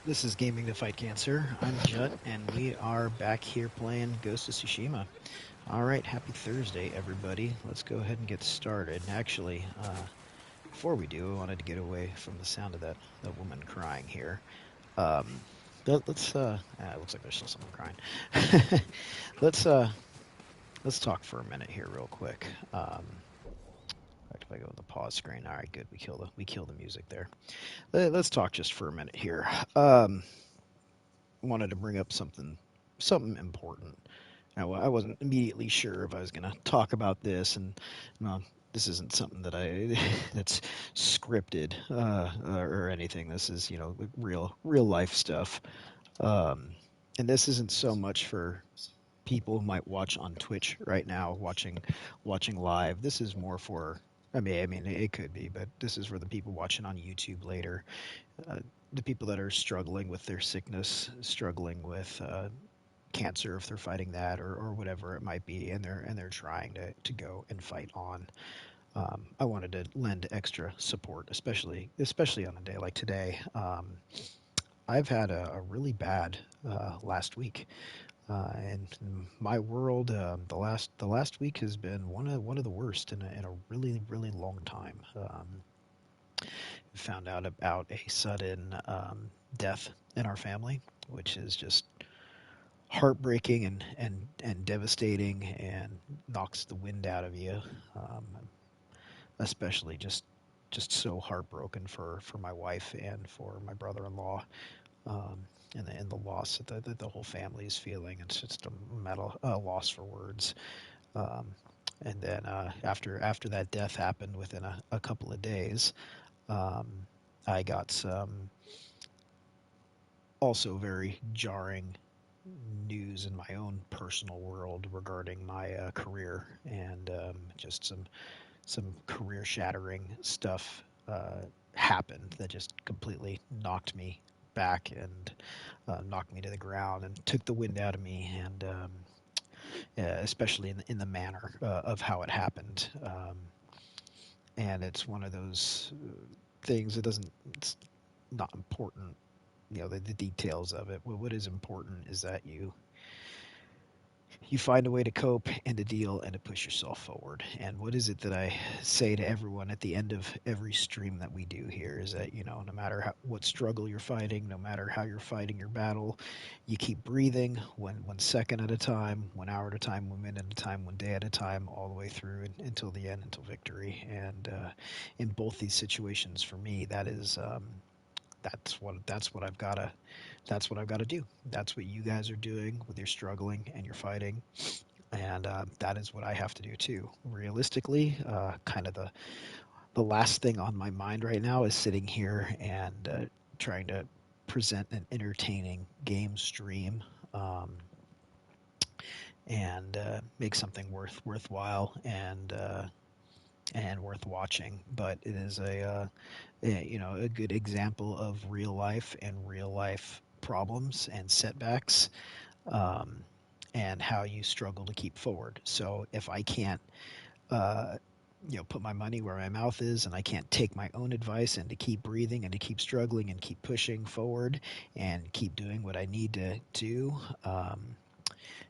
This is GamingToFightCancer. I'm Jut, and we are back here playing Ghost of Tsushima. All right, happy Thursday, everybody. Let's go ahead and get started. Actually, before we do, I wanted to get away from the sound of that woman crying here. Um, it looks like there's still someone crying. let's uh, let's talk for a minute here, real quick. In fact, if I go to the pause screen, all right, good. We kill the music there. Let's talk just for a minute here. Um, Wanted to bring up something important. Now, I wasn't immediately sure if I was going to talk about this, and well, this isn't something that I that's scripted or anything. This is real life stuff, um, and this isn't so much for people who might watch on Twitch right now, watching live. This is more for I mean, it could be, but this is for the people watching on YouTube later, uh, the people that are struggling with their sickness, struggling with cancer if they're fighting that or whatever it might be, and they're trying to go and fight on. I wanted to lend extra support, especially on a day like today. I've had a really bad last week. In my world, the last week has been one of the worst in a really long time. Found out about a sudden death in our family, which is just heartbreaking and devastating and knocks the wind out of you. Um, Especially just so heartbroken for my wife and for my brother-in-law, um, and the loss that the whole family is feeling. It's just a metal loss for words. Um, and then after that death happened, within a couple of days, um, I got some also very jarring news in my own personal world regarding my career, and just some career shattering stuff happened that just completely knocked me back and knocked me to the ground and took the wind out of me, and especially in the manner of how it happened. And it's one of those things that doesn't it's not important, the details of it. What is important is that you find a way to cope and to deal and to push yourself forward. And what is it that I say to everyone at the end of every stream that we do here is that, no matter what struggle you're fighting, no matter how you're fighting your battle, you keep breathing one second at a time, 1 hour at a time, 1 minute at a time, 1 day at a time, all the way through until the end, until victory. And in both these situations, for me, that's what I've got to do. That's what you guys are doing with your struggling and your fighting, and that is what I have to do too. Realistically, kind of the last thing on my mind right now is sitting here and trying to present an entertaining game stream, um, and make something worthwhile and worth watching. But it is a good example of real life and real life problems and setbacks, um, and how you struggle to keep forward. So if I can't, uh, put my money where my mouth is, and I can't take my own advice and to keep breathing and to keep struggling and keep pushing forward and keep doing what I need to do,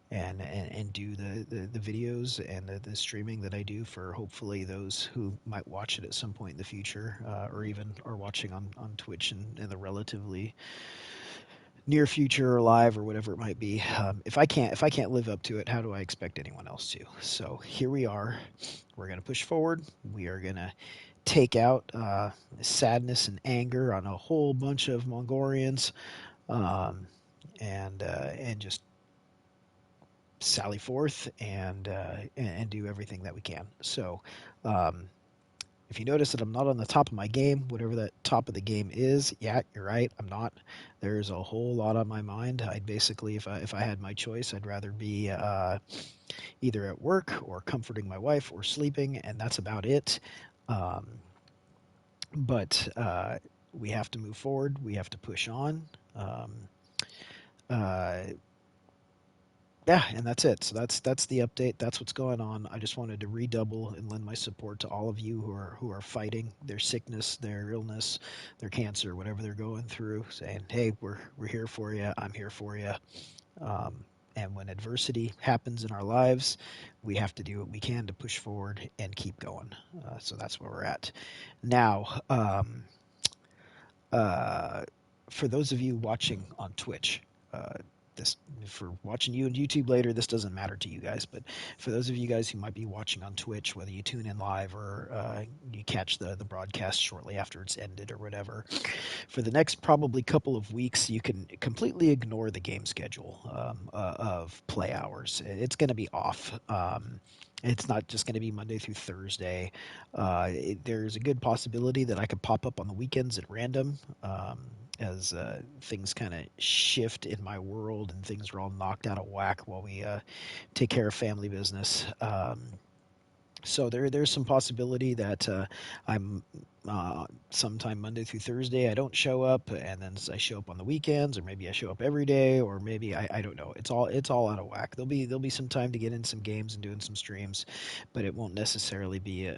and do the videos and the streaming that I do for hopefully those who might watch it at some point in the future, or even are watching on Twitch in the relatively near future or live or whatever it might be. If I can't live up to it, how do I expect anyone else to? So here we are. We're gonna push forward. We are gonna take out sadness and anger on a whole bunch of Mongolians, um, and just sally forth and do everything that we can. So, um, if you notice that I'm not on the top of my game, whatever that top of the game is, yeah, you're right, I'm not. There's a whole lot on my mind. I'd basically, if I had my choice, I'd rather be either at work or comforting my wife or sleeping, and that's about it. Um, but we have to move forward. We have to push on. Um, uh, Yeah, and that's it. So that's the update. That's what's going on. I just wanted to redouble and lend my support to all of you who are fighting their sickness, their illness, their cancer, whatever they're going through. Saying, hey, we're here for you. I'm here for you. Um, and when adversity happens in our lives, we have to do what we can to push forward and keep going. So that's where we're at now. Uh, for those of you watching on Twitch, uh, this for watching you on YouTube later, this doesn't matter to you guys. But for those of you guys who might be watching on Twitch, whether you tune in live or you catch the broadcast shortly after it's ended or whatever, for the next probably couple of weeks, you can completely ignore the game schedule of play hours. It's going to be off. It's not just going to be Monday through Thursday. There's a good possibility that I could pop up on the weekends at random as things kind of shift in my world and things are all knocked out of whack while we take care of family business. So there's some possibility that I'm sometime Monday through Thursday I don't show up, and then I show up on the weekends, or maybe I show up every day, or maybe I don't know. It's all out of whack. There'll be some time to get in some games and doing some streams, but it won't necessarily be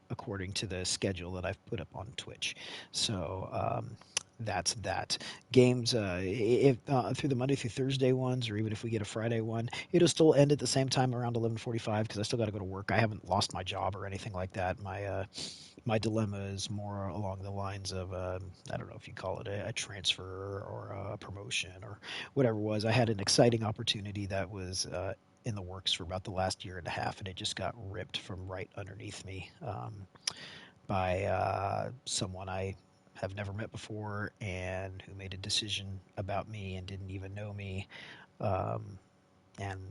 according to the schedule that I've put up on Twitch. So that's that. Games, if through the Monday through Thursday ones, or even if we get a Friday one, it'll still end at the same time around 11:45 because I still got to go to work. I haven't lost my job or anything like that. My dilemma is more along the lines of I don't know if you call it a transfer or a promotion or whatever it was. I had an exciting opportunity that was in the works for about the last year and a half, and it just got ripped from right underneath me by someone I have never met before and who made a decision about me and didn't even know me. Um, and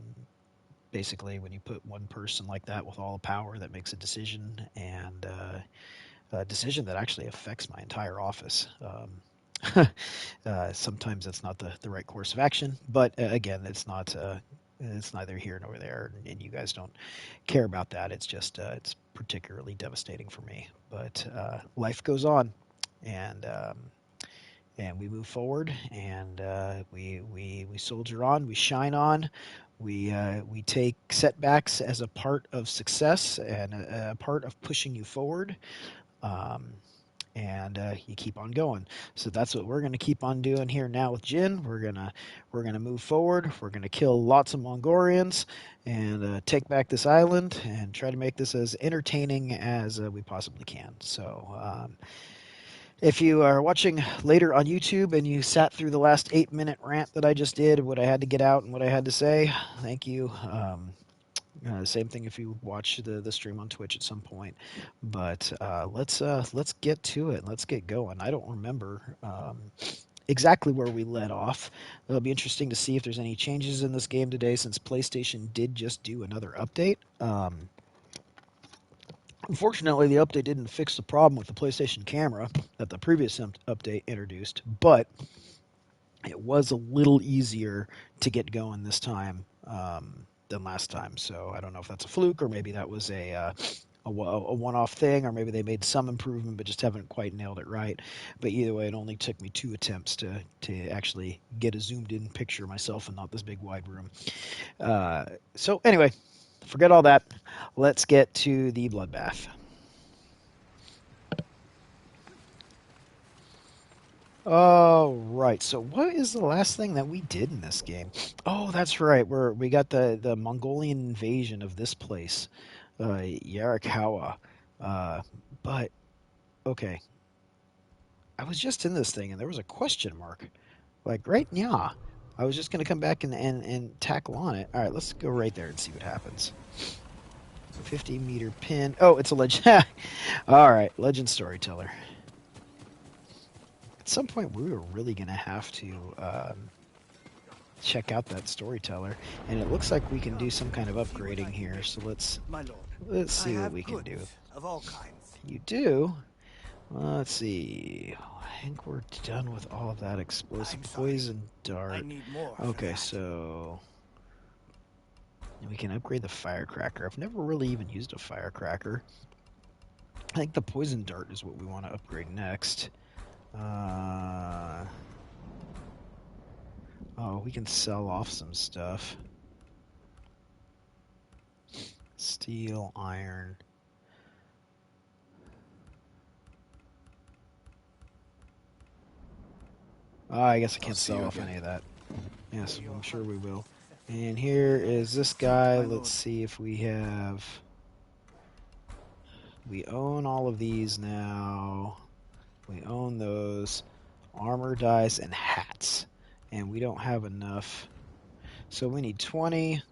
basically, when you put one person like that with all the power that makes a decision and a decision that actually affects my entire office. Sometimes that's not the right course of action, but again, it's neither here nor there, and you guys don't care about that. It's just it's particularly devastating for me. But life goes on, and we move forward, and we soldier on, we shine on. We take setbacks as a part of success and a part of pushing you forward. Um, and you keep on going. So that's what we're going to keep on doing here now with Jin. We're gonna move forward. We're gonna kill lots of Mongolians and take back this island and try to make this as entertaining as we possibly can. So if you are watching later on YouTube and you sat through the last 8-minute rant that I just did, what I had to get out and what I had to say, thank you. Same thing if you watch the stream on Twitch at some point. But let's get to it. Let's get going. I don't remember exactly where we led off. It'll be interesting to see if there's any changes in this game today, since PlayStation did just do another update. Unfortunately, the update didn't fix the problem with the PlayStation camera that the previous update introduced, but it was a little easier to get going this time than last time. So I don't know if that's a fluke, or maybe that was a one-off thing, or maybe they made some improvement but just haven't quite nailed it right. But either way, it only took me 2 attempts to actually get a zoomed-in picture of myself and not this big wide room. So anyway, forget all that. Let's get to the bloodbath. Oh, right. So what is the last thing that we did in this game? Oh, that's right. We got the Mongolian invasion of this place, Yarikawa. Uh, but okay, I was just in this thing and there was a question mark. Like right, yeah. I was just gonna come back and tackle on it. All right, let's go right there and see what happens. 50-meter pin. Oh, it's a legend. All right, legend storyteller. At some point, we were really gonna have to check out that storyteller, and it looks like we can do some kind of upgrading here. So let's see what we can do. Of all kinds. You do. Let's see. I think we're done with all of that explosive poison dart. I need more. Okay, so we can upgrade the firecracker. I've never really even used a firecracker. I think the poison dart is what we want to upgrade next. Oh, we can sell off some stuff. steel, iron. Oh, I guess I can't sell off any of that. Yes, I'm sure we will. And here is this guy. Let's see if we have... We own all of these now. We own those. Armor, dice, and hats. And we don't have enough. So we need 20,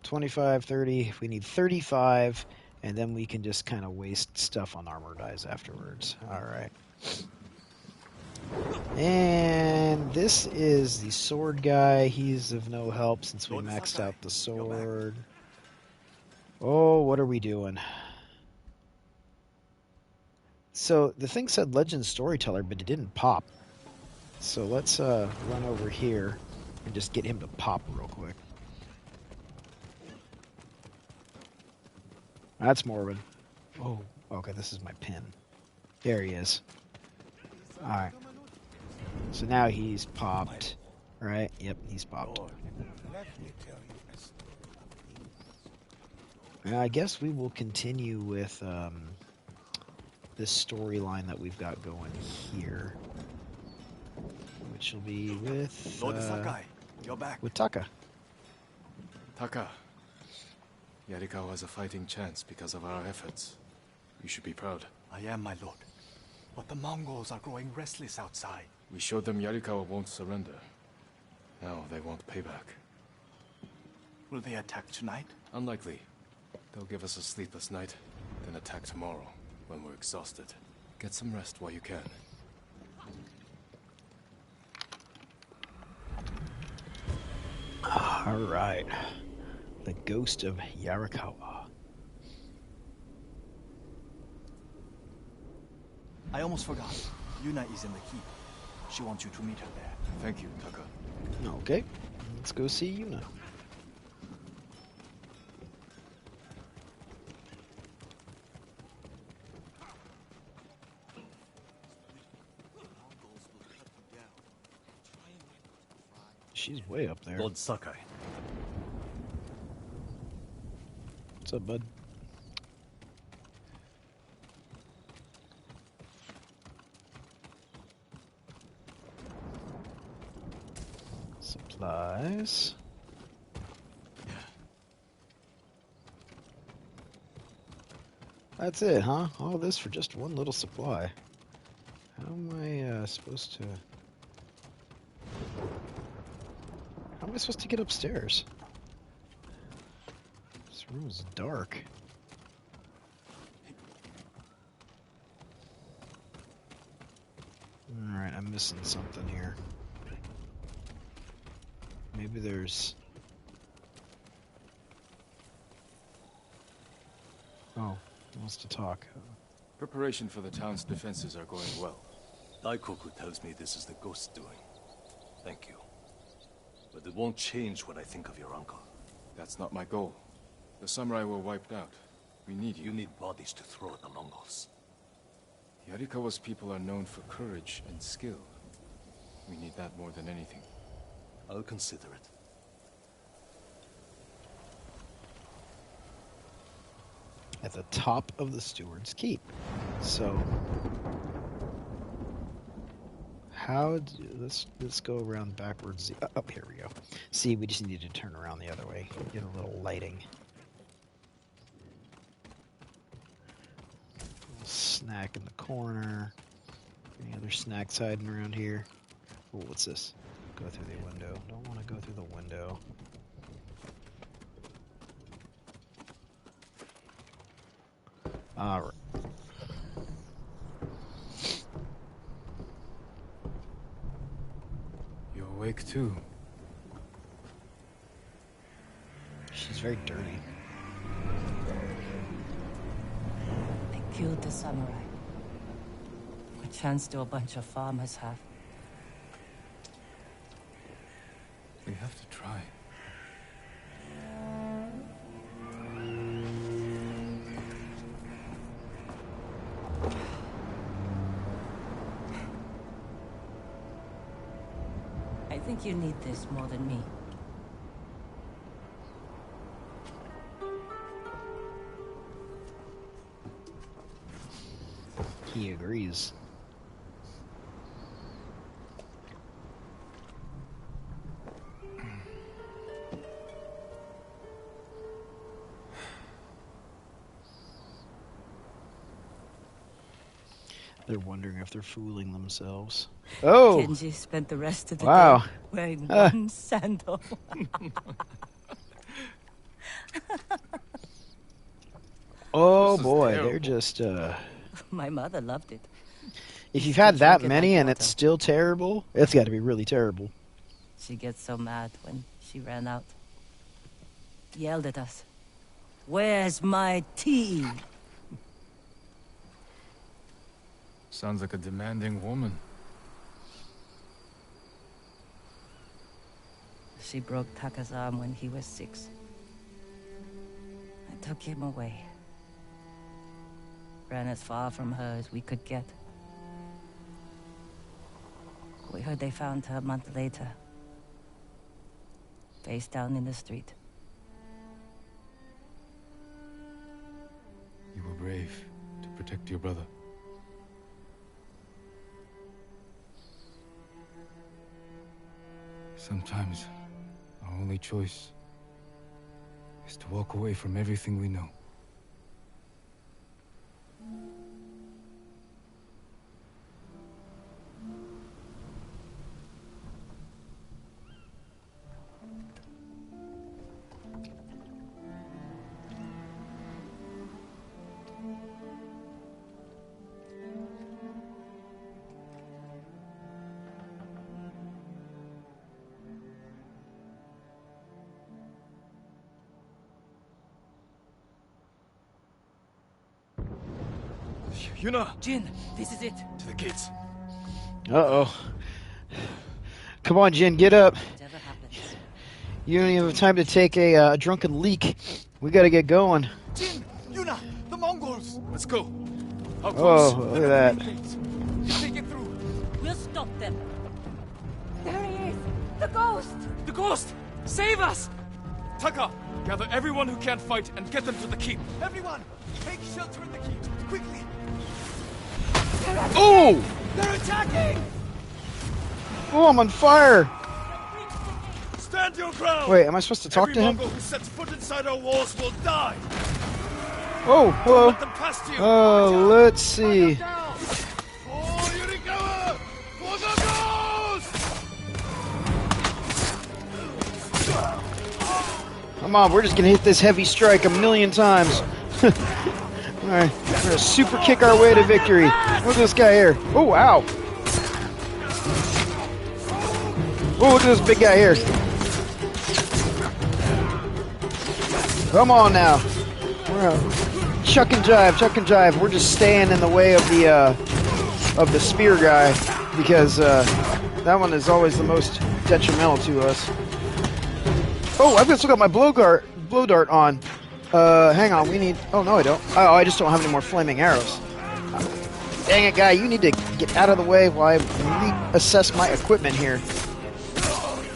25, 30. We need 35. And then we can just kind of waste stuff on armor dice afterwards. Alright. And this is the sword guy. He's of no help since we maxed out the sword. Oh, what are we doing? So the thing said Legend Storyteller, but it didn't pop. So let's run over here and just get him to pop real quick. That's Morbid. Oh, okay, this is my pin. There he is. Alright. So now he's popped. Right? Yep, he's popped. I guess we will continue with this storyline that we've got going here. Which will be with you're back. With Taka. Taka, Yarikawa has a fighting chance because of our efforts. You should be proud. I am, my lord. But the Mongols are growing restless outside. We showed them Yarikawa won't surrender. Now they want payback. Will they attack tonight? Unlikely. They'll give us a sleepless night, then attack tomorrow when we're exhausted. Get some rest while you can. Alright. The Ghost of Yarikawa. I almost forgot. Yuna is in the keep. She wants you to meet her there. Thank you, Taka. Okay. Let's go see Yuna. She's way up there. Lord Sakai. What's up, bud? Supplies. That's it, huh? All this for just one little supply. How am I supposed to... How am I supposed to get upstairs? This room is dark. Alright, I'm missing something here. Maybe there's... Oh, he wants to talk. Preparation for the town's defenses are going well. Daikoku tells me this is the ghost doing. Thank you. But it won't change what I think of your uncle. That's not my goal. The samurai were wiped out. We need you. You need bodies to throw at the Mongols. Yarikawa's people are known for courage and skill. We need that more than anything. I'll consider it. At the top of the steward's keep. So... let's go around backwards. Oh, here we go. See, we just need to turn around the other way. Get a little lighting. Little snack in the corner. Any other snacks hiding around here? Oh, what's this? Go through the window. Don't want to go through the window. Alright. You're awake too. She's very dirty. I killed the samurai. A chance to a bunch of farmers have. We have to try. I think you need this more than me. He agrees. They're wondering if they're fooling themselves. Oh! Genji spent the rest of the Wow. day wearing one sandal. Oh This is boy, terrible. they're just, My mother loved it. if you've had that Drink it many like and it's water. still terrible, it's got to be really terrible. She gets so mad when she ran out. Yelled at us. Where's my tea? Sounds like a demanding woman. She broke Taka's arm when he was 6. I took him away. Ran as far from her as we could get. We heard they found her a month later. Face down in the street. You were brave to protect your brother. Sometimes our only choice is to walk away from everything we know. Yuna! Jin, this is it. To the gates. Uh-oh. Come on, Jin, get up. Whatever happens. You don't even have time to take a drunken leak. We gotta get going. Jin! Yuna! The Mongols! Let's go. How close? Oh, look at that. Take it through! We'll stop them. There he is. The ghost. The ghost! Save us! Taka, gather everyone who can't fight and get them to the keep. Everyone! Take shelter in the keep! Quickly! Oh! They're attacking! Oh, I'm on fire! Stand your ground! Wait, am I supposed to talk Every to him? Mongol who sets foot inside our walls will die! Oh, hello. Let them past you! Oh, let's see. Oh, Yurikawa! For the ghost! Come on, we're just gonna hit this heavy strike a million times. Alright, we're gonna super kick our way to victory. Look at this guy here. Oh, wow. Oh, look at this big guy here. Come on now. We're gonna chuck and jive. We're just staying in the way of the spear guy because that one is always the most detrimental to us. Oh, I've still got my blow dart on. Hang on, we need... Oh, no, I don't. Oh, I just don't have any more flaming arrows. Dang it, guy, you need to get out of the way while I reassess my equipment here.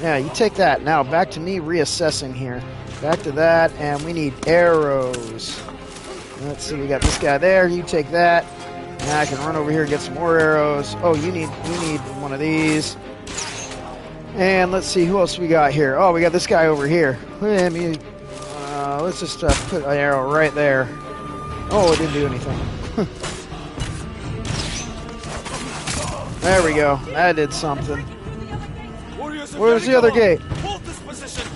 Yeah, you take that. Now, back to me reassessing here. Back to that, and we need arrows. Let's see, we got this guy there. You take that. Now I can run over here and get some more arrows. Oh, you need one of these. And let's see, who else we got here? Oh, we got this guy over here. Let's just put an arrow right there. Oh, it didn't do anything. There we go. That did something. Where's the other gate? Hold this position!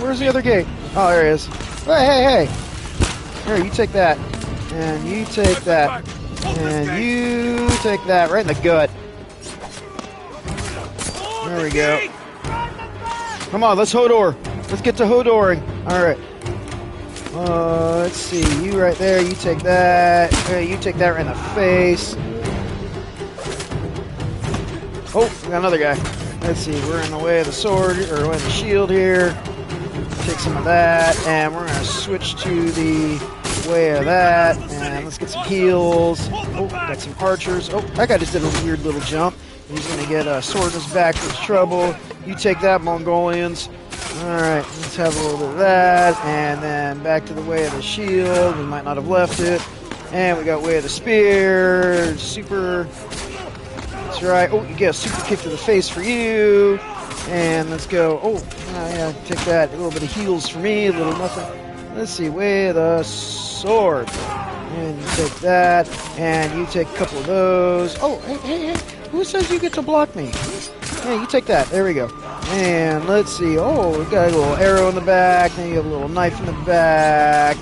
Where's the other gate? Oh, there he is. Hey! Here, you take that. And you take that. And you take that right in the gut. There we go. Come on, let's Hodor. Let's get to Hodoring. Alright. Let's see. You right there. You take that. Hey, you take that right in the face. Oh, we got another guy. Let's see. We're in the way of the sword, or the shield here. Take some of that, and we're going to switch to the way of that. And let's get some heals. Oh, got some archers. Oh, that guy just did a weird little jump. He's going to get a sword in his back for his trouble. You take that, Mongolians. Alright, let's have a little bit of that, and then back to the way of the shield. We might not have left it. And we got Way of the Spear. Super. That's right. Oh, you get a super kick to the face for you. And let's go. Oh, yeah, take that. A little bit of heals for me. A little nothing. Let's see. Way of the Sword. And you take that. And you take a couple of those. Oh, hey. Who says you get to block me? Hey, you take that. There we go. And let's see. Oh, we got a little arrow in the back. Then you have a little knife in the back.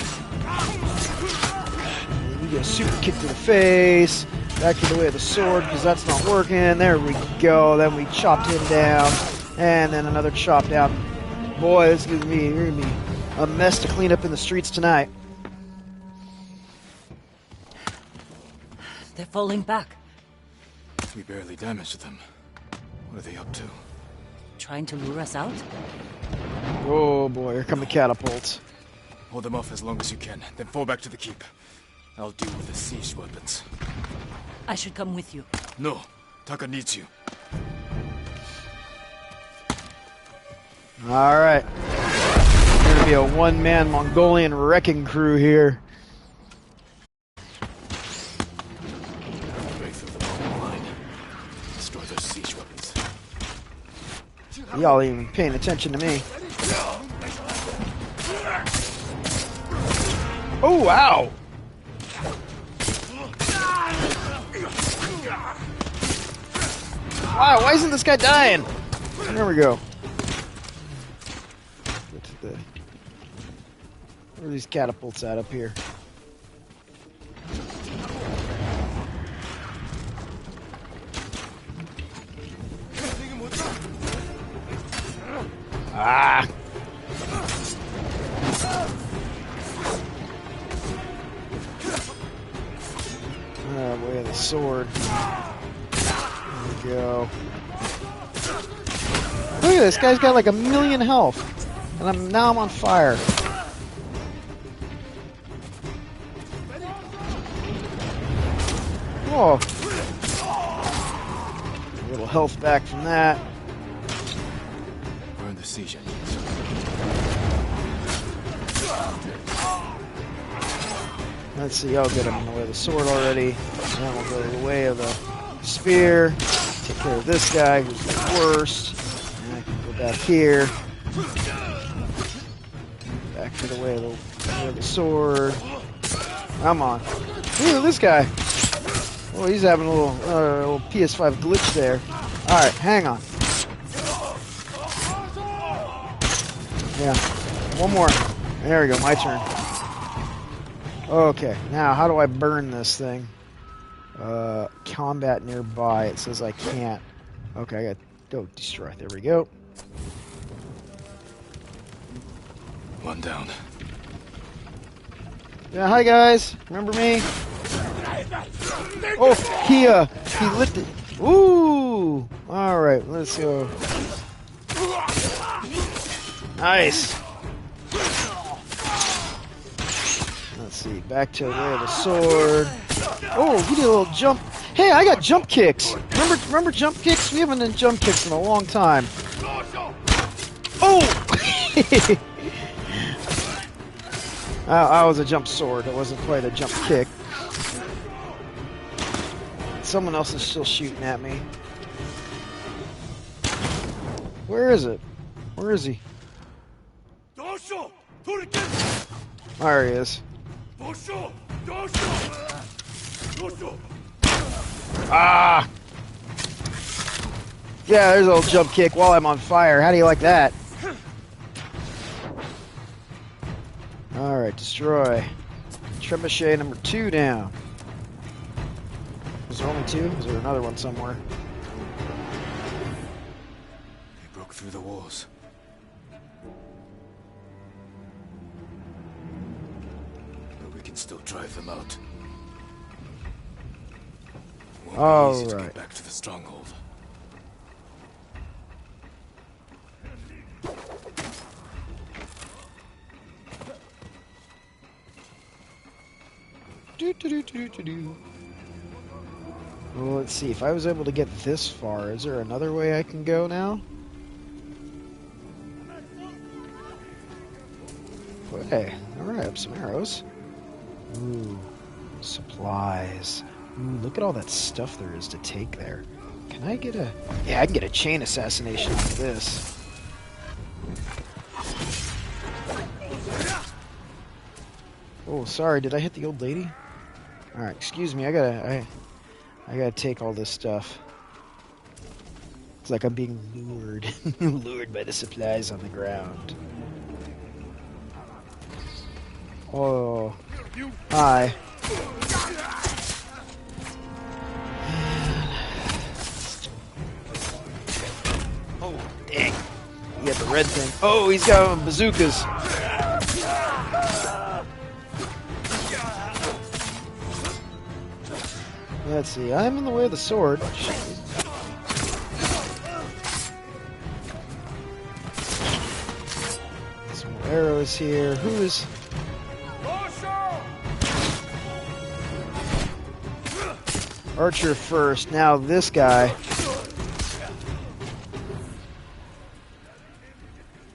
You get a super kick to the face. Back to the Way of the Sword because that's not working. There we go. Then we chopped him down. And then another chop down. Boy, this is going to be a mess to clean up in the streets tonight. They're falling back. We barely damaged them. What are they up to? Trying to lure us out? Oh boy, here come the catapults. Hold them off as long as you can, then fall back to the keep. I'll deal with the siege weapons. I should come with you. No, Taka needs you. Alright. Going to be a one-man Mongolian wrecking crew here. Break through the Mongol line. Destroy those siege weapons. Y'all ain't even paying attention to me. Oh, wow! Wow, why isn't this guy dying? There we go. Where are these catapults at up here? Ah! Way of the Sword. There we go. Look at this guy's got like 1,000,000 health, and now I'm on fire. Whoa! A little health back from that. Burn the siege engines. Let's see, I'll get him in the Way of the Sword already. And then we'll go to the Way of the Spear. Take care of this guy who's the worst. And I can go back here. Back to the Way of the Sword. Come on. Look at this guy. Oh, he's having a little PS5 glitch there. Alright, hang on. Yeah. One more. There we go, my turn. Okay, now how do I burn this thing? Combat nearby. It says I can't. Okay, I got go destroy. There we go. One down. Yeah, hi guys. Remember me? Oh, he lifted. Ooh. All right, let's go. Nice. Let's see. Back to the Way of the Sword. Oh, he did a little jump. Hey, I got jump kicks. Remember jump kicks? We haven't done jump kicks in a long time. Oh! I was a jump sword. It wasn't quite a jump kick. Someone else is still shooting at me. Where is it? Where is he? There he is. Ah! Yeah, there's a little jump kick while I'm on fire. How do you like that? Alright, destroy. Trebuchet number 2 down. Was there only 2? Was there another one somewhere? They broke through the walls. But we can still drive them out. Won't be easy to get back to the stronghold. Well, let's see. If I was able to get this far, is there another way I can go now? Hey, alright, I have some arrows. Ooh. Supplies. Ooh, look at all that stuff there is to take there. Can I get a... Yeah, I can get a chain assassination out of this. Oh, sorry, did I hit the old lady? Alright, excuse me, I gotta take all this stuff. It's like I'm being lured. Lured by the supplies on the ground. Oh. Hi. Oh, dang. He got the red thing. Oh, he's got bazookas. Let's see. I'm in the way of the sword. Some more arrows here. Who is... Archer first. Now this guy.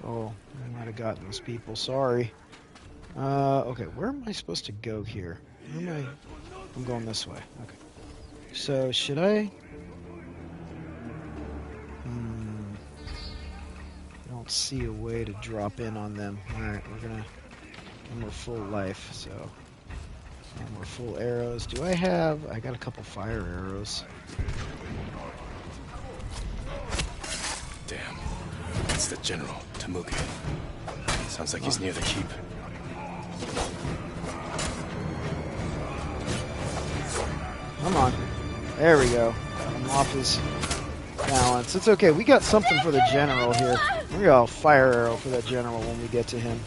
Oh, I might have gotten those people. Sorry. Okay, where am I supposed to go here? Where am I? I'm going this way. Okay. So, should I? I don't see a way to drop in on them. Alright, we're gonna... And we're full life, so... And we're full arrows. Do I have... I got a couple fire arrows. Damn. It's the general, Tamuki. Sounds like he's near the keep. Come on. There we go. I'm off his balance. It's okay. We got something for the general here. We got a fire arrow for that general when we get to him.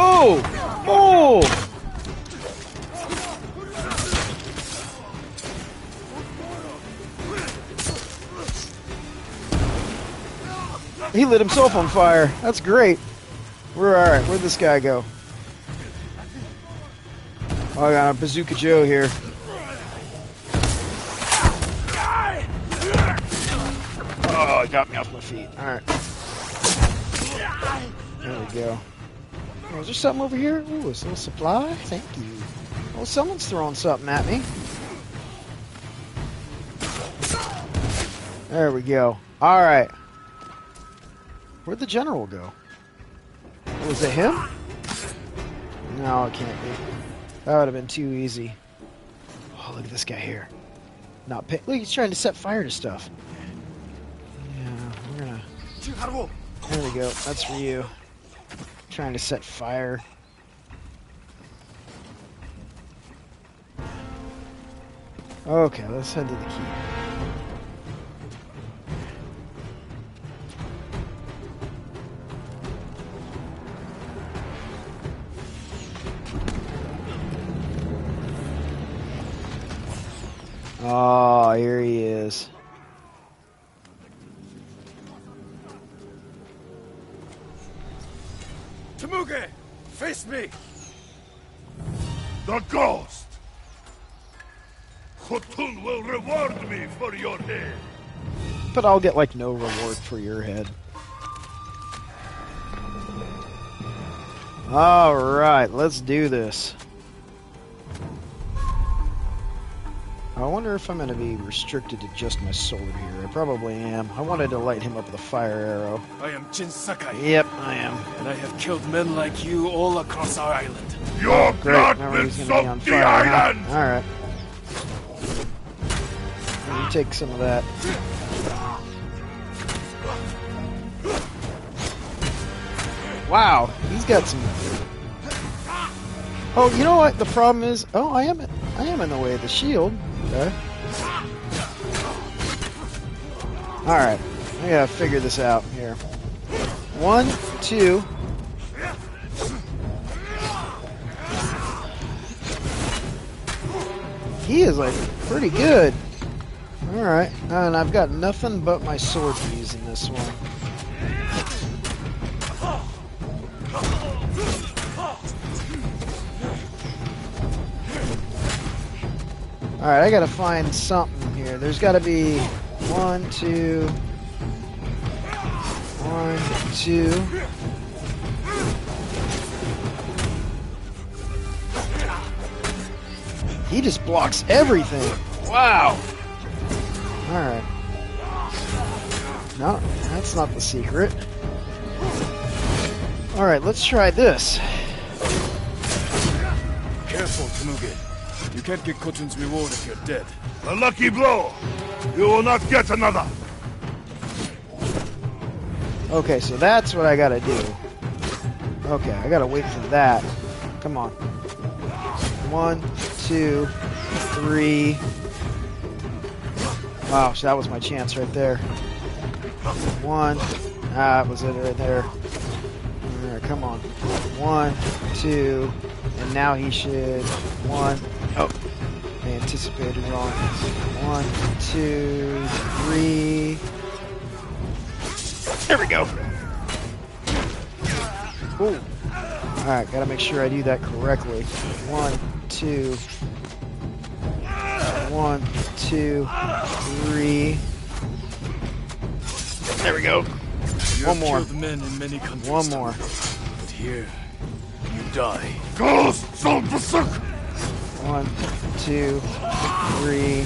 Oh! Oh! He lit himself on fire. That's great. We're alright. Where'd this guy go? Oh, I got a Bazooka Joe here. Oh, he got me off my feet. Alright. There we go. Oh, is there something over here? Ooh, a little supply? Thank you. Oh, someone's throwing something at me. There we go. Alright. Where'd the general go? Was it him? No, it can't be. That would have been too easy. Oh, look at this guy here. Not pay. Look, he's trying to set fire to stuff. Yeah, we're gonna... There we go. That's for you. Trying to set fire. Okay, let's head to the keep. Oh, here he is. Tamuki! Face me! The ghost! Khotun will reward me for your head. But I'll get, like, no reward for your head. Alright, let's do this. I wonder if I'm going to be restricted to just my sword here. I probably am. I wanted to light him up with a fire arrow. I am Jin Sakai. Yep, I am. And I have killed men like you all across our island. Your Great, blood now will he's going to be on soak the fire, island! huh? Alright. Let me take some of that. Wow, he's got some... Oh, you know what? The problem is... Oh, I am in the way of the shield. Okay. Alright. I gotta figure this out here. 1, 2... He is, like, pretty good. Alright. And I've got nothing but my sword to use in this one. Alright, I gotta find something here. There's gotta be... 1, 2. 1, 2. He just blocks everything. Wow. Alright. No, that's not the secret. Alright, let's try this. Careful, Tamuge. You can't get Kochun's reward if you're dead. A lucky blow! You will not get another! Okay, so that's what I gotta do. Okay, I gotta wait for that. Come on. 1, 2, 3. Wow, so that was my chance right there. 1. That was it right there. Alright, come on. 1, 2, and now he should. 1. Oh, I anticipated wrong. 1, 2, 3. There we go. Ooh. Alright, gotta make sure I do that correctly. 1, 2. 1, 2, 3. There we go. One more. Men in many countries, One more. but here, you die. Ghosts of Tsushima! 1, 2, 3.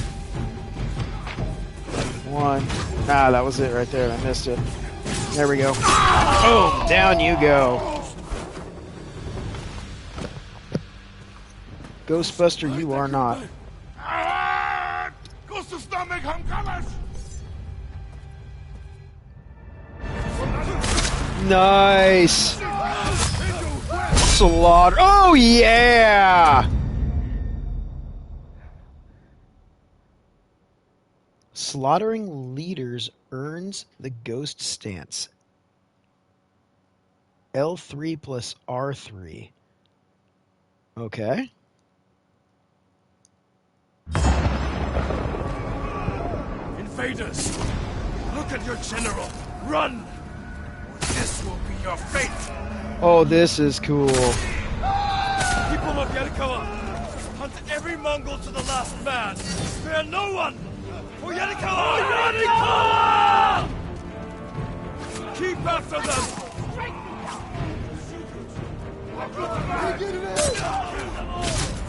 1. Ah, that was it right there. I missed it. There we go. Boom! Down you go. Ghostbuster, you are not. Nice! Slaughter. Oh, yeah! Slaughtering leaders earns the ghost stance. L3 plus R3. Okay. Invaders! Look at your general! Run! This will be your fate! Oh, this is cool. People of Yarikawa! Hunt every Mongol to the last man! Spare no one! For Yarikawa! Yarikawa! Keep after them!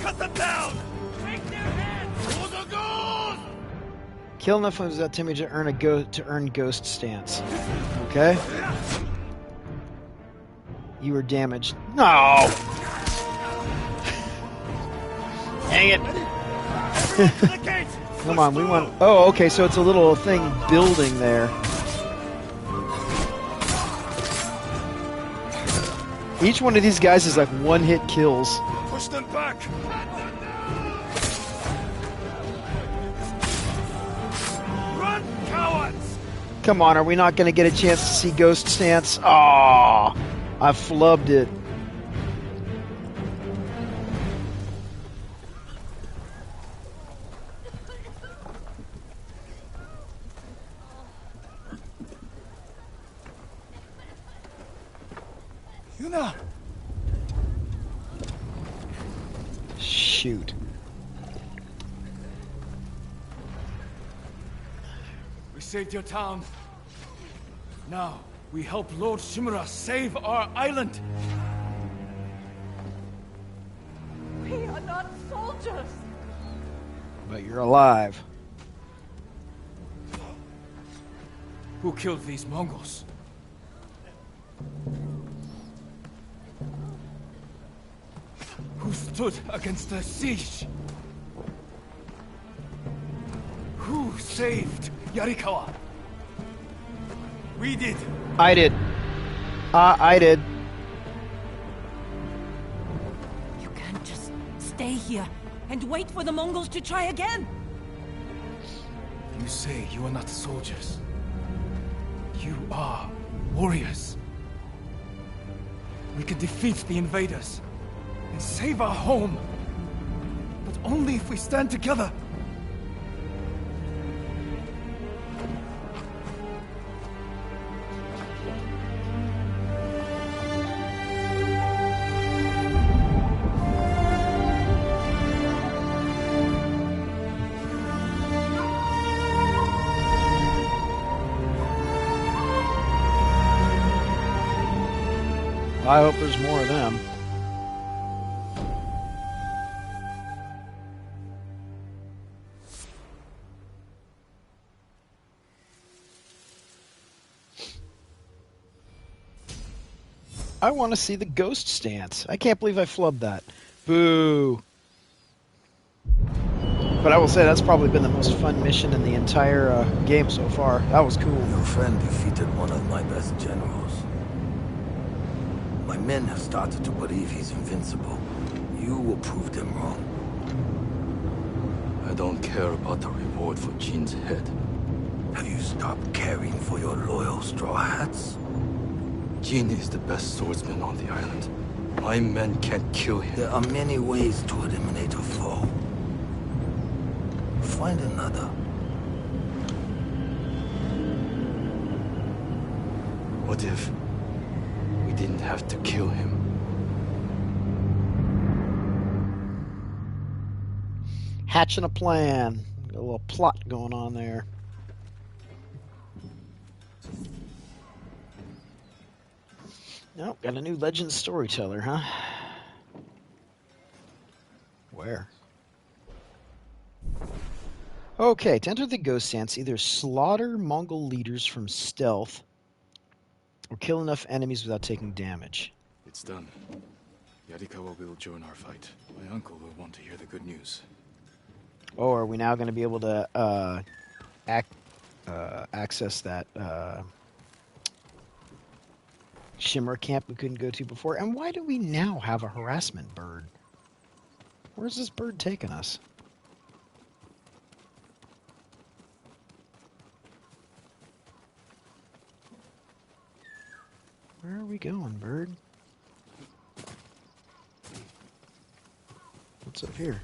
Cut them down! Take their heads! For the ghost! Kill enough of that Timmy to earn ghost stance. Okay. You were damaged. No. Dang it. Come on, we want. Oh, okay. So it's a little thing building there. Each one of these guys is like one-hit kills. Push them back! Run, cowards! Come on, are we not going to get a chance to see ghost stance? Aww, I flubbed it. Yuna! Shoot. We saved your town. Now, we help Lord Shimura save our island. We are not soldiers. But you're alive. Who killed these Mongols? Who stood against the siege? Who saved Yarikawa? We did. I did. I did. You can't just stay here and wait for the Mongols to try again. You say you are not soldiers. You are warriors. We can defeat the invaders and save our home. But only if we stand together. I hope there's more of them. I want to see the ghost stance. I can't believe I flubbed that. Boo. But I will say that's probably been the most fun mission in the entire game so far. That was cool. Your friend defeated one of my best generals. My men have started to believe he's invincible. You will prove them wrong. I don't care about the reward for Jin's head. Have you stopped caring for your loyal Straw Hats? Jin is the best swordsman on the island. My men can't kill him. There are many ways to eliminate a foe. Find another. What if we didn't have to kill him? Hatching a plan. A little plot going on there. Nope, got a new legend storyteller, huh? Where? Okay, to enter the ghost stance, either slaughter Mongol leaders from stealth or kill enough enemies without taking damage. It's done. Yarikawa will join our fight. My uncle will want to hear the good news. Oh, are we now going to be able to access that Shimmer camp we couldn't go to before? And why do we now have a harassment bird? Where's this bird taking us? Where are we going, bird? What's up here?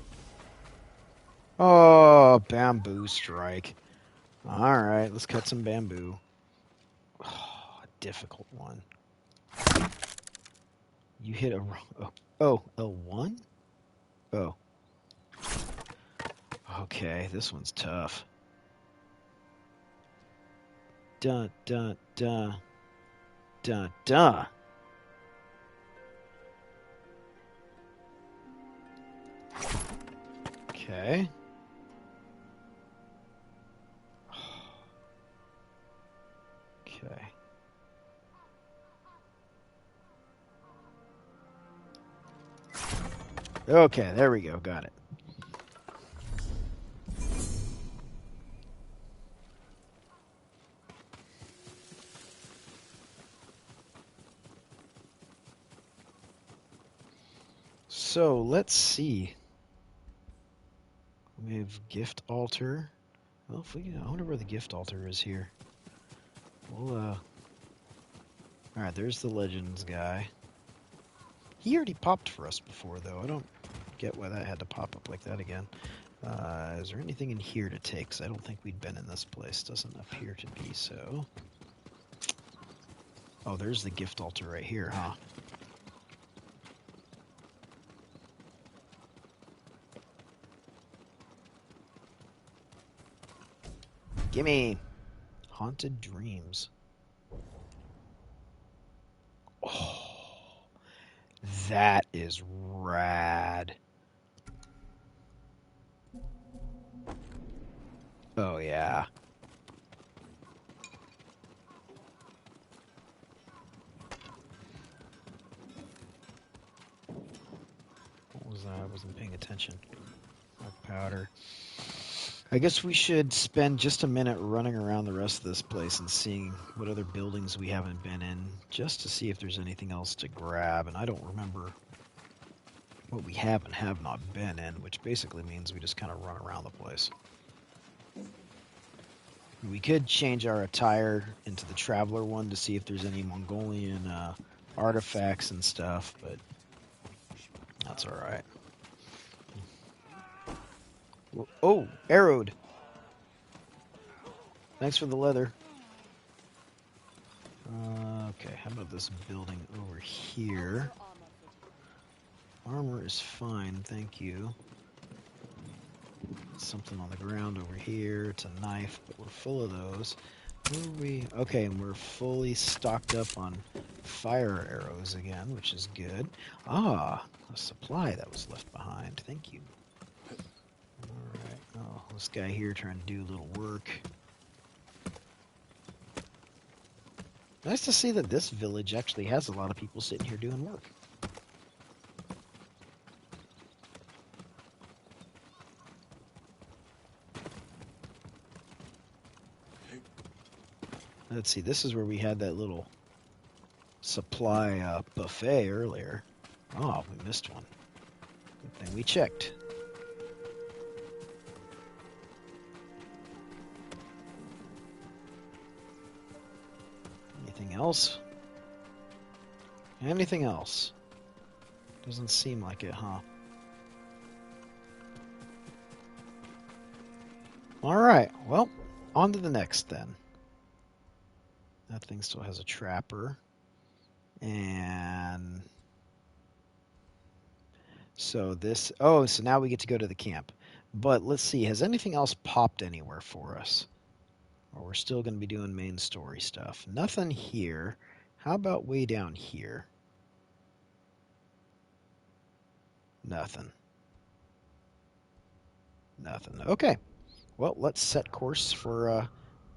Oh, bamboo strike. Alright, let's cut some bamboo. Oh, a difficult one. You hit a... Oh, L1? Oh. Okay, this one's tough. Dun, dun, dun. Dun, dun. Okay. Okay. Okay, there we go. Got it. So, let's see. We have gift altar. Well, if we, I wonder where the gift altar is here. We'll, Alright, there's the Legends guy. He already popped for us before, though. I don't get why that had to pop up like that again. Is there anything in here to take? 'Cause I don't think we'd been in this place. Doesn't appear to be so. Oh, there's the gift altar right here, huh? Gimme! Haunted Dreams. Oh, that is rad. Oh, yeah. What was that? I wasn't paying attention. Dark powder. I guess we should spend just a minute running around the rest of this place and seeing what other buildings we haven't been in, just to see if there's anything else to grab. And I don't remember what we have and have not been in, which basically means we just kind of run around the place. We could change our attire into the Traveler one to see if there's any Mongolian artifacts and stuff, but that's alright. Oh, arrowed. Thanks for the leather. Okay, how about this building over here? Armor is fine, thank you. Something on the ground over here. It's a knife, but we're full of those. Where are we? Okay, and we're fully stocked up on fire arrows again, which is good. Ah, a supply that was left behind. Thank you. Alright. Oh, this guy here trying to do a little work. Nice to see that this village actually has a lot of people sitting here doing work. Let's see, this is where we had that little supply buffet earlier. Oh, we missed one. Good thing we checked. Anything else? Anything else? Doesn't seem like it, huh? Alright, well, on to the next then. That thing still has a trapper. And so this, oh, so now we get to go to the camp. But let's see, has anything else popped anywhere for us? Or we're still going to be doing main story stuff. Nothing here. How about way down here? Nothing. Nothing. Okay. Well, let's set course for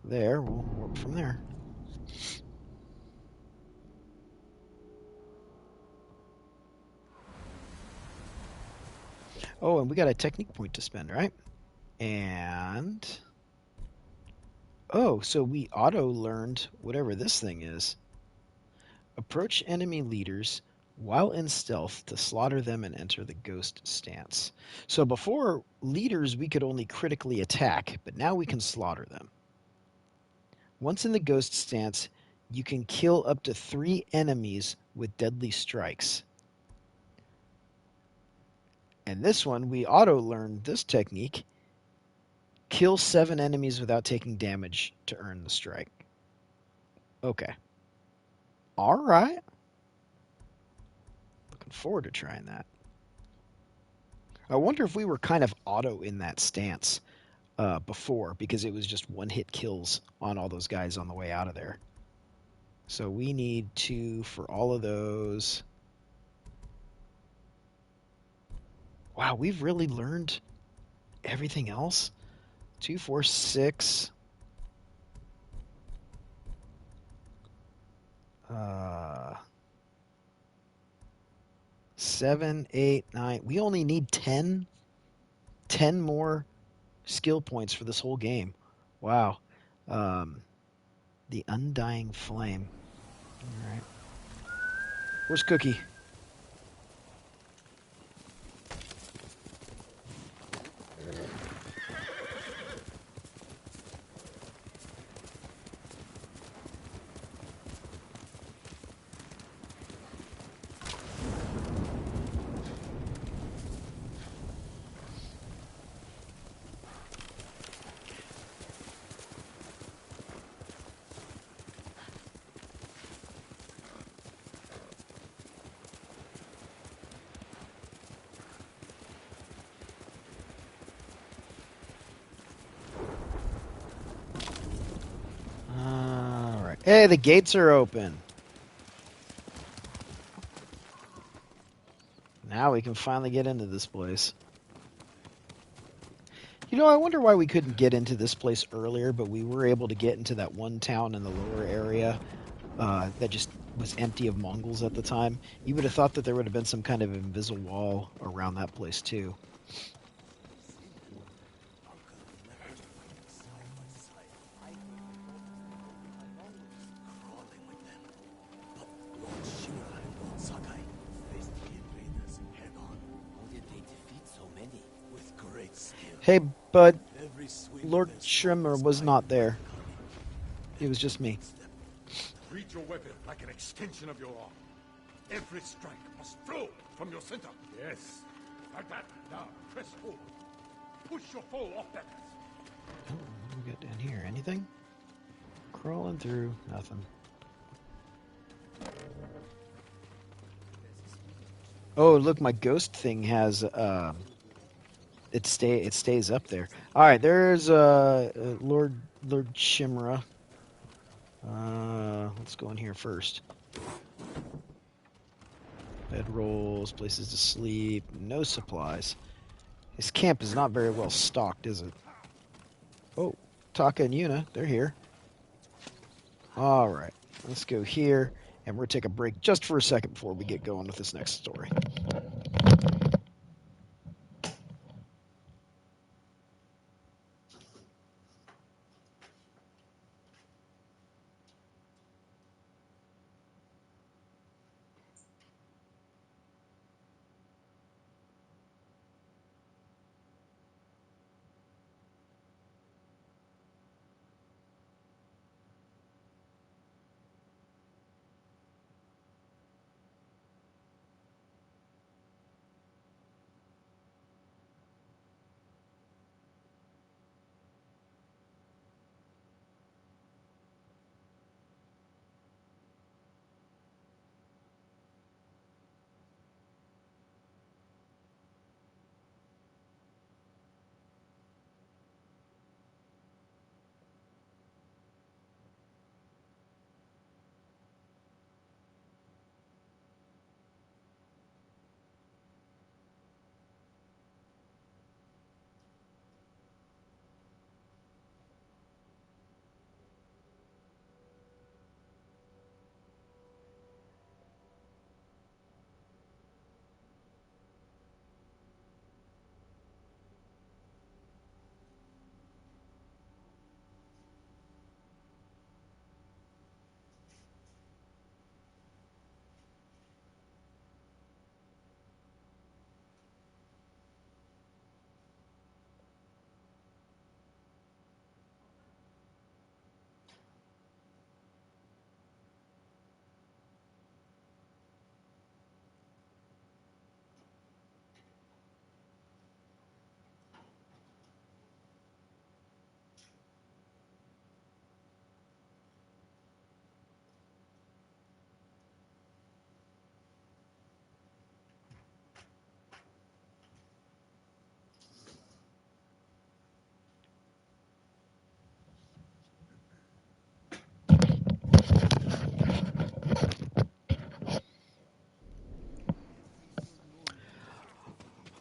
there. We'll work from there. Oh, and we got a technique point to spend, right? And... oh, so we auto-learned whatever this thing is. Approach enemy leaders while in stealth to slaughter them and enter the ghost stance. So before, leaders we could only critically attack, but now we can slaughter them. Once in the ghost stance, you can kill up to 3 enemies with deadly strikes. And this one, we auto-learned this technique. Kill 7 enemies without taking damage to earn the strike. Okay. Alright. Looking forward to trying that. I wonder if we were kind of auto in that stance before, because it was just one-hit kills on all those guys on the way out of there. So we need 2 for all of those. Wow, we've really learned everything else? 2, 4, 6. 7, 8, 9. We only need 10 more skill points for this whole game. Wow. The Undying Flame. All right. Where's Cookie? Hey, the gates are open. Now we can finally get into this place. You know, I wonder why we couldn't get into this place earlier, but we were able to get into that one town in the lower area that just was empty of Mongols at the time. You would have thought that there would have been some kind of invisible wall around that place, too. Hey, bud, Lord Shrimmer was not there. It was just me. Treat your weapon like an extension of your arm. Every strike must flow from your center. Yes, like that. Now, press forward. Push your foe off that. Oh, what do we got down here? Anything? Crawling through. Nothing. Oh, look, my ghost thing has... It stays up there. All right, there's Lord Shimra. Let's go in here first. Bedrolls, places to sleep, no supplies. This camp is not very well stocked, is it? Oh, Taka and Yuna, they're here. Alright, let's go here, and we're going to take a break just for a second before we get going with this next story.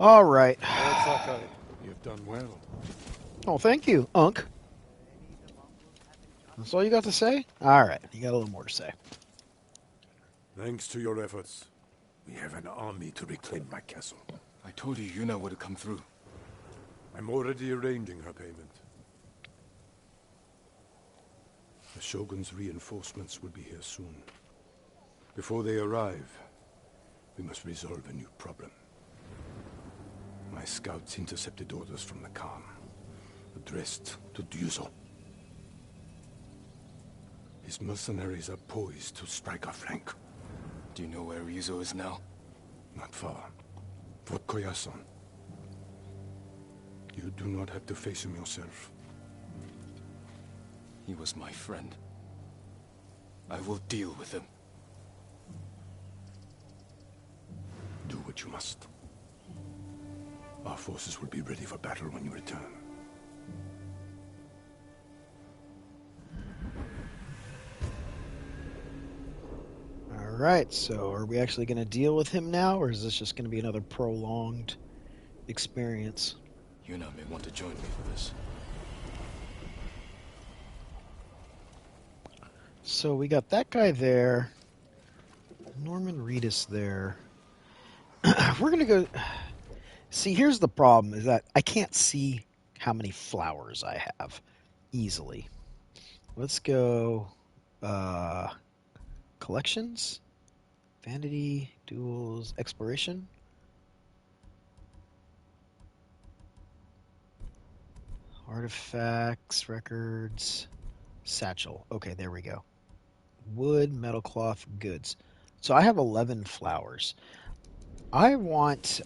Alright. You've done well. Oh, thank you, Unc. That's all you got to say? Alright, you got a little more to say. Thanks to your efforts, we have an army to reclaim my castle. I told you Yuna would come through. I'm already arranging her payment. The Shogun's reinforcements will be here soon. Before they arrive, we must resolve a new problem. My scouts intercepted orders from the Khan, addressed to Ryuzo. His mercenaries are poised to strike our flank. Do you know where Ryuzo is now? Not far. Fort Koyasan. You do not have to face him yourself. He was my friend. I will deal with him. Do what you must. Our forces will be ready for battle when you return. Alright, so are we actually going to deal with him now, or is this just going to be another prolonged experience? Yuna may want to join me for this. So we got that guy there. Norman Reedus there. We're going to go... See, here's the problem, is that I can't see how many flowers I have easily. Let's go... collections? Vanity, duels, exploration? Artifacts, records, satchel. Okay, there we go. Wood, metal cloth, goods. So I have 11 flowers. I want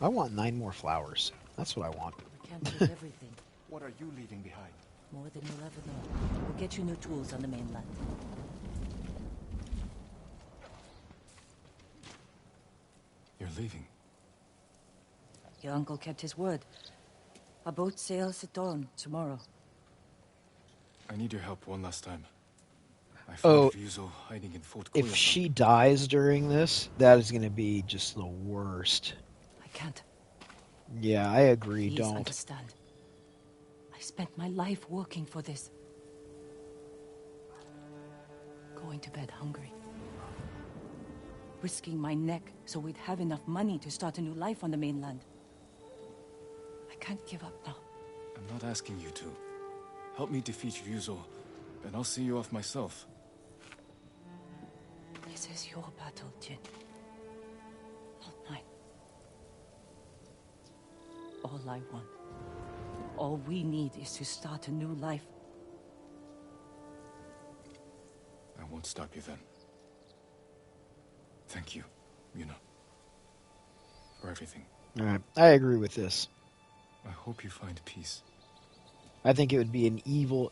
9 more flowers. That's what I want. We can't take everything. What are you leaving behind? More than you'll ever know. We'll get you new tools on the mainland. You're leaving. Your uncle kept his word. Our boat sails at dawn tomorrow. I need your help one last time. I Oh, found Ryuzo hiding in Fort if Koyasan. she dies during this, that is going to be just the worst. I can't. Yeah, I agree. Please Don't. understand. I spent my life working for this. Going to bed hungry. Risking my neck so we'd have enough money to start a new life on the mainland. I can't give up now. I'm not asking you to. Help me defeat Ryuzo, and I'll see you off myself. This is your battle, Jin. Not mine. All I want, all we need is to start a new life. I won't stop you then. Thank you, Yuna. For everything. All right, I agree with this. I hope you find peace. I think it would be an easy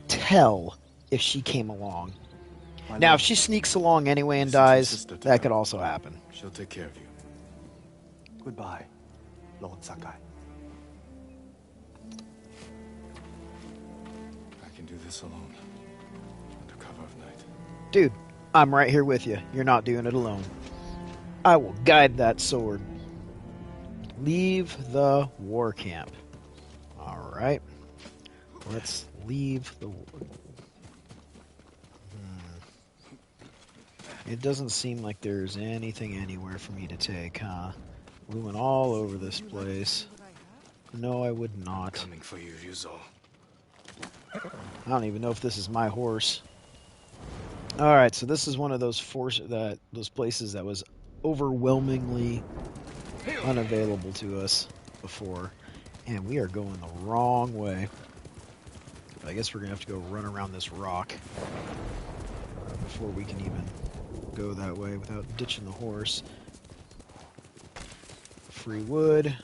tell if she came along. Now, if she sneaks along anyway and dies, that could also happen. She'll take care of you. Goodbye, Lord Sakai. I can do this alone. Under cover of night. Dude, I'm right here with you. You're not doing it alone. I will guide that sword. Leave the war camp. Alright. Let's leave the war. It doesn't seem like there's anything anywhere for me to take, huh? We went all over this place. No, I would not. Coming for you, Ryuzo. I don't even know if this is my horse. Alright, so this is one of those those places that was overwhelmingly unavailable to us before. And we are going the wrong way. I guess we're going to have to go run around this rock before we can even go that way without ditching the horse. Free wood.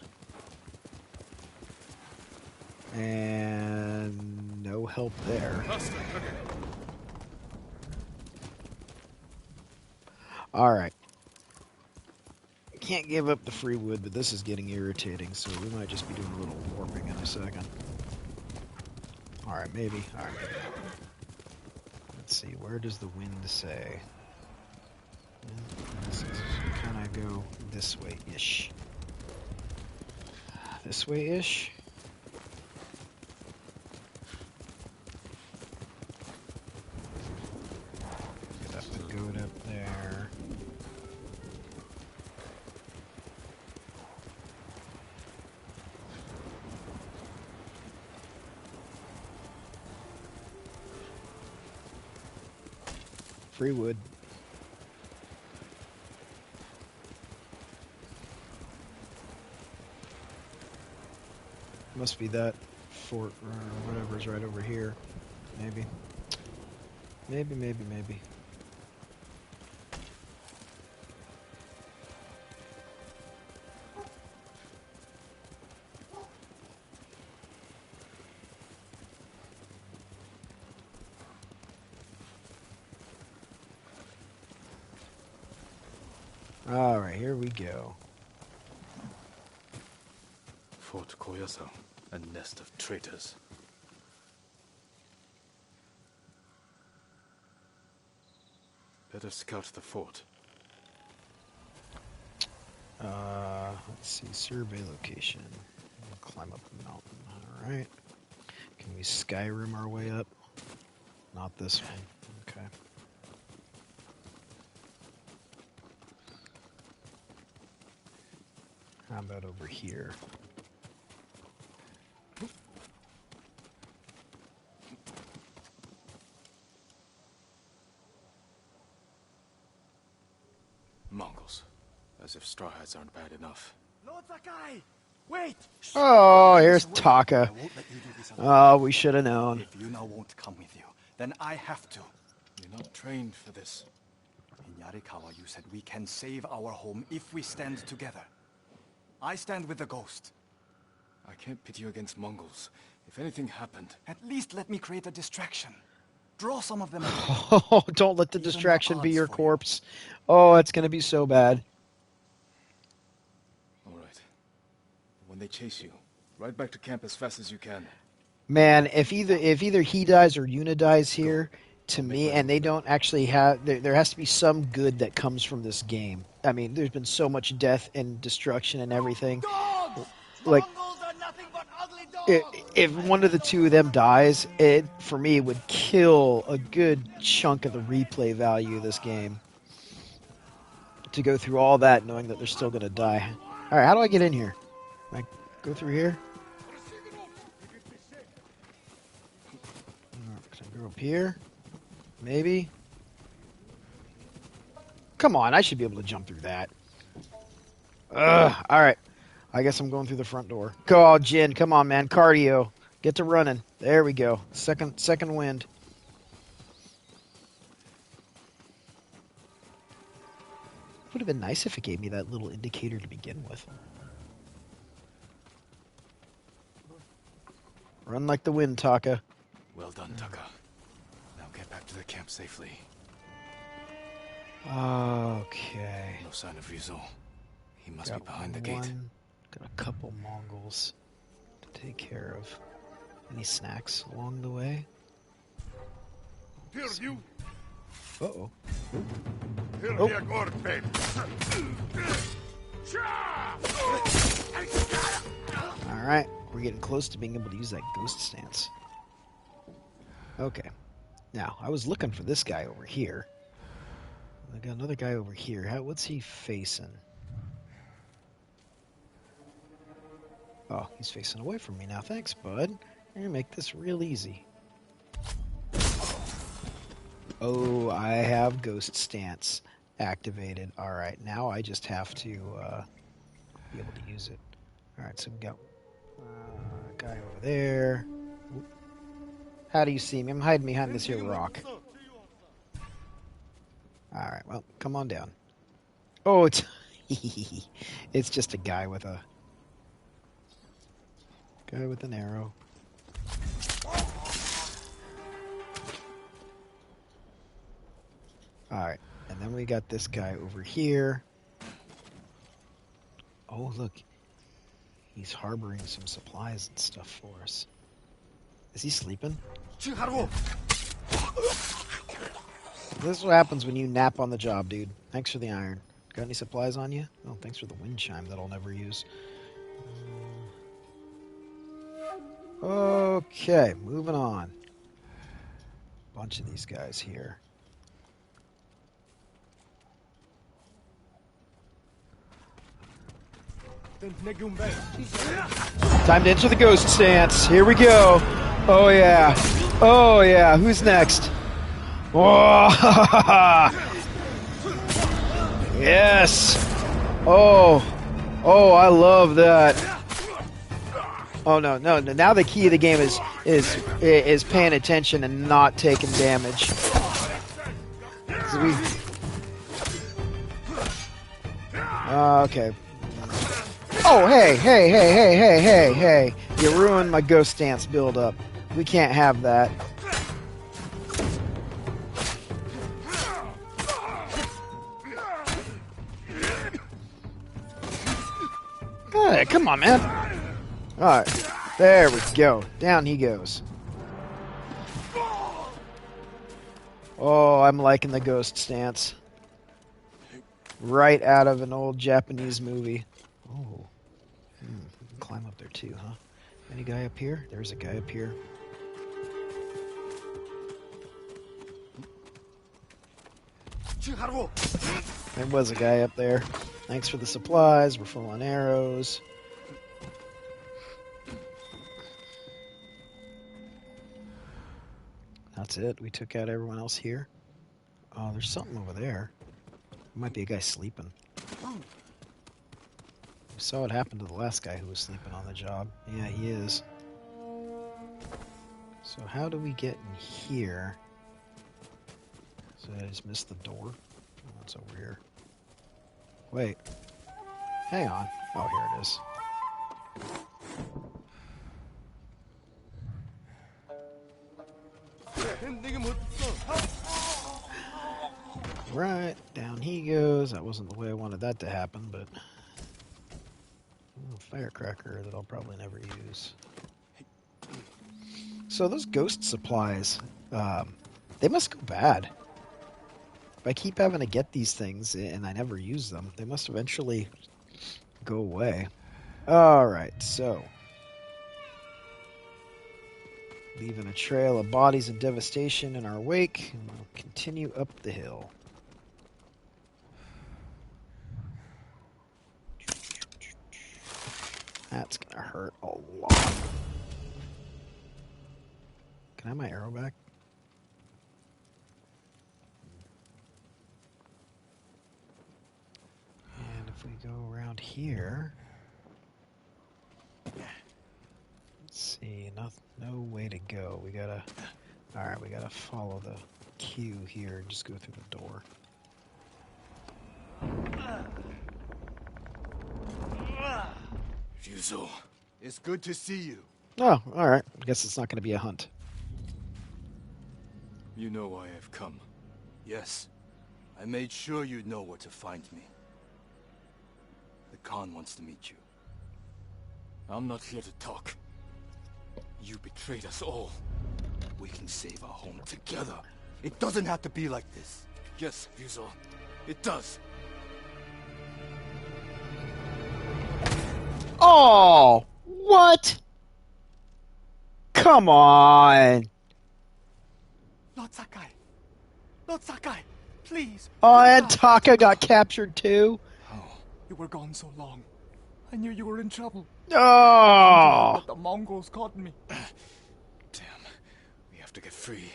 And no help there. Alright. Can't give up the free wood, but this is getting irritating, so we might just be doing a little warping in a second. Alright, maybe. Alright. Let's see, where does the wind say? Let's kind of go this way-ish. This way-ish? Get that pagoda up there. Free wood. Must be that fort or whatever's right over here. Maybe. Maybe. Alright, here we go. Fort Koyasan, a nest of traitors. Better scout the fort. Let's see, survey location. Climb up the mountain. Alright. Can we Skyrim our way up? Not this one. Okay. How about over here? Mongols. As if straw hats aren't bad enough. Lord Sakai! Wait! Oh, here's Taka. Oh, we should have known. If Yuna won't come with you, then I have to. You're not trained for this. In Yarikawa, you said we can save our home if we stand together. I stand with the ghost. I can't pit you against Mongols. If anything happened... At least let me create a distraction. Draw some of them away. Oh, don't let the distraction be your corpse. Oh, it's going to be so bad. All right. When they chase you, ride back to camp as fast as you can. Man, if either he dies or Yuna dies here, to me, and they don't actually have, there has to be some good that comes from this game. I mean, there's been so much death and destruction and everything. Like, if one of the two of them dies, it for me would kill a good chunk of the replay value of this game. To go through all that knowing that they're still going to die. All right, how do I get in here? Can I go through here? Can I go up here? Maybe. Come on, I should be able to jump through that. Ugh. All right. I guess I'm going through the front door. Go, Jin. Come on, man. Cardio. Get to running. There we go. Second wind. Would have been nice if it gave me that little indicator to begin with. Run like the wind, Taka. Well done, Taka. Now get back to the camp safely. Okay. No sign of Rizzo. He must be behind the gate. Got a couple Mongols to take care of. Any snacks along the way? Uh-oh. Oh. Alright, we're getting close to being able to use that ghost stance. Okay. Now, I was looking for this guy over here. I got another guy over here. What's he facing? Oh, he's facing away from me now. Thanks, bud. You're gonna make this real easy. Oh, I have ghost stance activated. Alright, now I just have to be able to use it. Alright, so we got a guy over there. Oop. How do you see me? I'm hiding behind this here rock. Alright, well, come on down. Oh, it's it's just a guy with an arrow. Alright, and then we got this guy over here. Oh, look. He's harboring some supplies and stuff for us. Is he sleeping? This is what happens when you nap on the job, dude. Thanks for the iron. Got any supplies on you? Oh, thanks for the wind chime that I'll never use. Okay, moving on. Bunch of these guys here. Time to enter the ghost stance. Here we go. Oh yeah. Oh yeah. Who's next? Oh, yes. Oh, I love that. Oh no. Now the key of the game is paying attention and not taking damage. So okay. Oh, hey. You ruined my ghost stance build-up. We can't have that. Hey, come on, man. Alright. There we go. Down he goes. Oh, I'm liking the ghost stance. Right out of an old Japanese movie. Oh. We can climb up there too, huh? Any guy up here? There's a guy up here. There was a guy up there. Thanks for the supplies. We're full on arrows. That's it. We took out everyone else here. Oh, there's something over there. Might be a guy sleeping. We saw what happened to the last guy who was sleeping on the job. Yeah, he is. So how do we get in here? So I just missed the door. Oh, it's over here. Wait. Hang on. Oh, here it is. Right, down he goes. That wasn't the way I wanted that to happen, but... Oh, firecracker that I'll probably never use. So those ghost supplies, they must go bad. If I keep having to get these things and I never use them, they must eventually go away. Alright, so. Leaving a trail of bodies and devastation in our wake, and we'll continue up the hill. That's gonna hurt a lot. Can I have my arrow back? And if we go around here... Let's see, no way to go. We gotta... Alright, we gotta follow the queue here and just go through the door. Ryuzo. It's good to see you. Oh, alright. I guess it's not gonna be a hunt. You know why I've come. Yes. I made sure you'd know where to find me. The Khan wants to meet you. I'm not here to talk. You betrayed us all. We can save our home together. It doesn't have to be like this. Yes, Ryuzo. It does. Oh! What? Come on! Lord Sakai! Lord Sakai! Please! Oh, and Taka got captured too? You were gone so long. I knew you were in trouble. Oh! But the Mongols caught me. Damn. We have to get free.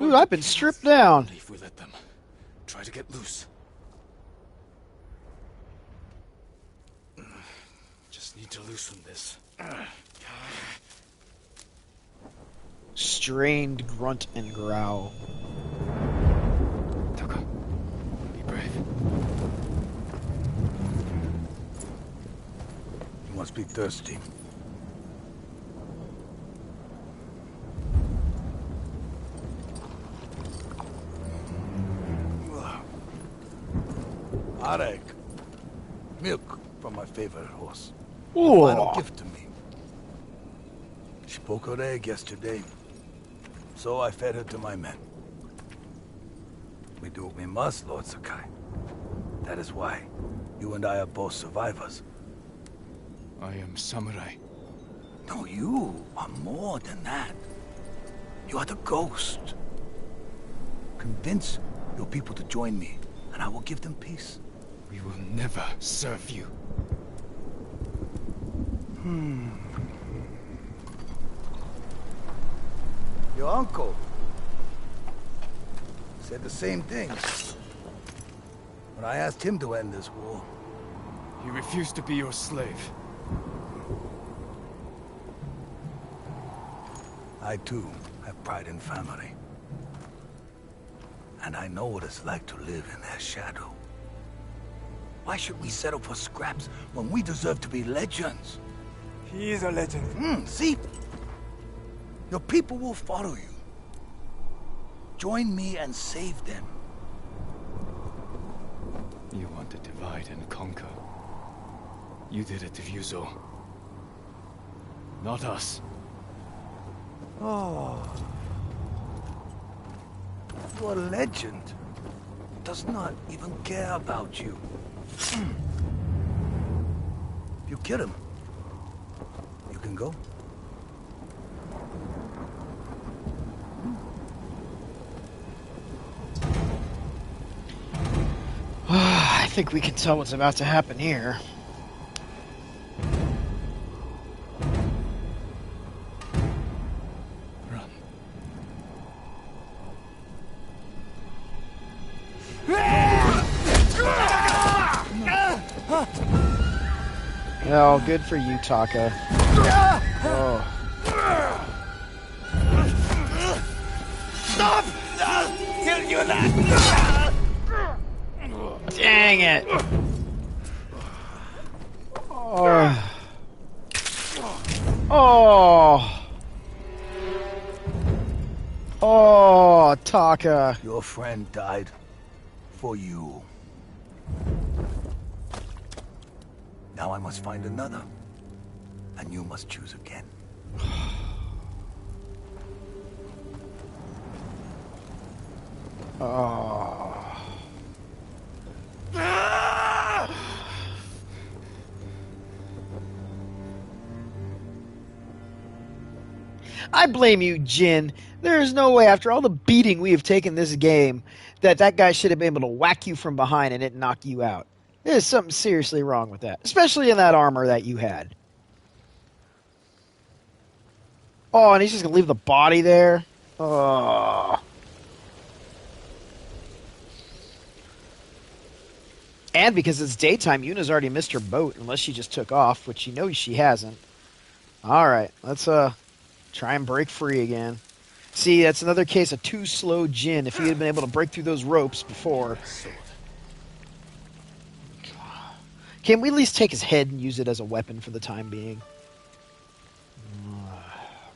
Ooh, I've been stripped down. If we let them. Try to get loose. Just need to loosen this. Strained grunt and growl. Taka, be brave. You must be thirsty. Arek. Milk from my favorite horse. Ooh. Final gift to me. She broke her egg yesterday, so I fed her to my men. We do what we must, Lord Sakai. That is why you and I are both survivors. I am samurai. No, you are more than that. You are the ghost. Convince your people to join me, and I will give them peace. We will never serve you. Your uncle said the same thing when I asked him to end this war. He refused to be your slave. I too have pride in family. And I know what it's like to live in their shadow. Why should we settle for scraps when we deserve to be legends? He is a legend. See? Your people will follow you. Join me and save them. You want to divide and conquer. You did it to Ryuzo. Not us. Oh. Your legend does not even care about you. You kill him. You can go. I think we can tell what's about to happen here. Run. Oh, good for you, Taka. Oh. Stop! Tell you that! Dang it! Oh. Oh. Oh, Taka. Your friend died for you. Now I must find another. And you must choose again. Oh. I blame you, Jin. There is no way, after all the beating we have taken this game, that guy should have been able to whack you from behind and it knock you out. There's something seriously wrong with that, especially in that armor that you had. Oh, and he's just going to leave the body there? Oh. And because it's daytime, Yuna's already missed her boat, unless she just took off, which you know she hasn't. Alright, let's try and break free again. See, that's another case of too slow Jin if he had been able to break through those ropes before. Can we at least take his head and use it as a weapon for the time being?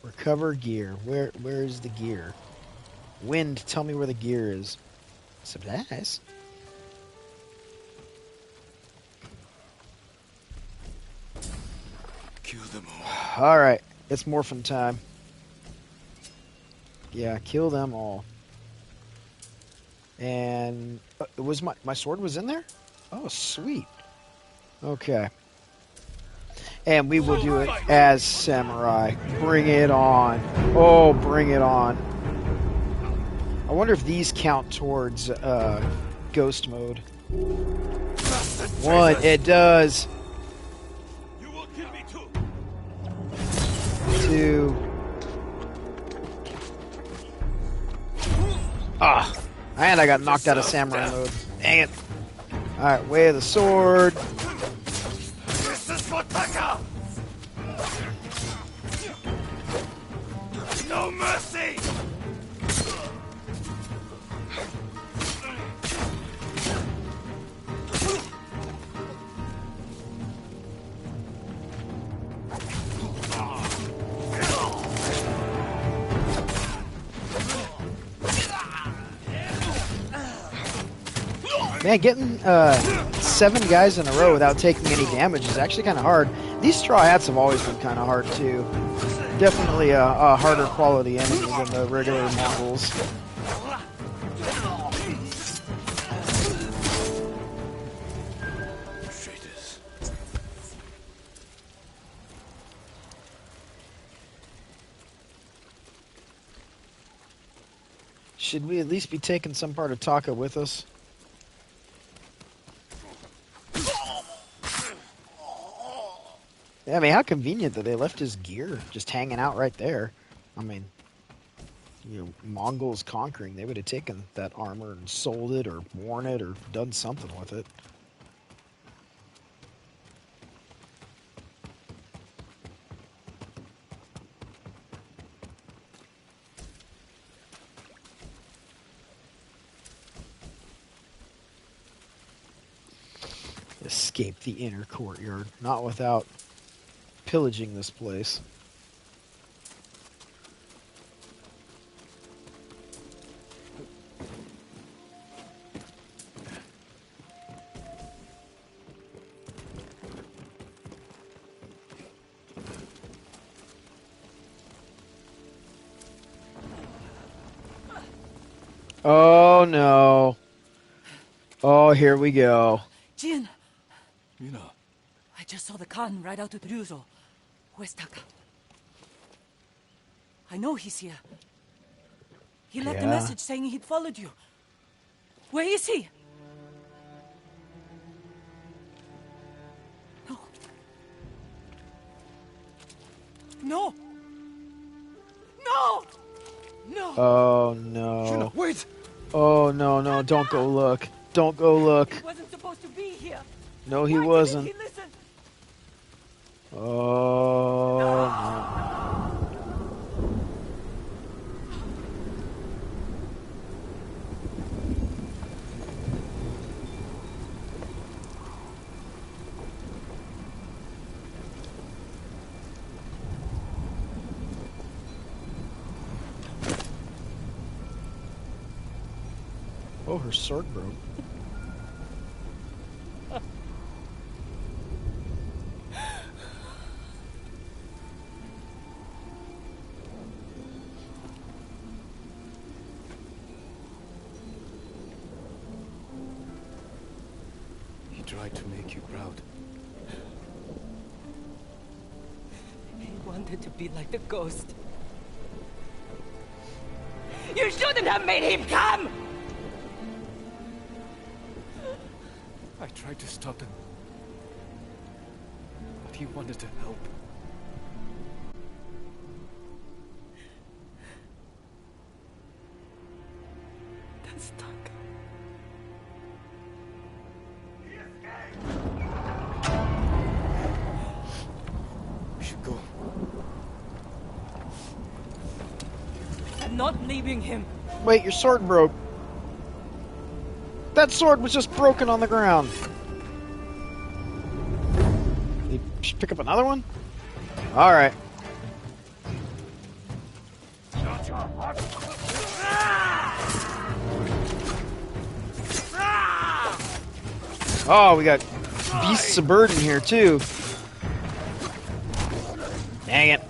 Recover gear. Where is the gear? Wind, tell me where the gear is. Supplies. Kill them all. Alright, it's morphin time. Yeah, kill them all. And was my sword was in there? Oh, sweet. Okay. And we will do it as samurai. Bring it on. Oh, bring it on. I wonder if these count towards ghost mode. One, it does. You will kill me too. Two. Ah. And I got knocked out of samurai mode. Dang it. Alright, way of the sword. This is for Taka! No mercy! Man, getting 7 guys in a row without taking any damage is actually kind of hard. These straw hats have always been kind of hard too. Definitely a harder quality enemy than the regular Mongols. Should we at least be taking some part of Taka with us? Yeah, I mean, how convenient that they left his gear just hanging out right there. I mean, you know, Mongols conquering, they would have taken that armor and sold it or worn it or done something with it. Escape the inner courtyard, not without pillaging this place. Oh no. Oh, here we go. Jin! Mina. I just saw the Khan ride out to Ryuzo. Where's Taka? I know he's here. He left a message saying he'd followed you. Where is he? No. No! No! No! Oh no. Shuna, wait! Oh no, no, don't go look. Don't go look. He wasn't supposed to be here. No, he Why wasn't. didn't he listen? Oh no. Oh, her sword broke. tried to make you proud. He wanted to be like the ghost. You shouldn't have made him come! I tried to stop him. But he wanted to help. That's Taka. We should go. I'm not leaving him. Wait, your sword broke. That sword was just broken on the ground. You should pick up another one? Alright. Oh, we got beasts of burden here too. Dang it.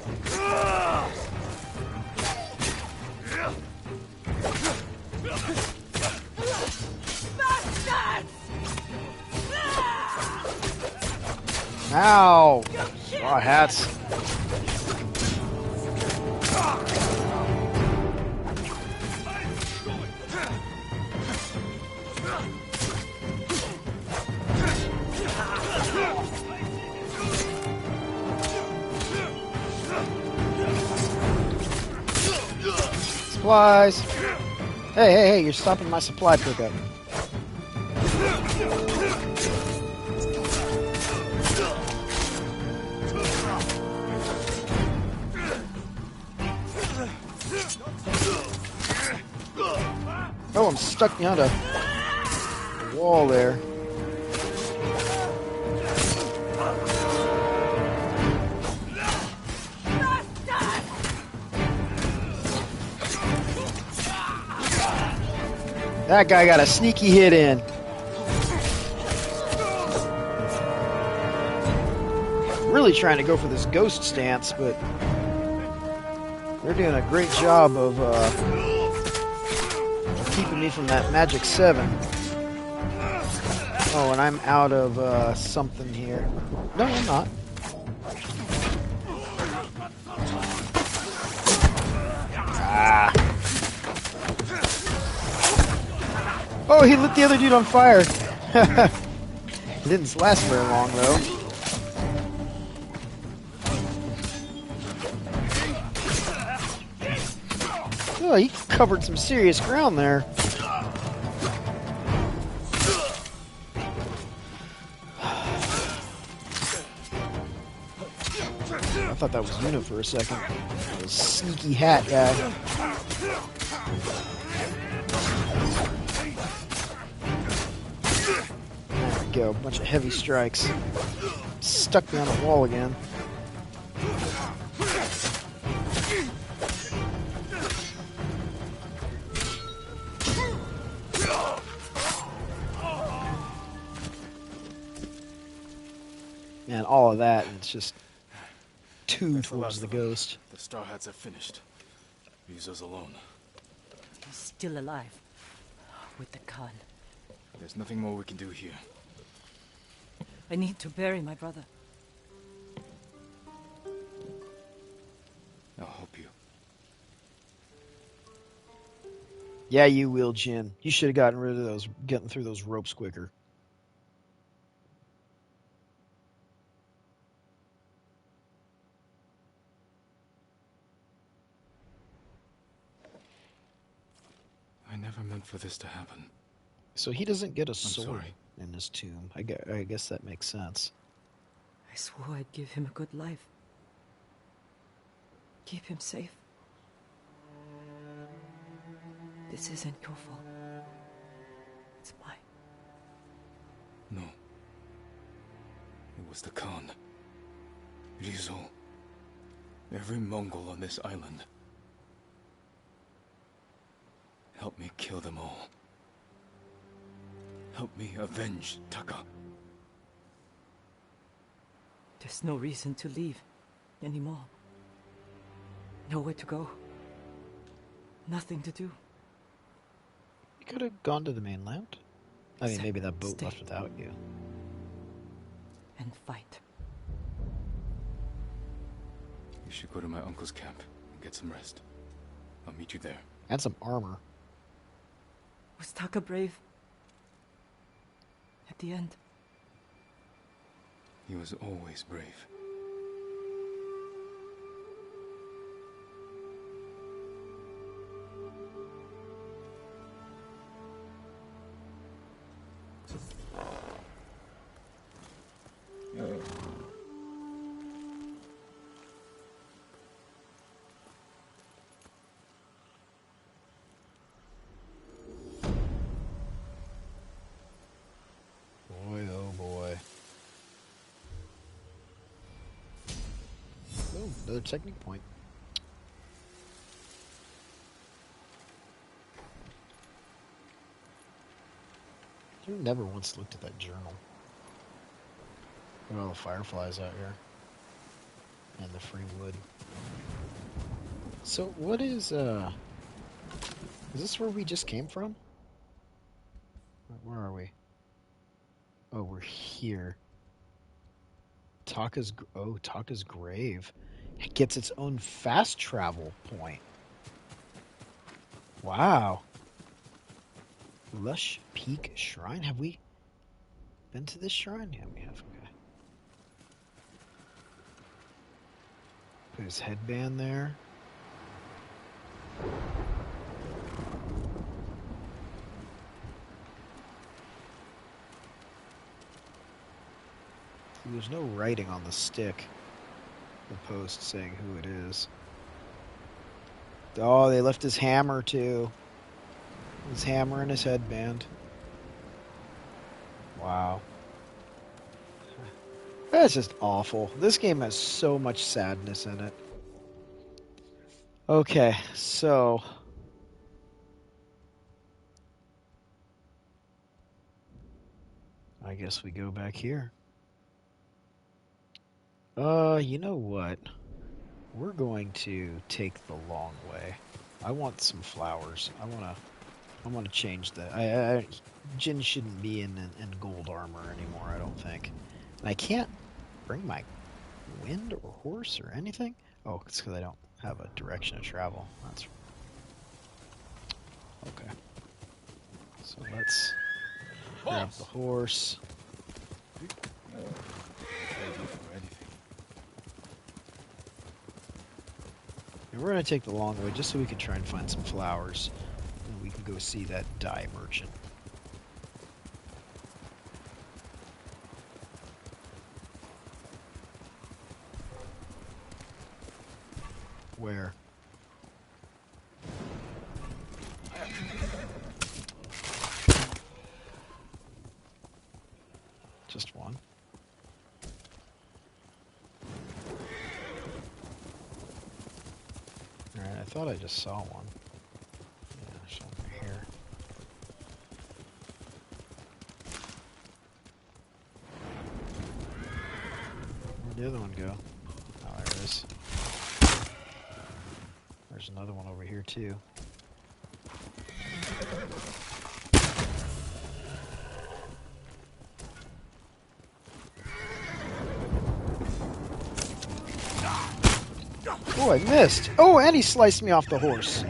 Ow! Raw hats. Supplies. Hey, you're stopping my supply pickup. Oh, I'm stuck behind a wall there. That guy got a sneaky hit in. Really trying to go for this ghost stance, but they're doing a great job of keeping me from that magic 7. Oh, and I'm out of something here. No, I'm not. Ah. Oh, he lit the other dude on fire. It didn't last very long, though. Oh, he covered some serious ground there. I thought that was Una for a second. The sneaky hat guy. There we go, a bunch of heavy strikes. Stuck me on the wall again. And all of that, and it's just two towards the ghost. The Star Hats have finished. Leaves us alone. He's still alive. With the Khan. There's nothing more we can do here. I need to bury my brother. I'll help you. Yeah, you will, Jin. You should have gotten rid of those, getting through those ropes quicker. I never meant for this to happen. So he doesn't get a I'm sword sorry. in his tomb. I guess that makes sense. I swore I'd give him a good life. Keep him safe. This isn't your fault. It's mine. No. It was the Khan. Rizzo. Every Mongol on this island. Help me kill them all. Help me avenge Taka. There's no reason to leave anymore. Nowhere to go. Nothing to do. You could have gone to the mainland. I mean, maybe that boat Stay. left without you. fight. You should go to my uncle's camp and get some rest. I'll meet you there. And some armor. Was Taka brave? At the end? He was always brave. Boy, oh boy. Oh, another technique point. You never once looked at that journal. Look at all the fireflies out here. And the free wood. So what is this where we just came from? Where are we? Oh, we're here. Taka's grave. It gets its own fast travel point. Wow. Lush Peak Shrine. Have we been to this shrine? Yeah, we have. Okay. Put his headband there. There's no writing on the stick, the post saying who it is. Oh, they left his hammer too. His hammer and his headband. Wow. That's just awful. This game has so much sadness in it. Okay, so... I guess we go back here. You know what? We're going to take the long way. I want some flowers. I want to change the... Jin shouldn't be in gold armor anymore, I don't think. And I can't bring my wind or horse or anything? Oh, it's because I don't have a direction of travel. That's... Okay. So let's grab the horse. And we're going to take the long way just so we can try and find some flowers. And we can go see that dye merchant. Where? Just one. Alright, I thought I just saw one. Yeah, there's one right here. Where'd the other one go? Oh, there it is. There's another one over here, too. Oh, I missed. Oh, and he sliced me off the horse.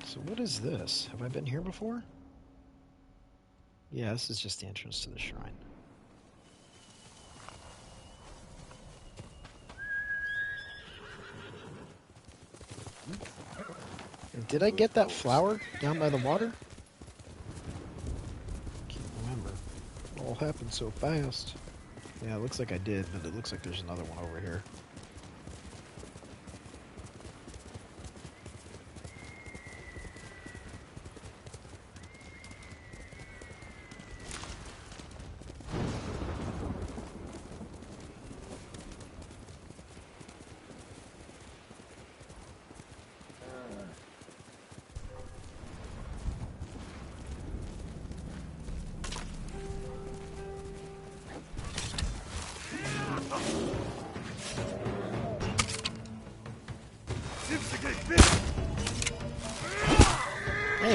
So what is this? Have I been here before? Yeah, this is just the entrance to the shrine. Did I get that flower down by the water? Can't remember. It all happened so fast. Yeah, it looks like I did, but it looks like there's another one over here.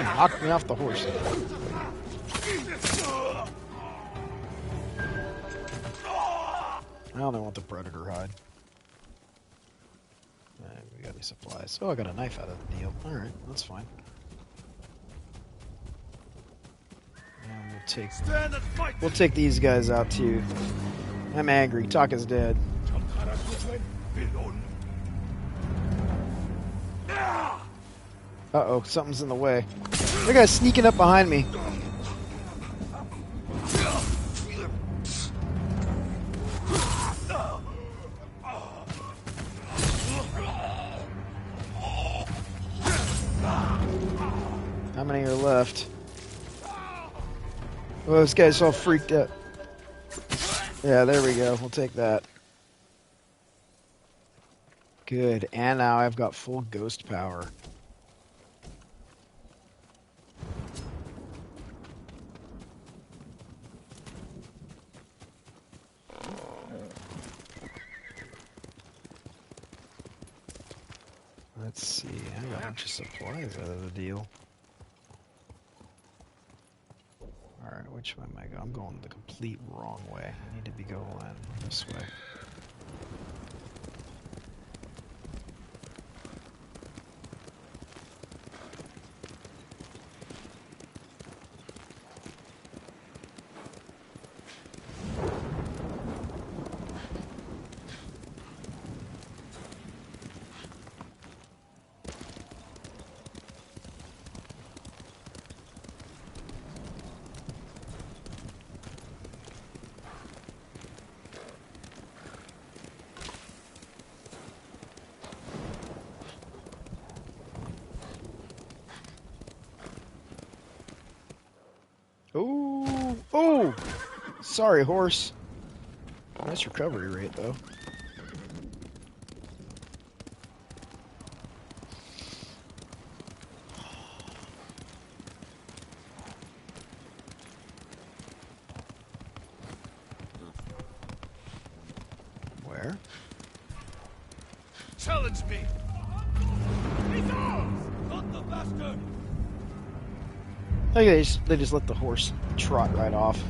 knocked me off the horse. I don't want the predator hide. Alright, we got any supplies. Oh, I got a knife out of the deal. Alright, that's fine. And we'll take these guys out too. I'm angry. Taka's dead. Uh-oh, something's in the way. That guy's sneaking up behind me. How many are left? Oh, this guy's all freaked out. Yeah, there we go. We'll take that. Good. And now I've got full ghost power. Let's see. I got a bunch of supplies out of the deal. Alright, which way am I going? I'm going the complete wrong way. I need to be going this way. Oh, oh! Sorry, horse. Nice recovery rate, though. Where? Challenge me! He's ours! Not the bastard! Look, they just let the horse trot right off.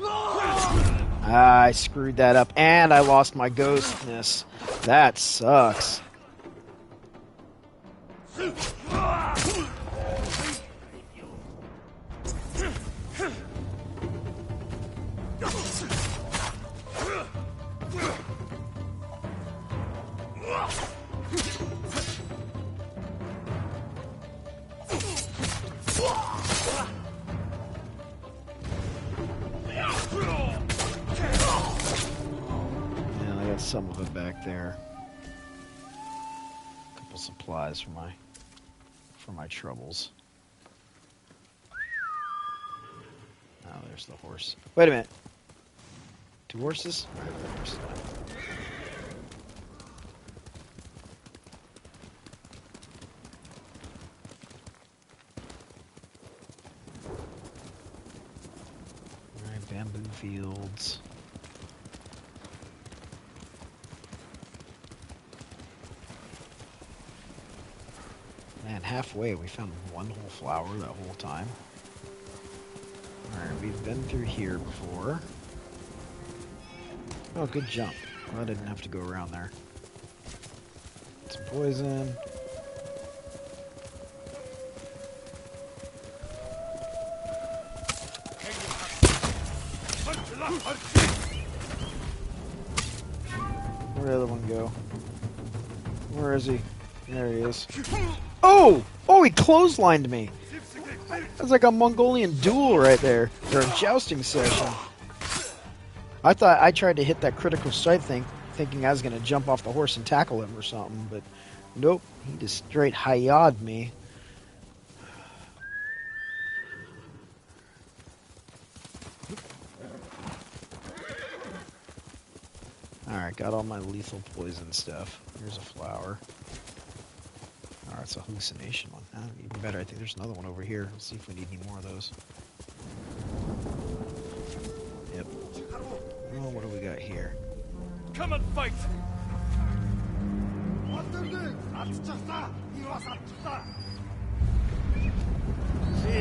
Ah, I screwed that up, and I lost my ghostness. That sucks. Some of it back there. A couple supplies for my troubles. Oh, there's the horse. Wait a minute. Two horses? Alright, bamboo fields. Man, halfway we found one whole flower that whole time. Alright, we've been through here before. Oh, good jump. Well, I didn't have to go around there. Some poison. Where'd the other one go? Where is he? There he is. Oh! Oh, he clotheslined me! That's like a Mongolian duel right there. Or a jousting session. I thought I tried to hit that critical strike thing, thinking I was going to jump off the horse and tackle him or something, but nope. He just straight hi-ya'd me. Alright, got all my lethal poison stuff. Here's a flower. Alright, it's a hallucination one. Even better, I think there's another one over here. Let's see if we need any more of those. Yep. Oh, what do we got here? Come and fight!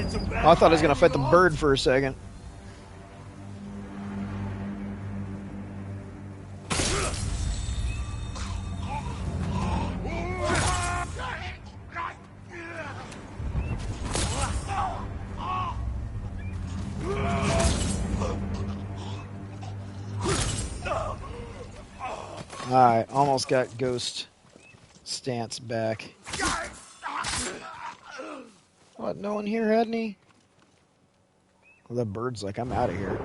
Oh, I thought I was going to fight the bird for a second. Alright, almost got Ghost stance back. What, no one here had any? Well, the bird's like, I'm out of here.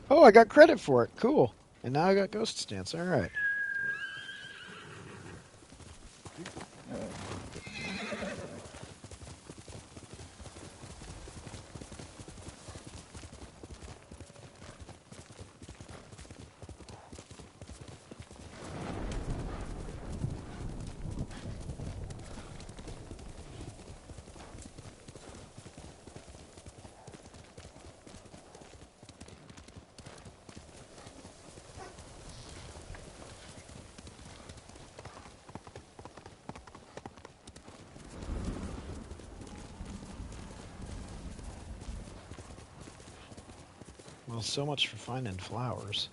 Oh, I got credit for it. Cool. And now I got Ghost stance. Alright. Well, so much for finding flowers.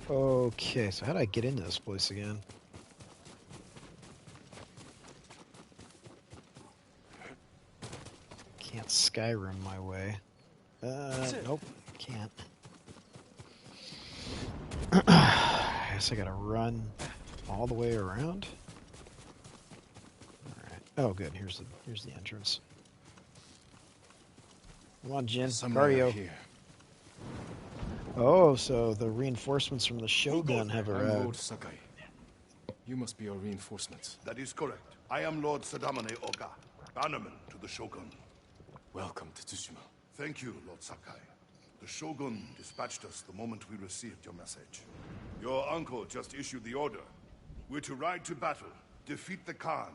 Okay, so how do I get into this place again? Can't Skyrim my way. Nope, can't. I guess I gotta run all the way around. Alright. Oh good, here's the entrance. Come on, Jin. Cardio. Here. Oh, so the reinforcements from the Shogun have I'm arrived. Lord Sakai. You must be our reinforcements. That is correct. I am Lord Sadamane Oga, bannerman to the Shogun. Welcome to Tsushima. Thank you, Lord Sakai. The Shogun dispatched us the moment we received your message. Your uncle just issued the order. We're to ride to battle, defeat the Khan,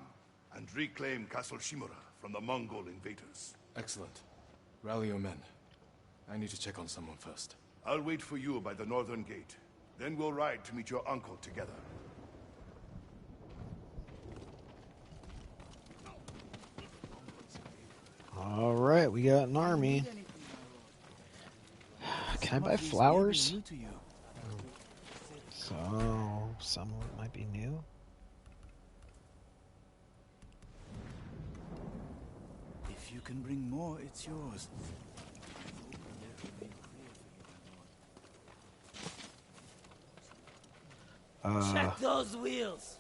and reclaim Castle Shimura from the Mongol invaders. Excellent. Rally your men. I need to check on someone first. I'll wait for you by the northern gate. Then we'll ride to meet your uncle together. Alright, we got an army. Can I buy flowers? So, some of it might be new. If you can bring more, it's yours. Check those wheels.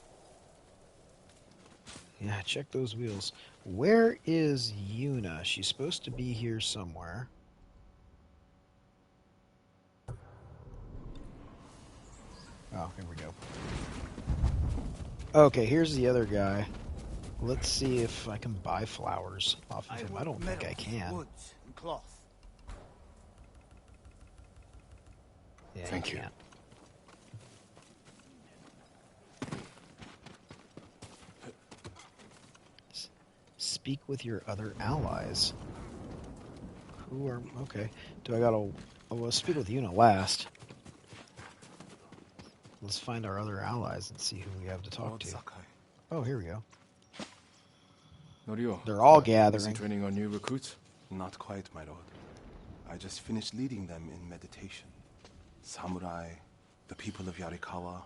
Yeah, check those wheels. Where is Yuna? She's supposed to be here somewhere. Oh, here we go. Okay, here's the other guy. Let's see if I can buy flowers off of him. I don't think I can. Woods and cloth. Yeah, Thank you. Can't. Speak with your other allies. Who are... Okay. Do I gotta... Oh, well, speak with Yuna last. Let's find our other allies and see who we have to talk Lord to. Sakai. Oh, here we go. Norio. They're all Busy gathering. training our new recruits? Not quite, my lord. I just finished leading them in meditation. Samurai, the people of Yarikawa,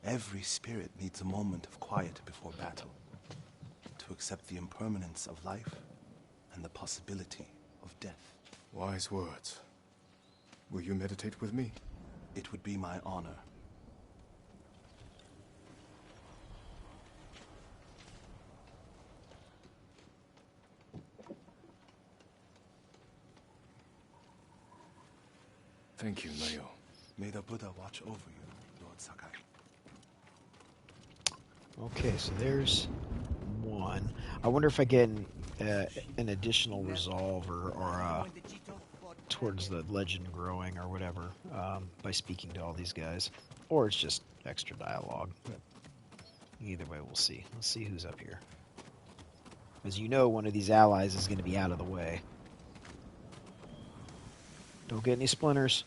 every spirit needs a moment of quiet before battle. To accept the impermanence of life and the possibility of death. Wise words. Will you meditate with me? It would be my honor. Thank you, Norio. May the Buddha watch over you, Lord Sakai. Okay, so there's one. I wonder if I get an additional resolve or towards the legend growing or whatever by speaking to all these guys. Or it's just extra dialogue. But either way, we'll see. Let's see who's up here. As you know, one of these allies is going to be out of the way. Don't get any splinters.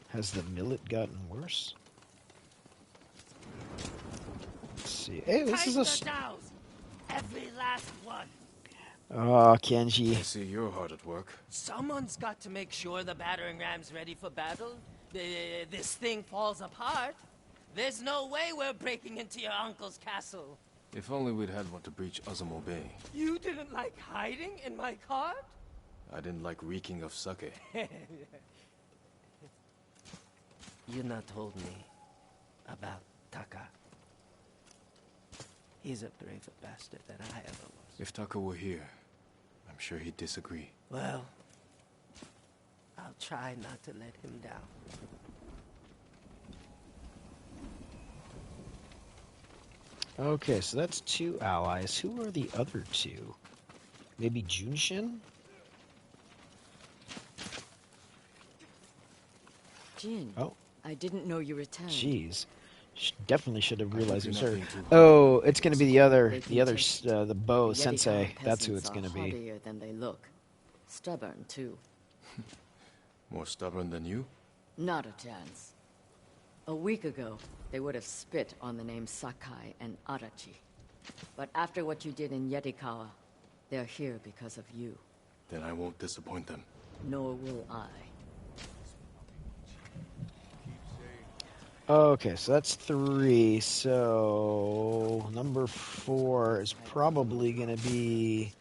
Has the millet gotten worse? Let's see. Hey, this is a... Every last one. Oh, Kenji. I see you're hard at work. Someone's got to make sure the battering ram's ready for battle. This thing falls apart. There's no way we're breaking into your uncle's castle. If only we'd had one to breach Ozumo Bay. You didn't like hiding in my cart? I didn't like reeking of sake. You not told me about Taka. He's a braver bastard than I ever was. If Taka were here, I'm sure he'd disagree. Well, I'll try not to let him down. Okay, so that's 2 allies. Who are the other 2? Maybe Junshin? Jin. Oh. I didn't know you returned. Jeez. Definitely should have realized it was her. Oh, it's going to be the Bo Sensei. That's who it's going to be. Hardier than they look. Stubborn, too. More stubborn than you? Not a chance. A week ago, they would have spit on the names Sakai and Arachi. But after what you did in Yetikawa, they're here because of you. Then I won't disappoint them. Nor will I. Okay, so that's 3. So number 4 is probably going to be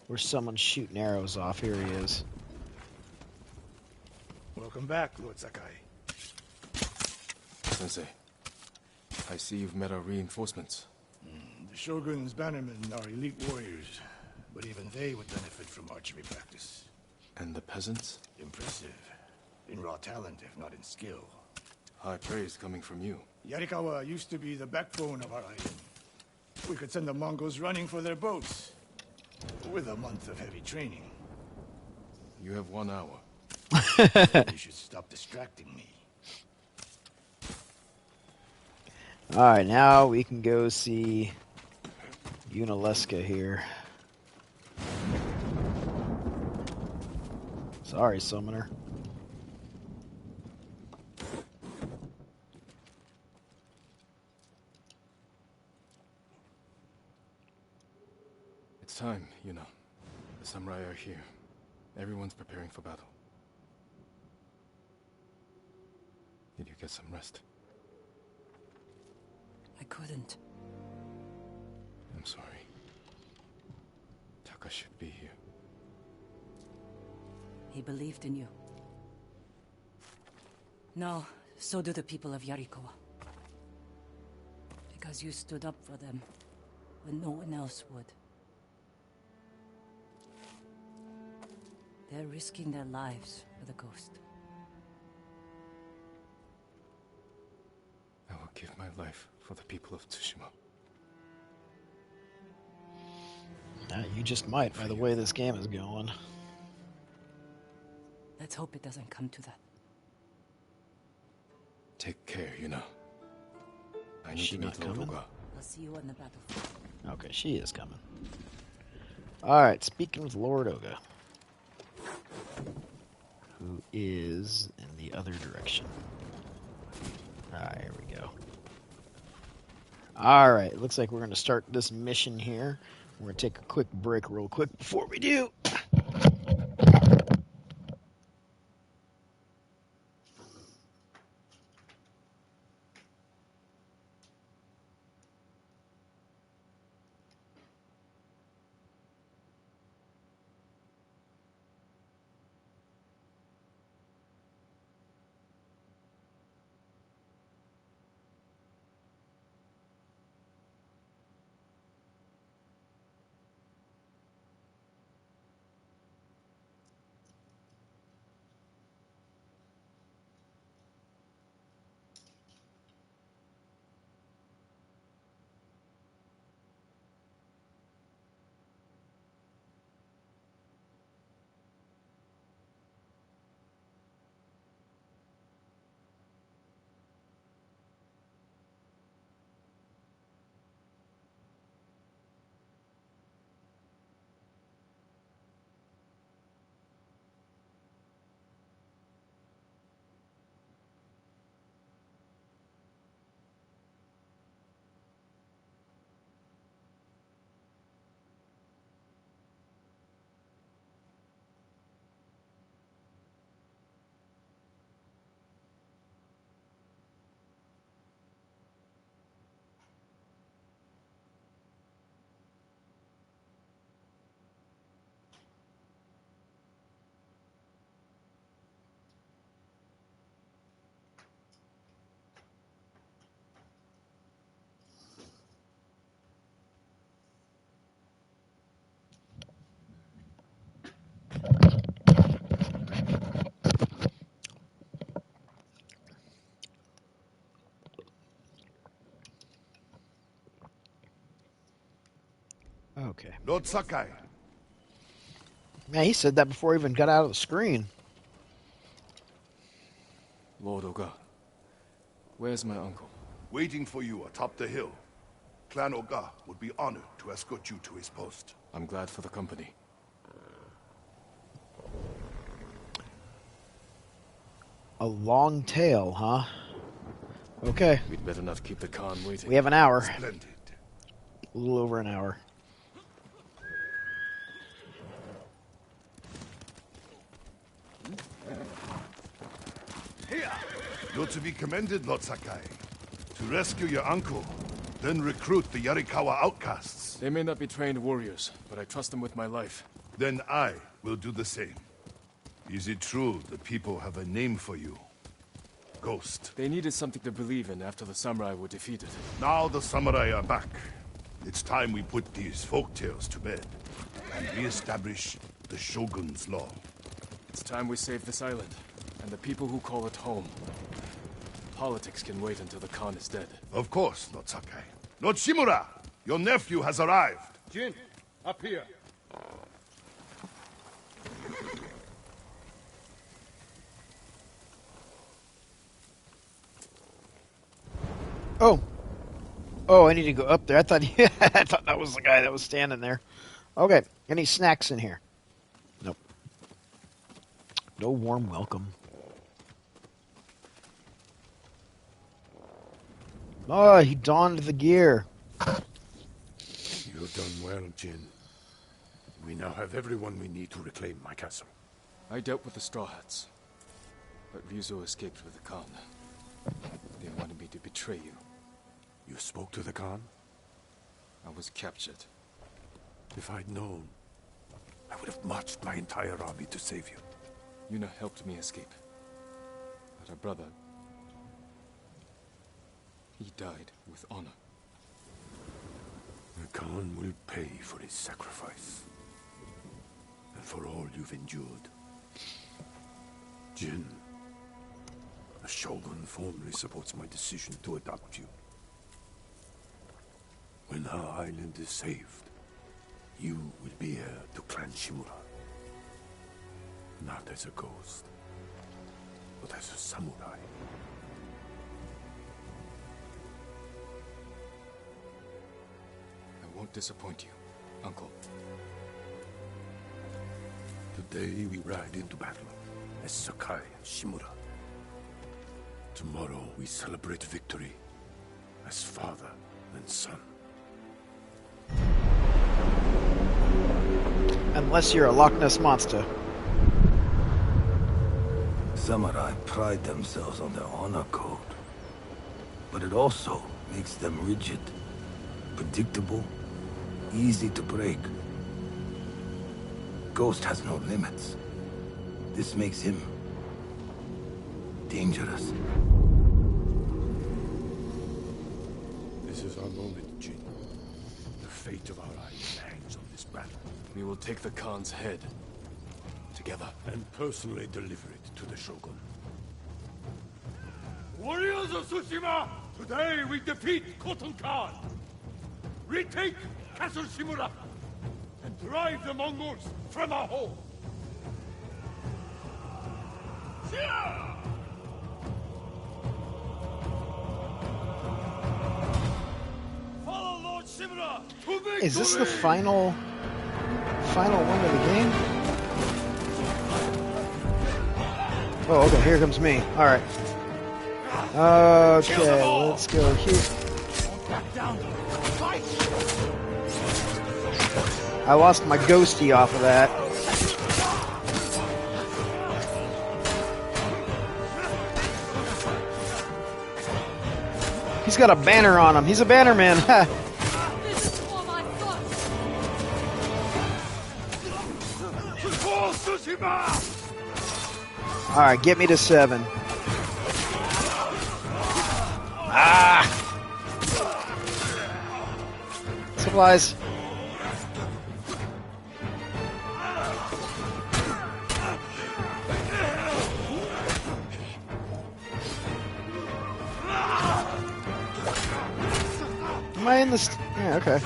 where someone's shooting arrows off. Here he is. Welcome back, Lord Sakai. Sensei, I see you've met our reinforcements. The Shogun's bannermen are elite warriors, but even they would benefit from archery practice. And the peasants? Impressive. In raw talent, if not in skill. High praise coming from you. Yarikawa used to be the backbone of our island. We could send the Mongols running for their boats. With a month of heavy training. You have 1 hour. You should stop distracting me. Alright, now we can go see Unaleska here. Sorry, Summoner. It's time, you know. The samurai are here. Everyone's preparing for battle. Did you get some rest? I couldn't. I'm sorry. Taka should be here. He believed in you. No, so do the people of Yarikawa. Because you stood up for them when no one else would. They're risking their lives for the Ghost. I will give my life for the people of Tsushima. You just might, by the way this game is going. Let's hope it doesn't come to that. Take care, you know. I need She to meet not coming? Lodoga. I'll see you on the battlefield. Okay, she is coming. Alright, speaking with Lord Oga. Who is in the other direction. Alright, here we go. Alright, looks like we're going to start this mission here. We're going to take a quick break real quick before we do. Lord Sakai. Man, he said that before he even got out of the screen. Lord Oga, where's my uncle? Waiting for you atop the hill. Clan Oga would be honored to escort you to his post. I'm glad for the company. A long tail, huh? Okay. We'd better not keep the Khan waiting. We have an hour. Splendid. A little over an hour. You're to be commended, Lord Sakai. To rescue your uncle, then recruit the Yarikawa outcasts. They may not be trained warriors, but I trust them with my life. Then I will do the same. Is it true the people have a name for you? Ghost. They needed something to believe in after the samurai were defeated. Now the samurai are back. It's time we put these folktales to bed and re-establish the Shogun's law. It's time we save this island, and the people who call it home. Politics can wait until the Khan is dead. Of course, Lord Sakai. Lord Shimura, your nephew has arrived. Jin, up here. Oh. Oh, I need to go up there. I thought I thought that was the guy that was standing there. Okay. Any snacks in here? Nope. No warm welcome. Oh, he donned the gear. You've done well, Jin. We now have everyone we need to reclaim my castle. I dealt with the Straw Hats, but Ryuzo escaped with the Khan. They wanted me to betray you. You spoke to the Khan? I was captured. If I'd known, I would have marched my entire army to save you. Yuna helped me escape. But her brother... he died with honor. The Khan will pay for his sacrifice. And for all you've endured. Jin, the Shogun formally supports my decision to adopt you. When our island is saved, you will be heir to Clan Shimura. Not as a ghost, but as a samurai. I won't disappoint you, Uncle. Today we ride into battle as Sakai and Shimura. Tomorrow we celebrate victory as father and son. Unless you're a Loch Ness monster. Samurai pride themselves on their honor code. But it also makes them rigid, predictable, easy to break. Ghost has no limits. This makes him dangerous. This is our moment, Jin. The fate of our island hangs on this battle. We will take the Khan's head. Together. And personally deliver it to the Shogun. Warriors of Tsushima! Today we defeat Khotun Khan! Retake Castle Shimura! And drive the Mongols from our home! Follow Lord Shimura to victory! Is this the final one of the game? Oh, okay, here comes me. Alright. Okay, let's go here. I lost my ghosty off of that. He's got a banner on him. He's a banner man. Alright, get me to 7. Ah! Supplies. Am I in this? Yeah, okay.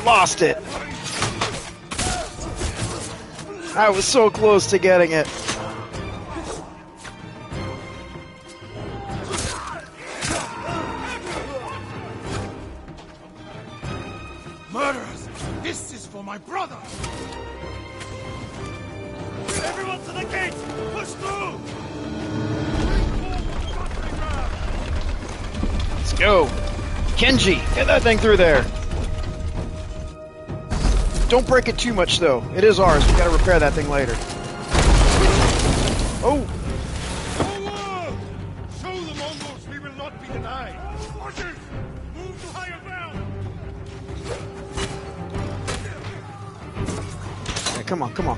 Lost it. I was so close to getting it. Murderers! This is for my brother! Everyone to the gate! Push through! Let's go. Kenji, get that thing through there. Don't break it too much, though. It is ours. We gotta repair that thing later. Oh! Forward! Show the Mongols we will not be denied. Horses! Move to higher ground! Yeah, come on, come on.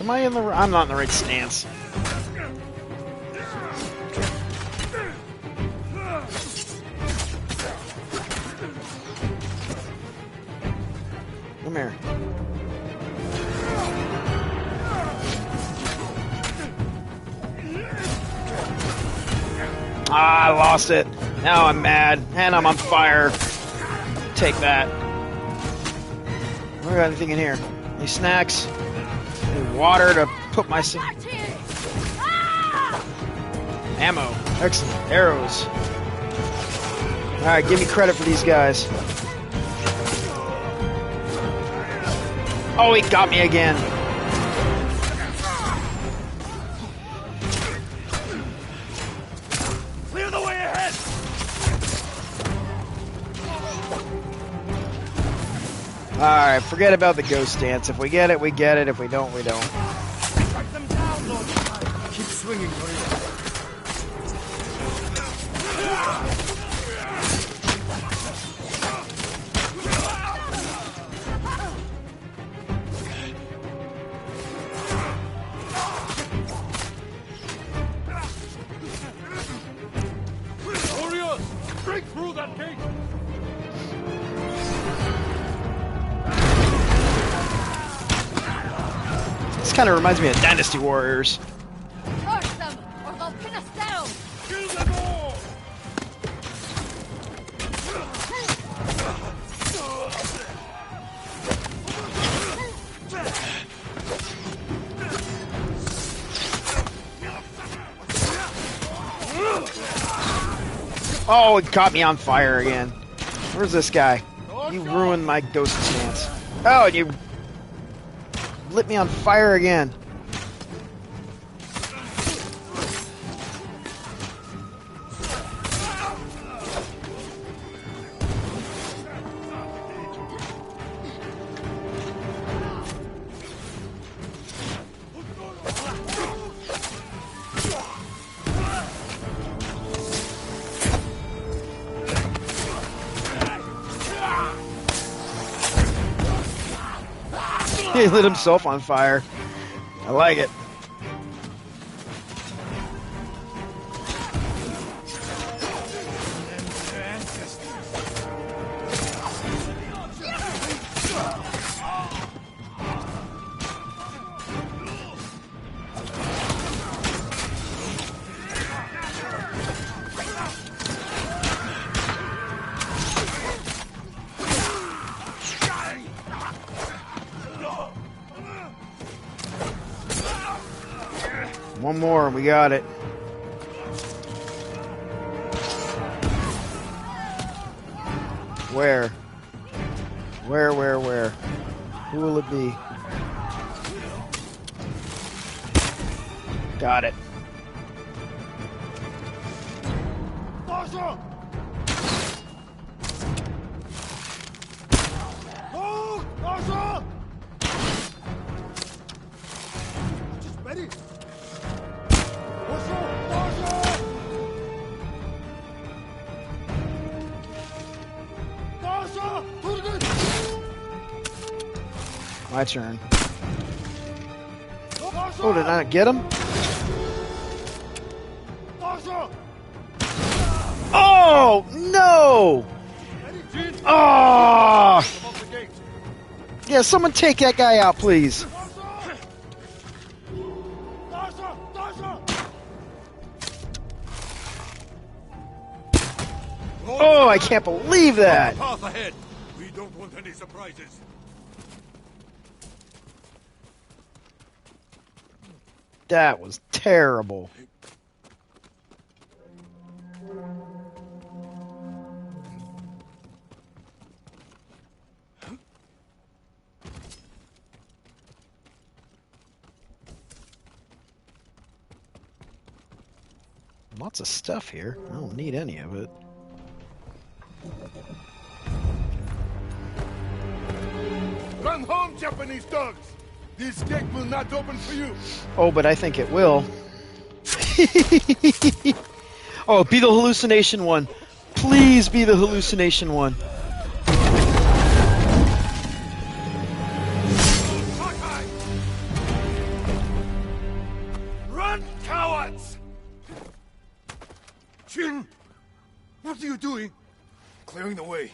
Am I in the... I'm not in the right stance. Come here. Ah, I lost it. Now I'm mad. And I'm on fire. Take that. We got anything in here? Any snacks? Any water to put my... Ammo. Excellent. Arrows. Alright, give me credit for these guys. Oh, he got me again. Clear the way ahead! Alright, forget about the ghost dance. If we get it, we get it. If we don't, we don't. Strike them down, Lord. Keep swinging, Maria. Warriors! Break through that gate! This kind of reminds me of Dynasty Warriors. Curse them, or they'll pin us down! Kill them all! Oh, it caught me on fire again. Where's this guy? You ruined my ghost stance. Oh, and you lit me on fire again. He lit himself on fire. I like it. One more, we got it. Where? Where? Who will it be? Got it. Dasha! Oh, Dasha! Just ready. My turn. Oh, did I not get him? Oh, no! Oh! Yeah, someone take that guy out, please. Oh, I can't believe that! Path ahead. We don't want any surprises. That was terrible. Lots of stuff here. I don't need any of it. Run home, Japanese dogs! This gate will not open for you. Oh, but I think it will. Oh, be the hallucination one. Please be the hallucination one. Run, cowards! Shin, what are you doing? Clearing the way.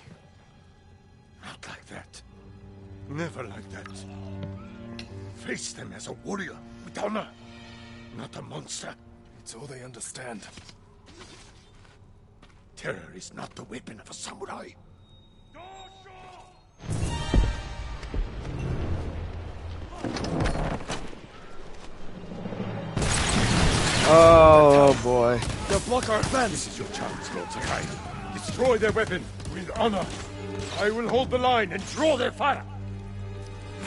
Not like that. Never like that. Face them as a warrior with honor, not a monster. It's all they understand. Terror is not the weapon of a samurai. Oh boy. They'll block our advance. This is your chance, Lord Sakai. Destroy their weapon with honor. I will hold the line and draw their fire.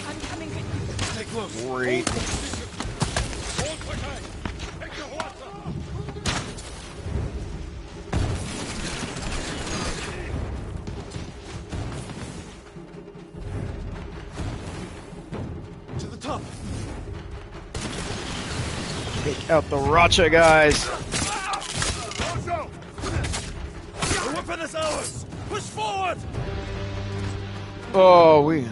I'm coming with you. Stay close. Great. Hold Sakai. Take your water. To the top. Take out the Racha guys. The weapon is ours. Push forward. Oh, we.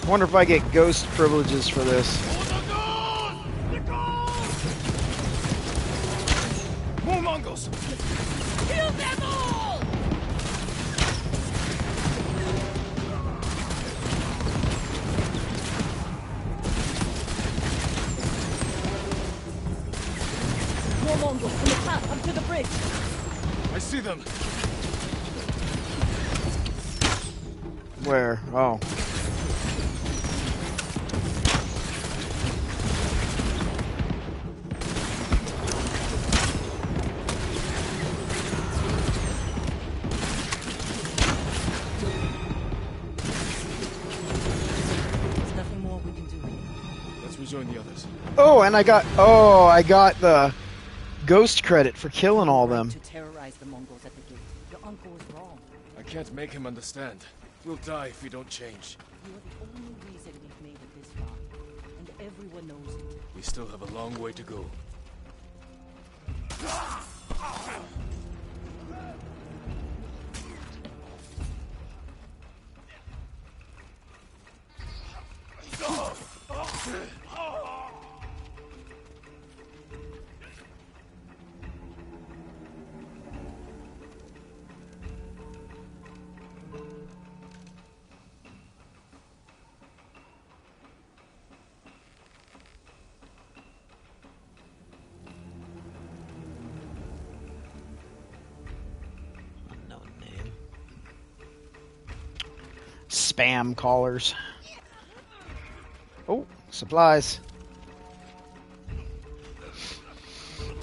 I wonder if I get ghost privileges for this. More Mongols. Kill them all! More Mongols from the path up to the bridge. I see them. Where? Oh. Join the others. Oh, and I got the ghost credit for killing all them. To terrorize the Mongols at the gate. Your uncle was wrong. I can't make him understand. We'll die if we don't change. You are the only reason we've made it this far, and everyone knows it. We still have a long way to go. Spam callers. Oh, supplies.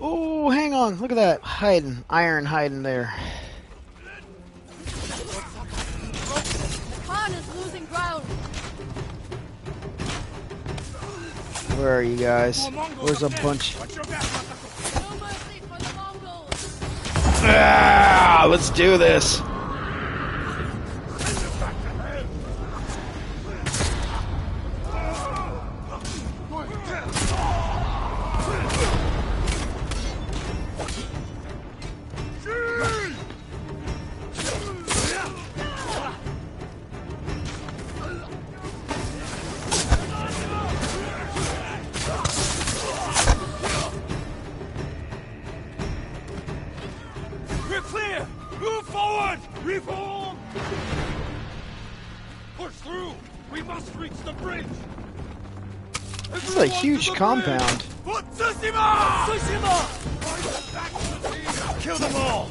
Oh, hang on. Look at that. Hiding. Iron hiding there. The Khan is losing ground. Where are you guys? Where's a bunch? No mercy for the Mongols. Ah, let's do this. Forward! Reform! Push through! We must reach the bridge! This is a huge compound. For Tsushima! Tsushima! Kill them all!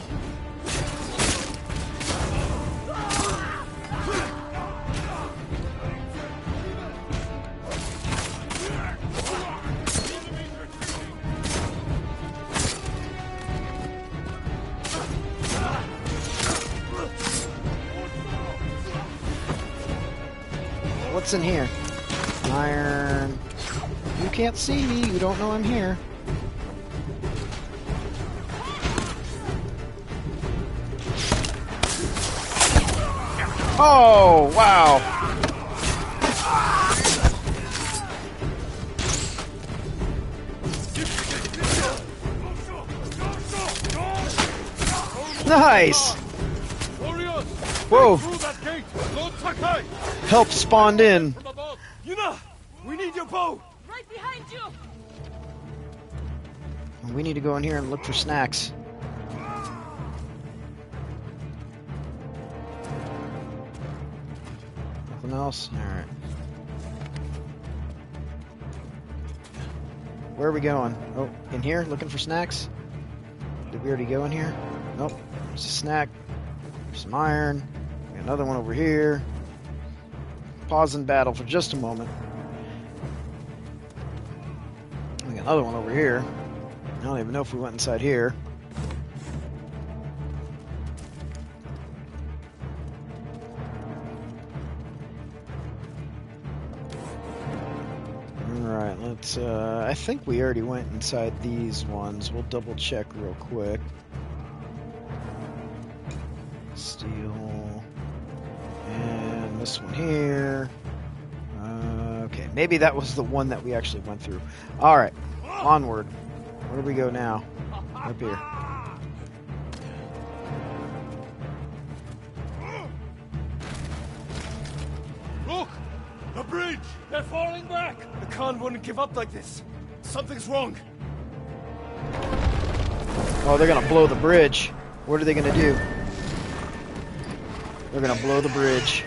What's in here? Iron. You can't see me. You don't know I'm here. Oh, wow. Nice. Whoa. Help spawned in. Yuna, we need your bow. Right behind you. We need to go in here and look for snacks. Nothing else? Alright. Where are we going? Oh, in here? Looking for snacks? Did we already go in here? Nope. There's a snack. There's some iron. Got another one over here. Pause in battle for just a moment. We got another one over here. I don't even know if we went inside here. Alright, let's, I think we already went inside these ones. We'll double check real quick. Steel. And this one here. Okay, maybe that was the one that we actually went through. Alright, onward. Where do we go now? Up here. Look! The bridge! They're falling back! The Khan wouldn't give up like this. Something's wrong. Oh, they're gonna blow the bridge. What are they gonna do? They're gonna blow the bridge.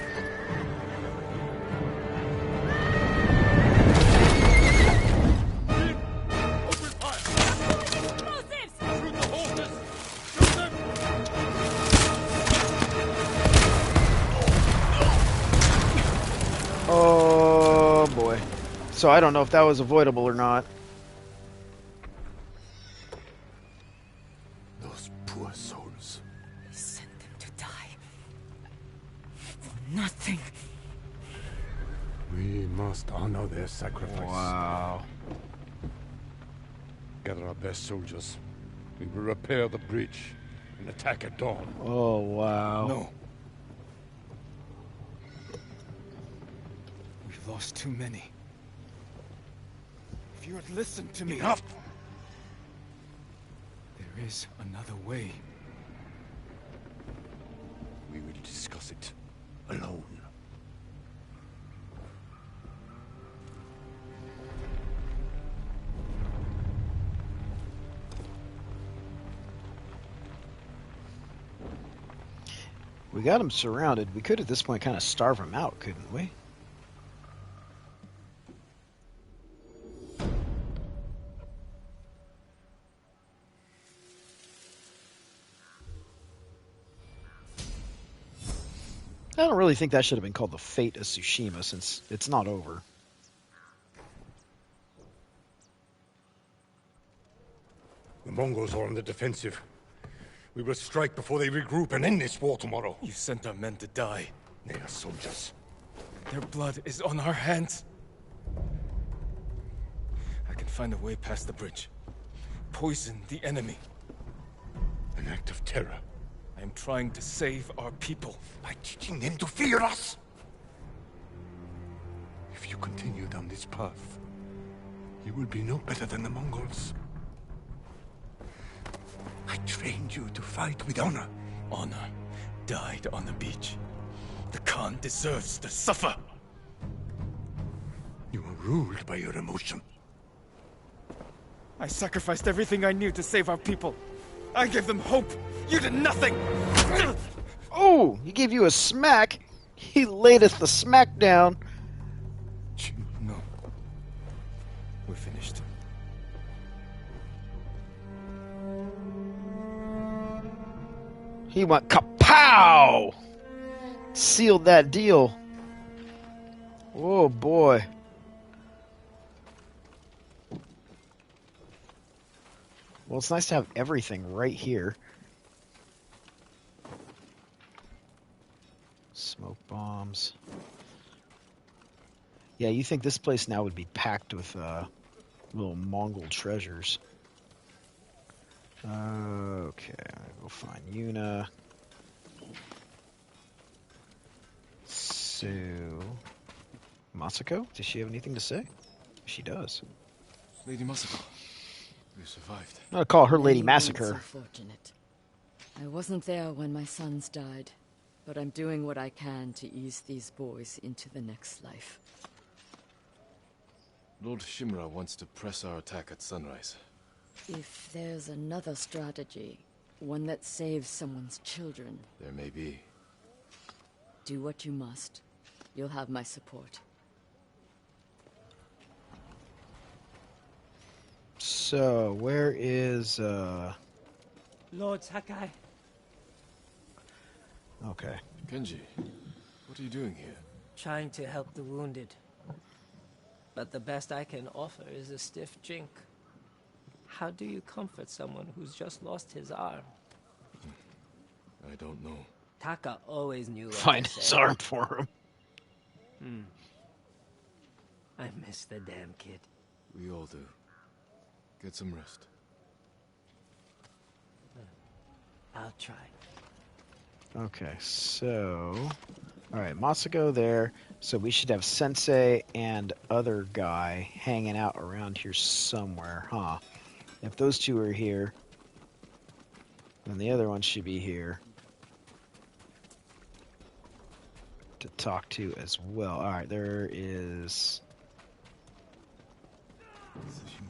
Oh boy. So I don't know if that was avoidable or not. Those poor souls. We sent them to die. For nothing. We must honor their sacrifice. Wow. Gather our best soldiers. We will repair the bridge and attack at dawn. Oh wow. No. We've lost too many. If you had listened to me... Enough! There is another way. We will discuss it alone. We got them surrounded. We could at this point kind of starve them out, couldn't we? I don't really think that should have been called the Fate of Tsushima, since it's not over. The Mongols are on the defensive. We will strike before they regroup and end this war tomorrow. You sent our men to die. They are soldiers. Their blood is on our hands. I can find a way past the bridge. Poison the enemy. An act of terror. I am trying to save our people. By teaching them to fear us. If you continue down this path, you will be no better than the Mongols. I trained you to fight with honor. Honor died on the beach. The Khan deserves to suffer. You are ruled by your emotion. I sacrificed everything I knew to save our people. I gave them hope. You did nothing. Ooh, he gave you a smack. He laideth the smack down. No. We're finished. He went kapow! Sealed that deal. Oh boy. Well, it's nice to have everything right here. Smoke bombs. Yeah, you think this place now would be packed with little Mongol treasures. Okay, we'll find Yuna. So, Masako, does she have anything to say? She does. Lady Masako, you survived. I'm gonna call her Lady Many Massacre. weren't so fortunate. I wasn't there when my sons died, but I'm doing what I can to ease these boys into the next life. Lord Shimura wants to press our attack at sunrise. If there's another strategy, one that saves someone's children, There may be. do what you must. You'll have my support. So, where is, Lord Sakai. Okay. Kenji, what are you doing here? Trying to help the wounded. But the best I can offer is a stiff drink. How do you comfort someone who's just lost his arm? I don't know. Taka always knew what Find to his say. arm for him. I miss the damn kid. We all do. Get some rest. I'll try. Okay, so... Alright, Masako there. So we should have Sensei and other guy hanging out around here somewhere, huh? If those two are here, then the other one should be here to talk to as well. Alright, there is...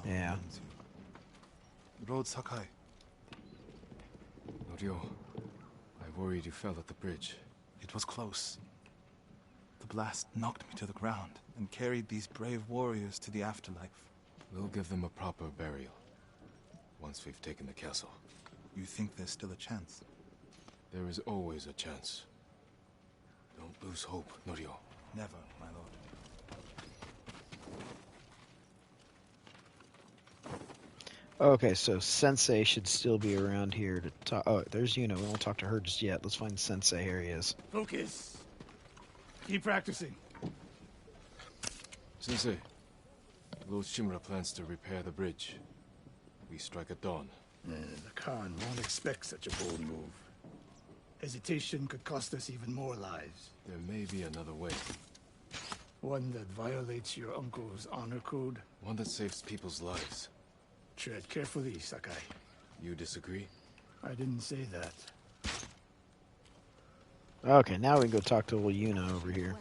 Yeah. Road Sakai. Norio, I worried you fell at the bridge. It was close. The blast knocked me to the ground and carried these brave warriors to the afterlife. We'll give them a proper burial once we've taken the castle. You think there's still a chance? There is always a chance. Don't lose hope, Norio. Never, my lord. Okay, so Sensei should still be around here to talk. Oh, there's Yuna. We won't talk to her just yet. Let's find Sensei. Here he is. Focus. Keep practicing. Sensei, Lord Shimura plans to repair the bridge. We strike at dawn. The Khan won't expect such a bold move. Hesitation could cost us even more lives. There may be another way. One that violates your uncle's honor code. One that saves people's lives. Tread carefully, Sakai. You disagree? I didn't say that. Okay, now we can go talk to little Yuna over here.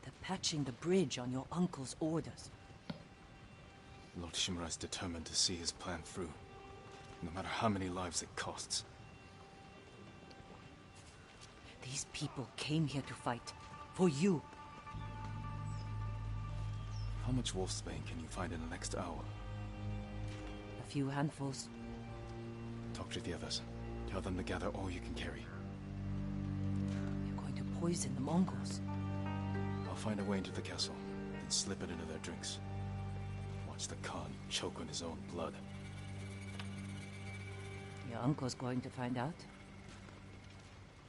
They're patching the bridge on your uncle's orders. Lord Shimura is determined to see his plan through, no matter how many lives it costs. These people came here to fight. For you. How much wolfsbane can you find in the next hour? A few handfuls. Talk to the others. Tell them to gather all you can carry. You're going to poison the Mongols. I'll find a way into the castle, then slip it into their drinks. Watch the Khan choke on his own blood. Your uncle's going to find out.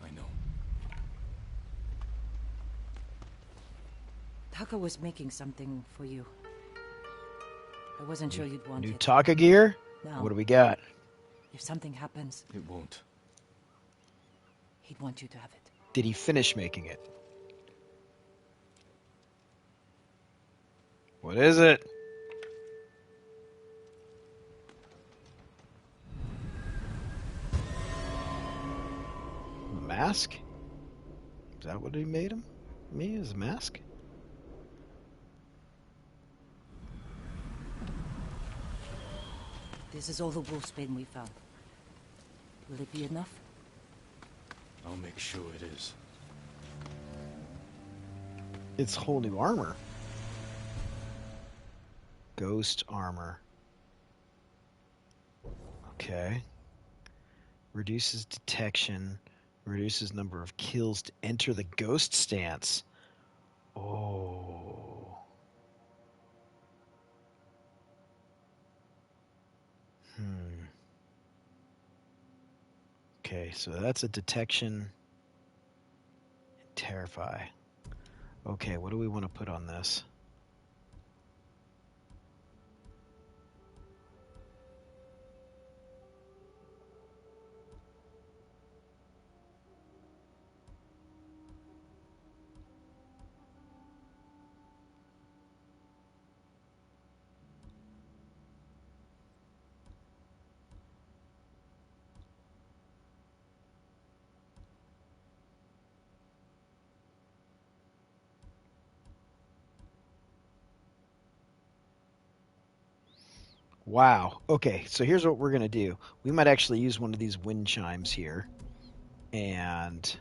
I know. Taka was making something for you. I wasn't sure you'd want New it. Taka gear? No. What do we got? If something happens, It won't. he'd want you to have it. Did he finish making it? What is it? A mask? Is that what he made him? Me as a mask? This is all the wolfsbane we found. Will it be enough? I'll make sure it is. It's whole new armor. Ghost armor. Okay. Reduces detection. Reduces number of kills to enter the ghost stance. Oh. Okay, so that's a detection. Terrify. Okay, what do we want to put on this? Wow. Okay, so here's what we're going to do. We might actually use one of these wind chimes here. And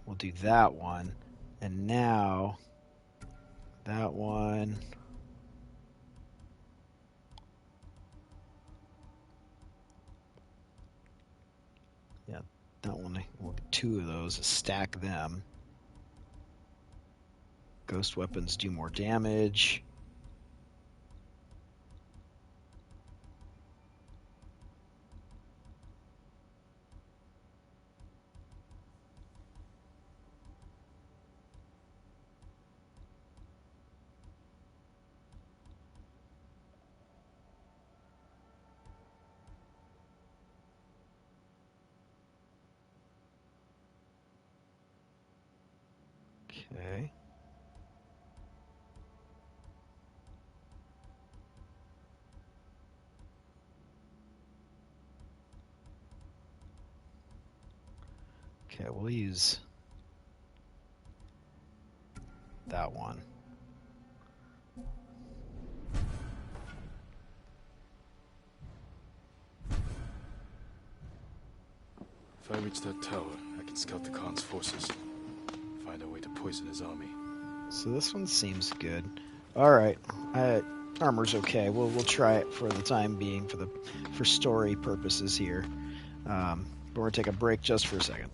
we'll do that one. And now that one. Yeah, that one. We'll get two of those. Stack them. Ghost weapons do more damage. Okay. Okay, we'll use that one. If I reach that tower, I can scout the Khan's forces. Find a way to poison his army. So this one seems good. All right, armor's okay. We'll try it for the time being for story purposes here. But we're gonna take a break just for a second.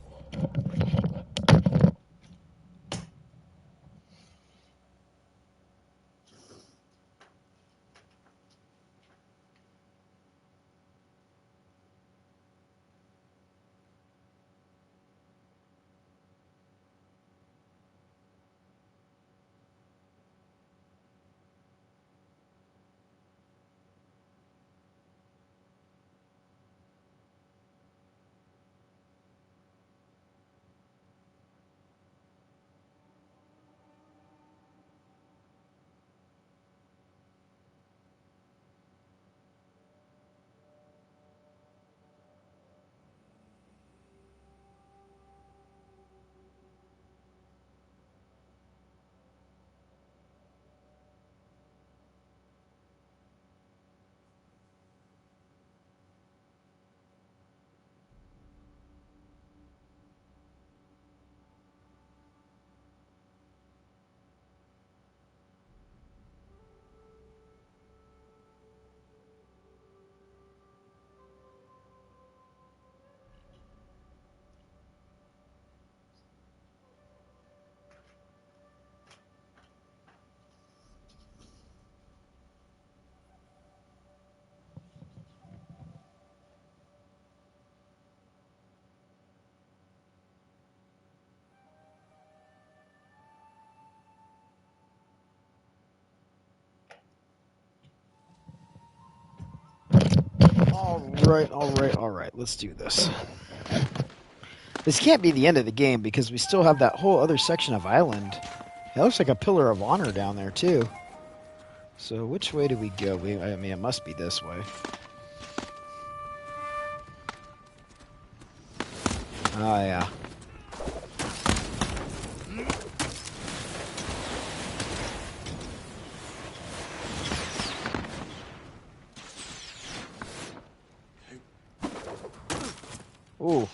All right. Let's do this. This can't be the end of the game because we still have that whole other section of island. It looks like a pillar of honor down there too. So which way do we go? I mean, it must be this way. Oh yeah. Ooh.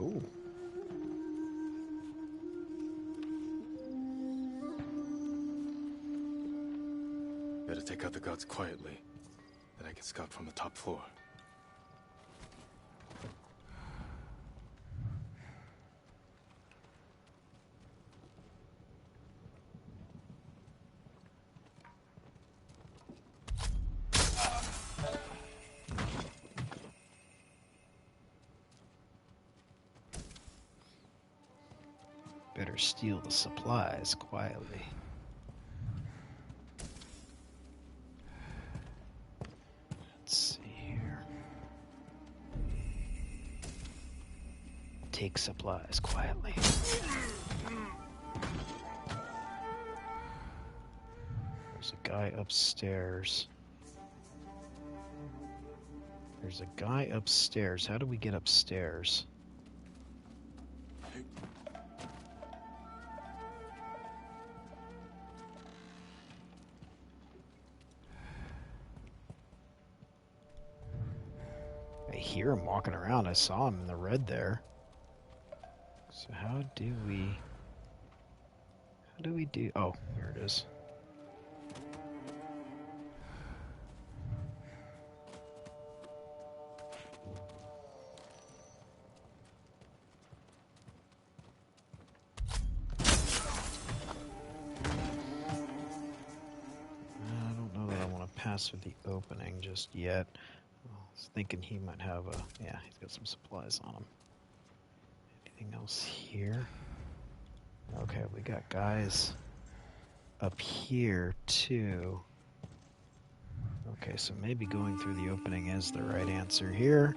Ooh. Better take out the guards quietly. Then I can scout from the top floor. Better steal the supplies quietly. Let's see here. Take supplies quietly. There's a guy upstairs. There's a guy upstairs. How do we get upstairs? I hear him walking around. I saw him in the red there. So how do we do? Oh, here it is. I don't know that I want to pass through the opening just yet. I was thinking he might have a... Yeah, he's got some supplies on him. Anything else here? Okay, we got guys up here, too. Okay, so maybe going through the opening is the right answer here.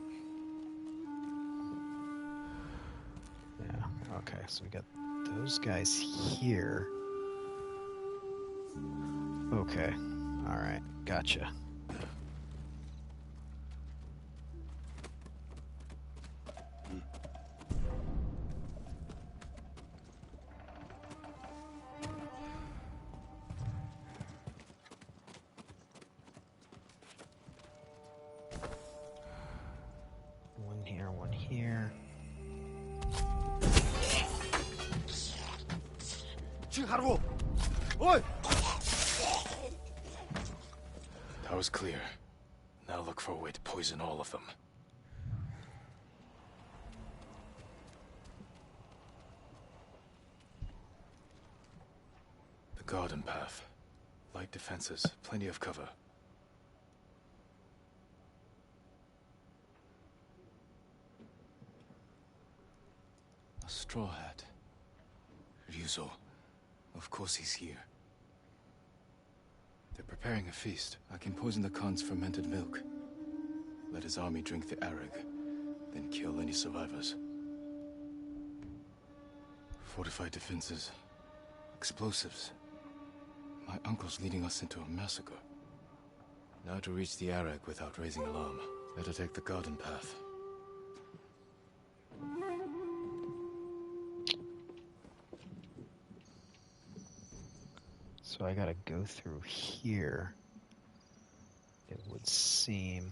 Yeah, okay, so we got those guys here. Okay, alright, gotcha. One here, one here. Tower's clear. Now look for a way to poison all of them. The garden path. Light defenses, plenty of cover. A straw hat. Ryuzo. Of course he's here. They're preparing a feast. I can poison the Khan's fermented milk. Let his army drink the arag, then kill any survivors. Fortified defenses. Explosives. My uncle's leading us into a massacre. Now to reach the arag without raising alarm. Better take the garden path. So I gotta go through here, it would seem.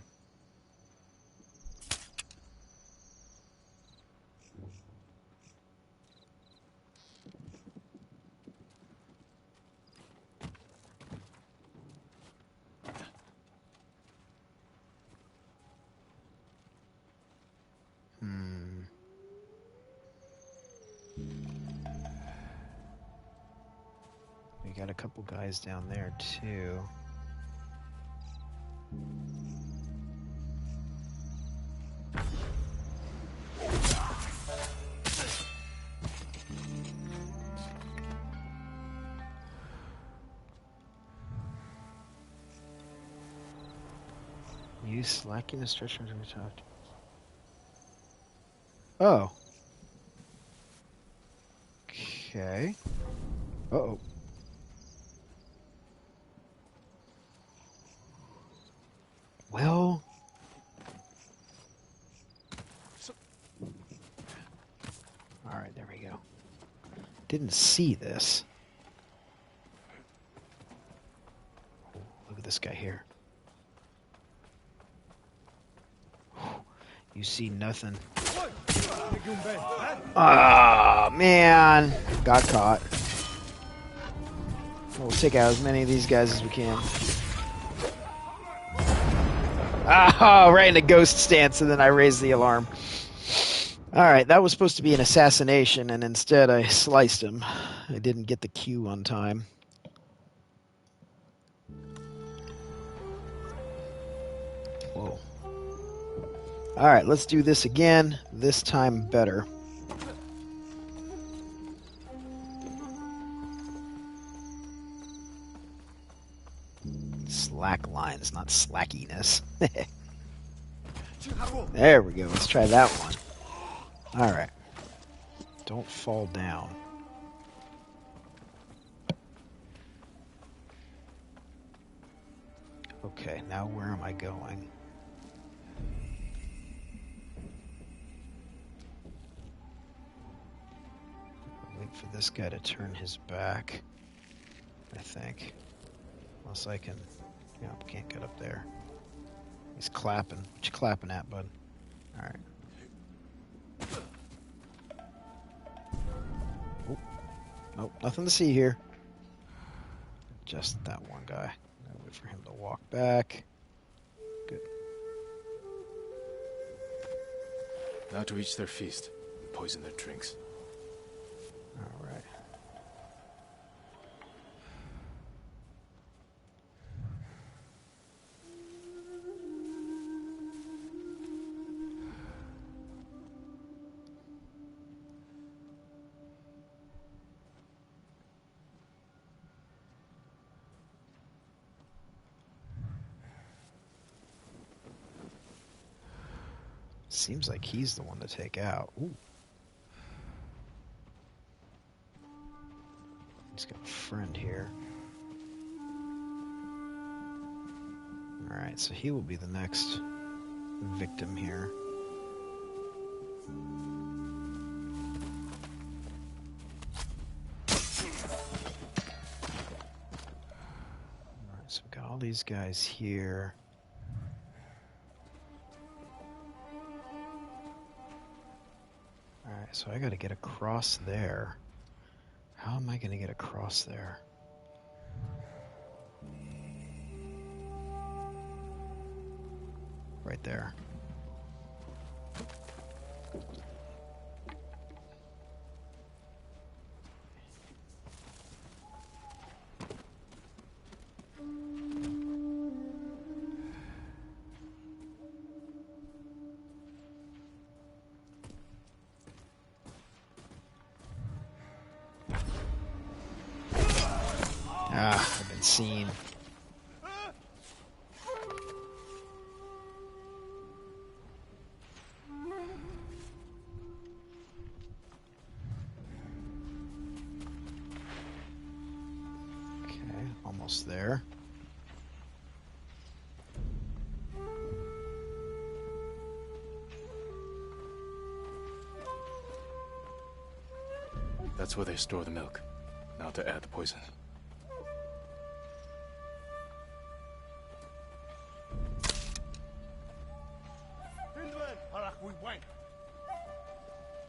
We got a couple guys down there too. Use slacking the stretch when we talked. Oh. Okay. Uh-oh. Well... Alright, there we go. Didn't see this. Oh, look at this guy here. You see nothing. Ah, man. Got caught. We'll take out as many of these guys as we can. Ah, right in a ghost stance, and then I raised the alarm. Alright, that was supposed to be an assassination, and instead I sliced him. I didn't get the cue on time. Whoa. Alright, let's do this again. This time better. Slack lines, not slackiness. There we go. Let's try that one. Alright. Don't fall down. Okay, now where am I going? Wait for this guy to turn his back, I think. Unless I can... Yeah, can't get up there. He's clapping. What you clapping at, bud? Alright. Oh. Nope, nothing to see here. Just that one guy. I'll wait for him to walk back. Good. Now to reach their feast and poison their drinks. Alright. Seems like he's the one to take out. Ooh. He's got a friend here. Alright, so he will be the next victim here. Alright, so we've got all these guys here. Alright, so I gotta get across there. How am I gonna get across there? Right there. Ah, I've been seen. Okay, almost there. That's where they store the milk. Now to add the poison.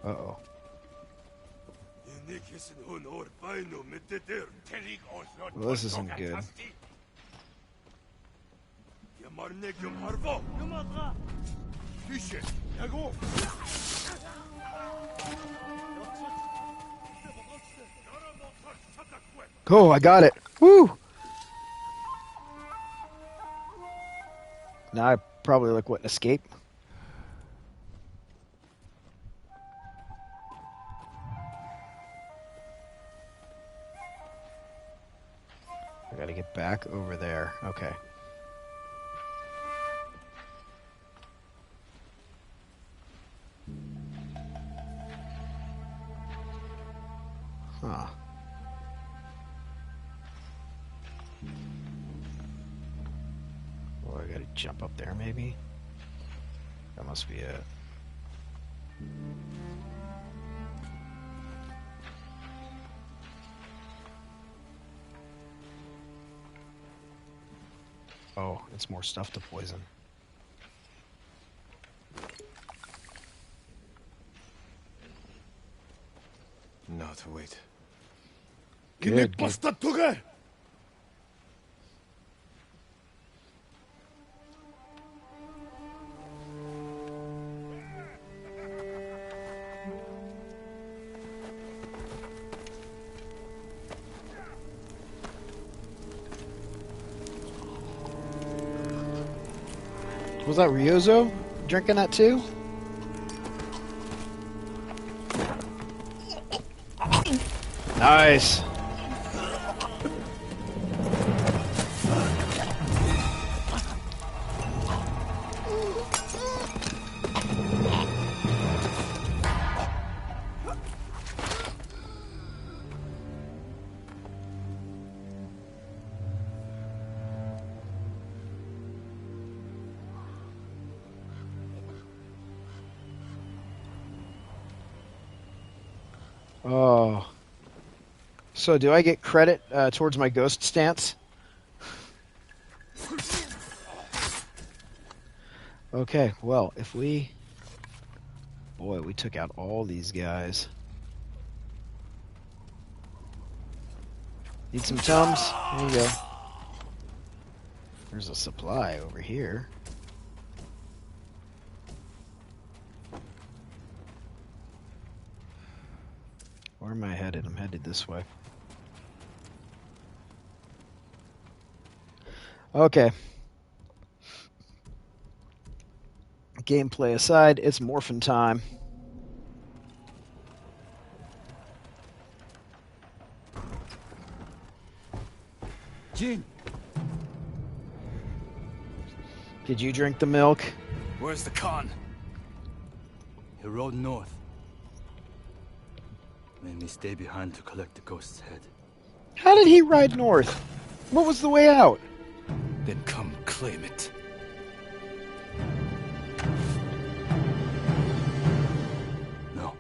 Uh-oh. Well, this isn't good. Oh, I got it. Woo! Now I probably look what, an escape? I gotta get back over there. Okay. I gotta jump up there, maybe? That must be it. Oh, it's more stuff to poison. No, to wait. Good. Was that Ryozo drinking that too? Nice. Oh. So do I get credit towards my ghost stance? Okay, well, if we... Boy, we took out all these guys. Need some Tums? There you go. There's a supply over here. Where am I headed? I'm headed this way. Okay. Gameplay aside, it's morphin' time. Jin! Did you drink the milk? Where's the Khan? He rode north. Made me stay behind to collect the ghost's head. How did he ride north? What was the way out? Then come claim it. No.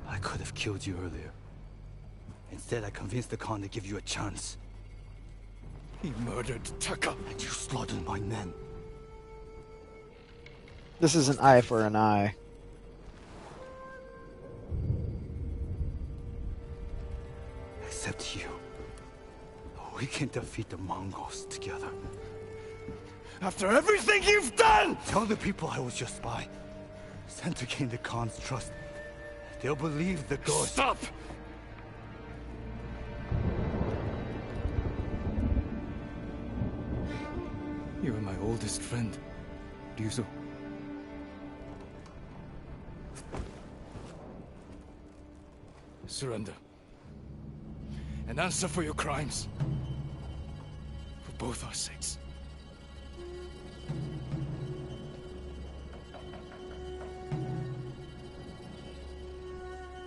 I could have killed you earlier. Instead, I convinced the Khan to give you a chance. He murdered Taka, and you slaughtered my men. This is an eye for an eye. Except you. We can defeat the Mongols together. After everything you've done! Tell the people I was your spy. Sent to gain the Khan's trust. They'll believe the ghost. Stop! You were my oldest friend, Ryuzo. Surrender. And answer for your crimes. For both our sakes.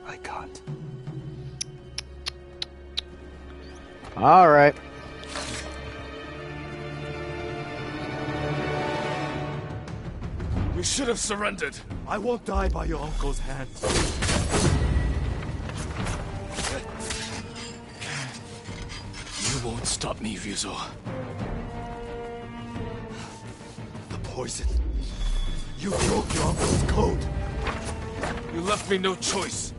I can't. All right. We should have surrendered. I won't die by your uncle's hands. You won't stop me, Ryuzo. The poison. You broke your uncle's code. You left me no choice.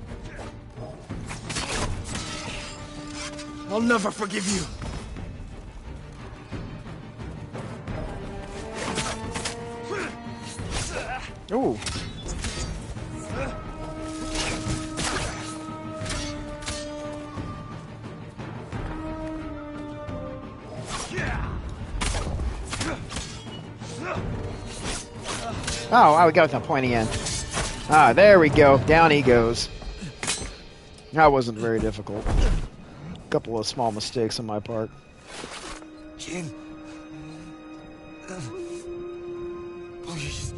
I'll never forgive you. Ooh. Oh, we got the pointy end. Ah, there we go. Down he goes. That wasn't very difficult. A couple of small mistakes on my part. Jin. Please.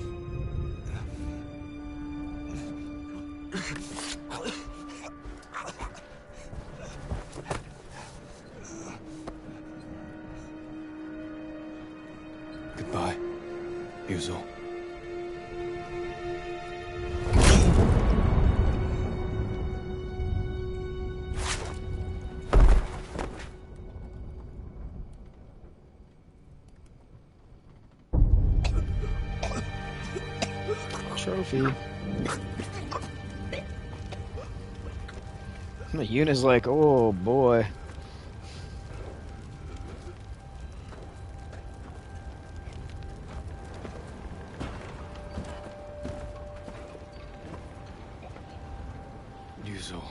Yuzo. Trophy. Yuna's like, oh boy. Yuzo.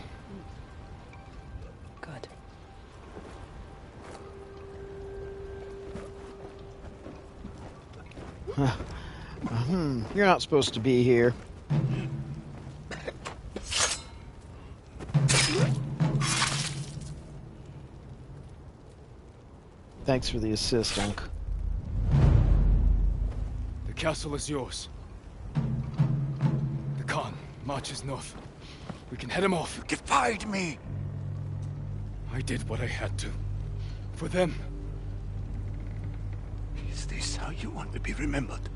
Good. You're not supposed to be here. Thanks for the assist, Unc. The castle is yours. The Khan marches north. We can head him off. You defied me! I did what I had to. For them. Is this how you want to be remembered?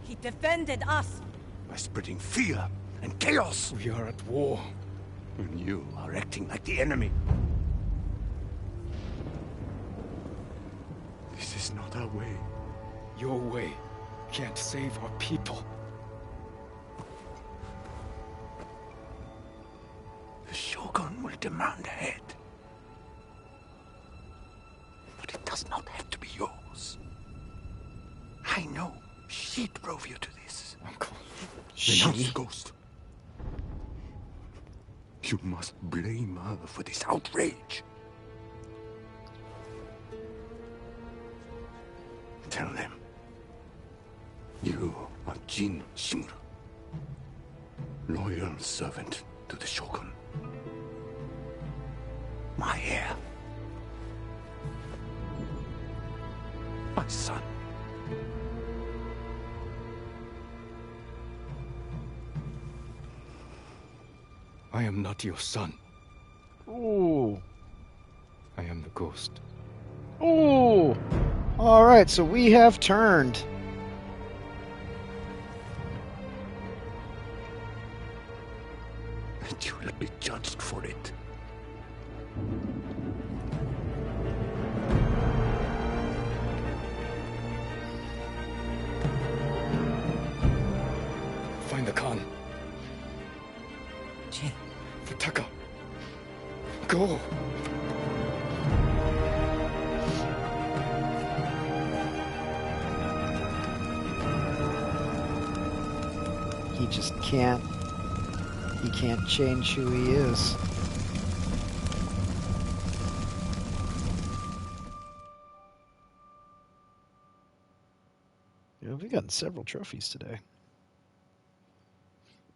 He defended us. By spreading fear and chaos. We are at war. And you are acting like the enemy. This is not our way. Your way can't save our people. The Shogun will demand a head. But it does not have to be yours. I know she drove you to this. Uncle. Renounce the ghost. You must blame her for this outrage. Tell them. You are Jin Shimura. Loyal servant to the Shogun. My heir. My son. I am not your son. Ooh. I am the ghost. Ooh. Alright, so we have turned. And you will be judged for it. Find the Khan. Jin. Futaka. Go. He just can't. He can't change who he is. We've gotten several trophies today.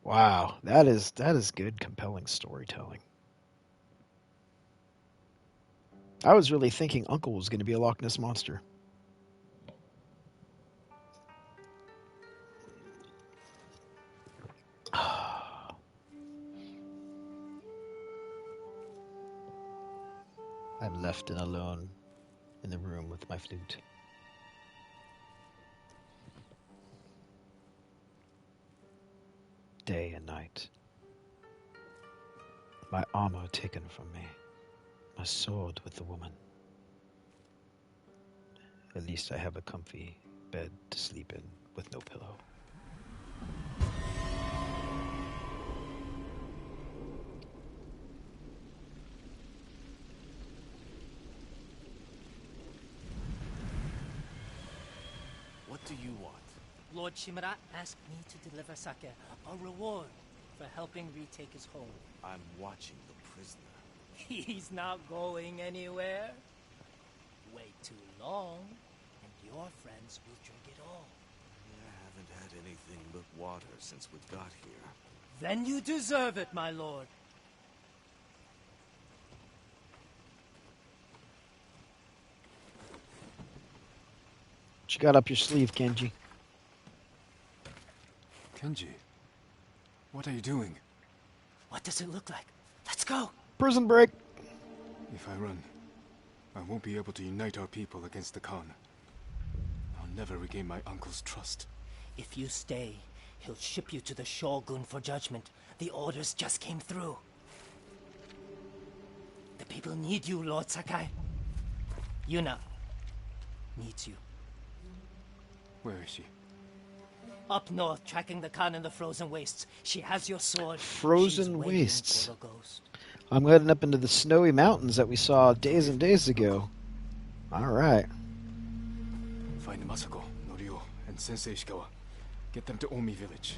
Wow, that is good, compelling storytelling. I was really thinking Uncle was going to be a Loch Ness monster. I'm left and alone in the room with my flute. Day and night. My armor taken from me. My sword with the woman. At least I have a comfy bed to sleep in with no pillow. What do you want? Lord Shimura asked me to deliver Sake, a reward for helping retake his home. I'm watching the prisoner. He's not going anywhere. Wait too long, and your friends will drink it all. I haven't had anything but water since we got here. Then you deserve it, my lord. What you got up your sleeve, Kenji? Kenji, what are you doing? What does it look like? Let's go! Prison break! If I run, I won't be able to unite our people against the Khan. I'll never regain my uncle's trust. If you stay, he'll ship you to the Shogun for judgment. The orders just came through. The people need you, Lord Sakai. Yuna needs you. Where is she? Up north, tracking the Khan in the frozen wastes. She has your sword. Frozen She's waiting wastes. for the ghost. I'm heading up into the snowy mountains that we saw days and days ago. All right. Find Masako, Norio, and Sensei Ishikawa. Get them to Omi village.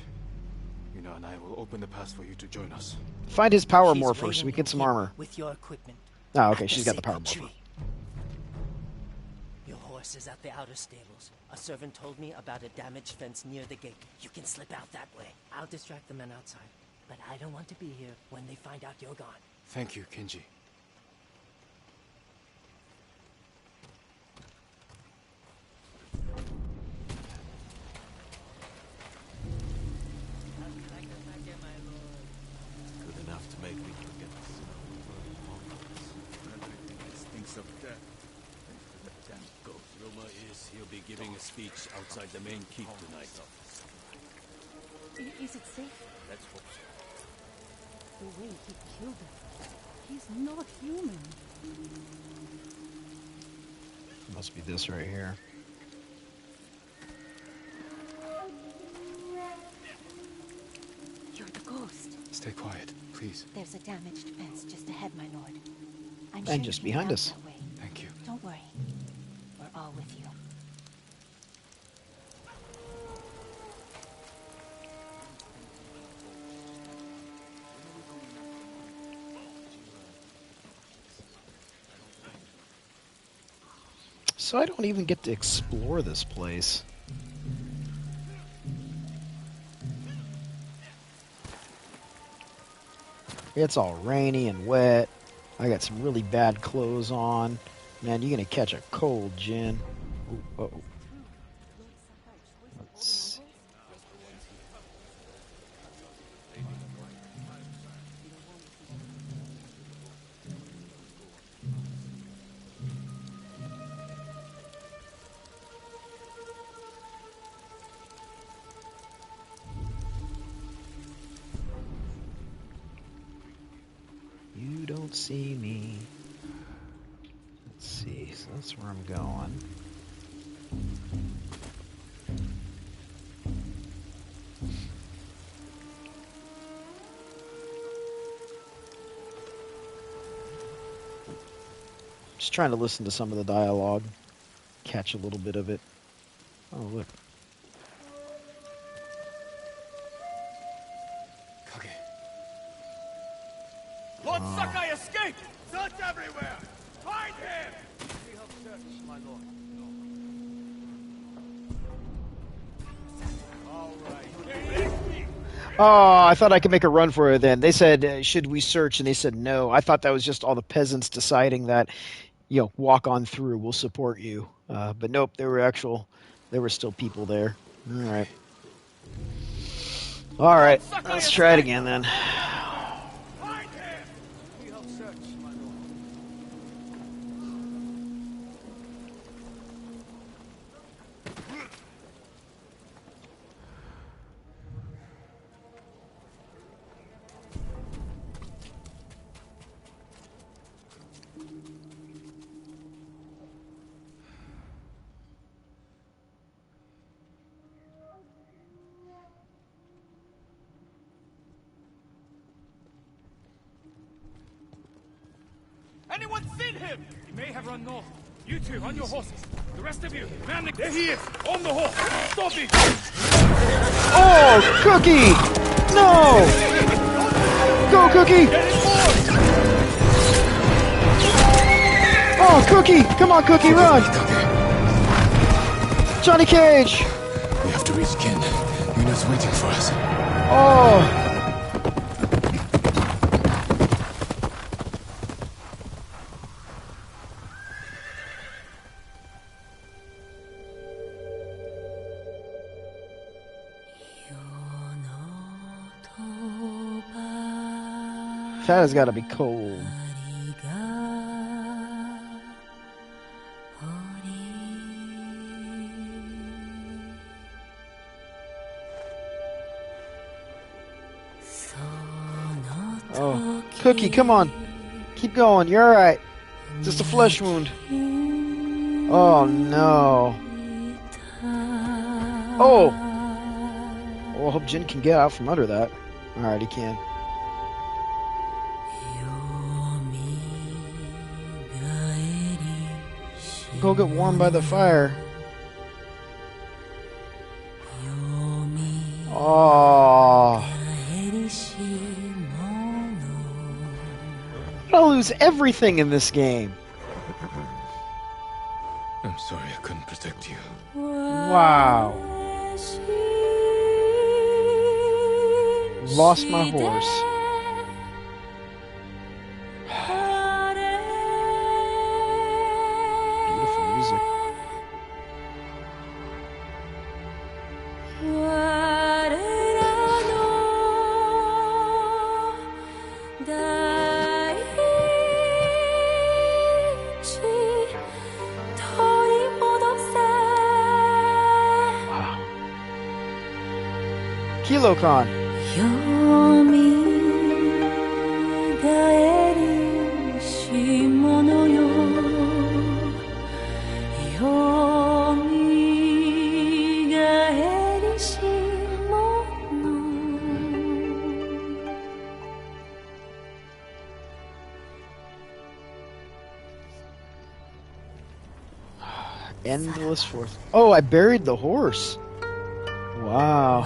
Yuna and I will open the pass for you to join us. Find his power She's morpher so waiting we get some here armor. with your equipment. Oh, okay, At she's got the power sacred morpher. tree. Your horse is at the outer stables. A servant told me about a damaged fence near the gate. You can slip out that way. I'll distract the men outside. But I don't want to be here when they find out you're gone. Thank you, Kenji. Good enough to make me forget the smell of everything that stinks of death. Thanks to the damn ghost. Rumor is he'll be giving a speech outside the main keep tonight. Is it safe? Let's hope so. The way he killed her. He's not human. Must be this right here. You're the ghost. Stay quiet, please. There's a damaged fence just ahead, my lord. I'm And sure just you can behind get us. out that way. Thank you. Don't worry. We're all with you. So I don't even get to explore this place. It's all rainy and wet. I got some really bad clothes on. Man, you're gonna catch a cold, Jin. Ooh, uh-oh. Let's see. You don't see me. Let's see, so that's where I'm going. Just trying to listen to some of the dialogue, catch a little bit of it. Oh, look. Kage. Lord Sakai escaped! Search everywhere! Find him! We have searched, my lord. Oh, I thought I could make a run for it then. They said, should we search? And they said no. I thought that was just all the peasants deciding that, you know, walk on through, we'll support you. But nope, there were still people there. All right. All right, let's try it again then. Find him! We have searched, my lord. Anyone seen him? He may have run north. You two, on your horses. The rest of you, man the... There he is! On the horse! Stop him! Oh, Cookie! No! Go, Cookie! Oh, Cookie! Come on, Cookie, run! Johnny Cage! We have to reach Ken. Yuna's waiting for us. Oh! That has got to be cold. Cookie, come on. Keep going. You're alright. Just a flesh wound. Oh, no. Oh! Well, I hope Jin can get out from under that. Alright, he can. Go get warm by the fire. Oh. I'll lose everything in this game. I'm sorry I couldn't protect you. Wow. Lost my horse. Beautiful music. KiloCon. Endless forth. Oh, I buried the horse. Wow.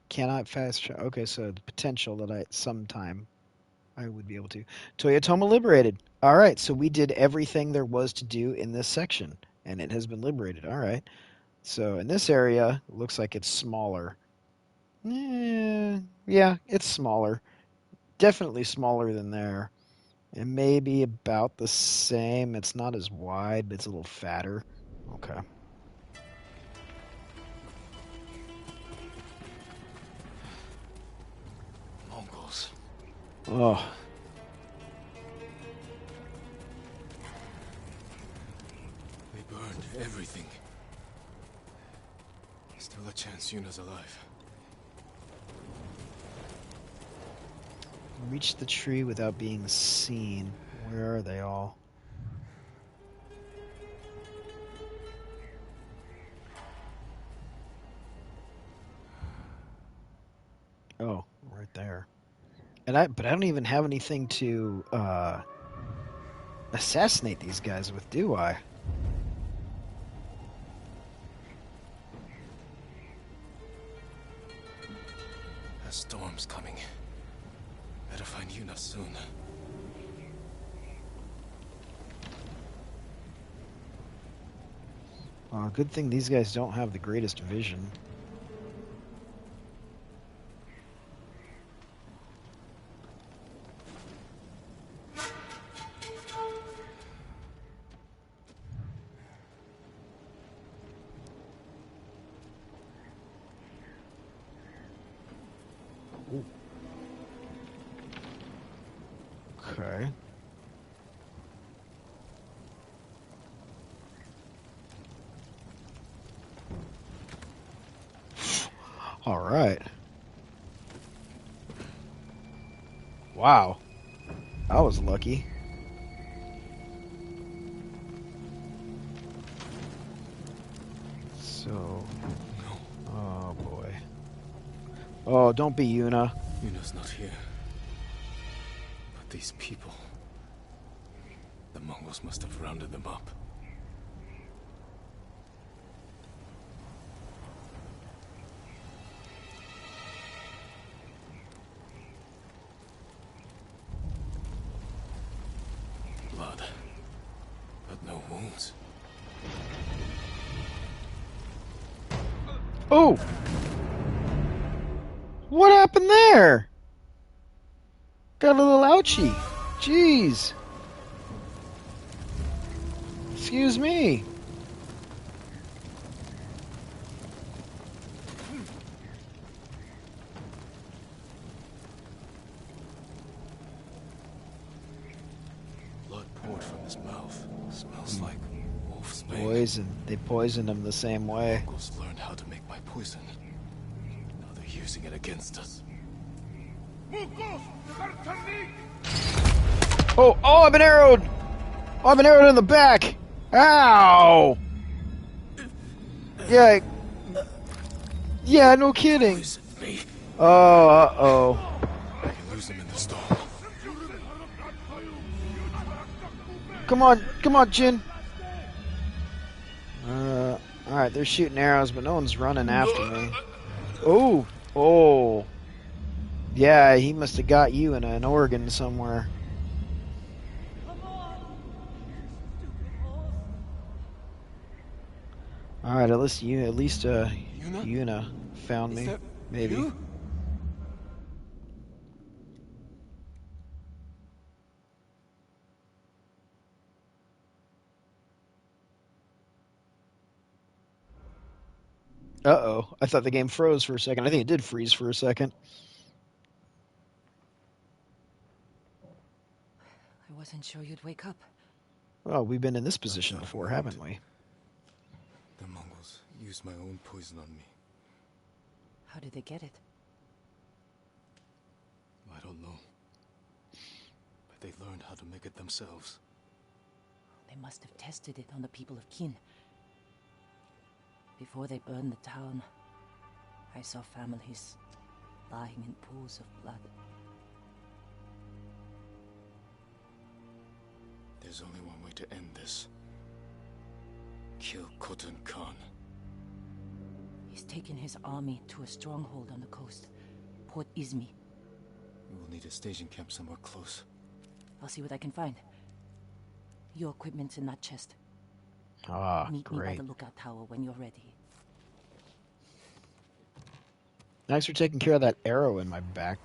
Cannot fast travel. Okay, so the potential that sometime I would be able to. Toyotoma liberated. All right, so we did everything there was to do in this section, and it has been liberated. All right. So in this area, it looks like it's smaller. Yeah, it's smaller. Definitely smaller than there. And maybe about the same. It's not as wide, but it's a little fatter. Okay. Mongols. Oh. They burned everything. Still a chance Yuna's alive. Reach the tree without being seen. Where are they all? Oh, right there. But I don't even have anything to assassinate these guys with, do I? A storm's coming. Better find Yuna soon. Good thing these guys don't have the greatest vision. Okay. All right. Wow. I was lucky. So... Oh, boy. Oh, don't be Yuna. Yuna's not here. But these people... The Mongols must have rounded them up. Blood. But no wounds. Oh! What happened there? Got a little ouchie. Jeez. Excuse me. They poisoned him the same way. Mongols learned how to make my poison. Now they're using it against us. Oh, I've been arrowed! Oh, I've been arrowed in the back! Ow! Yeah. Yeah, no kidding. Oh, uh-oh. I can lose them in the storm. Come on, Jin. Alright, they're shooting arrows, but no one's running after me. Oh. Yeah, he must have got you in an organ somewhere. Alright, at least Yuna found me. Maybe. You? Uh-oh. I thought the game froze for a second. I think it did freeze for a second. I wasn't sure you'd wake up. Well, we've been in this position before, haven't we? The Mongols used my own poison on me. How did they get it? I don't know. But they learned how to make it themselves. They must have tested it on the people of Qin. Before they burned the town, I saw families lying in pools of blood. There's only one way to end this. Kill Khotun Khan. He's taken his army to a stronghold on the coast, Port Izmi. We will need a staging camp somewhere close. I'll see what I can find. Your equipment's in that chest. Meet me by the lookout tower when you're ready. Thanks for taking care of that arrow in my back,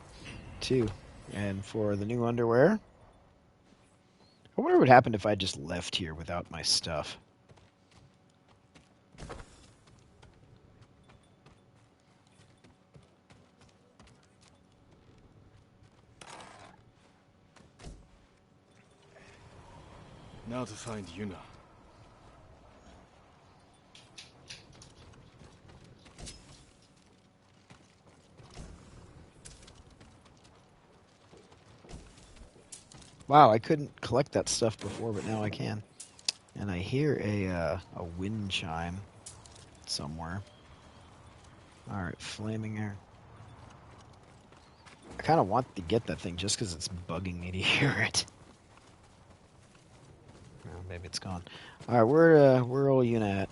too. And for the new underwear. I wonder what would happen if I just left here without my stuff. Now to find Yuna. Wow, I couldn't collect that stuff before, but now I can. And I hear a wind chime somewhere. Alright, flaming air. I kind of want to get that thing just because it's bugging me to hear it. Oh, maybe it's gone. Alright, where old Yuna at?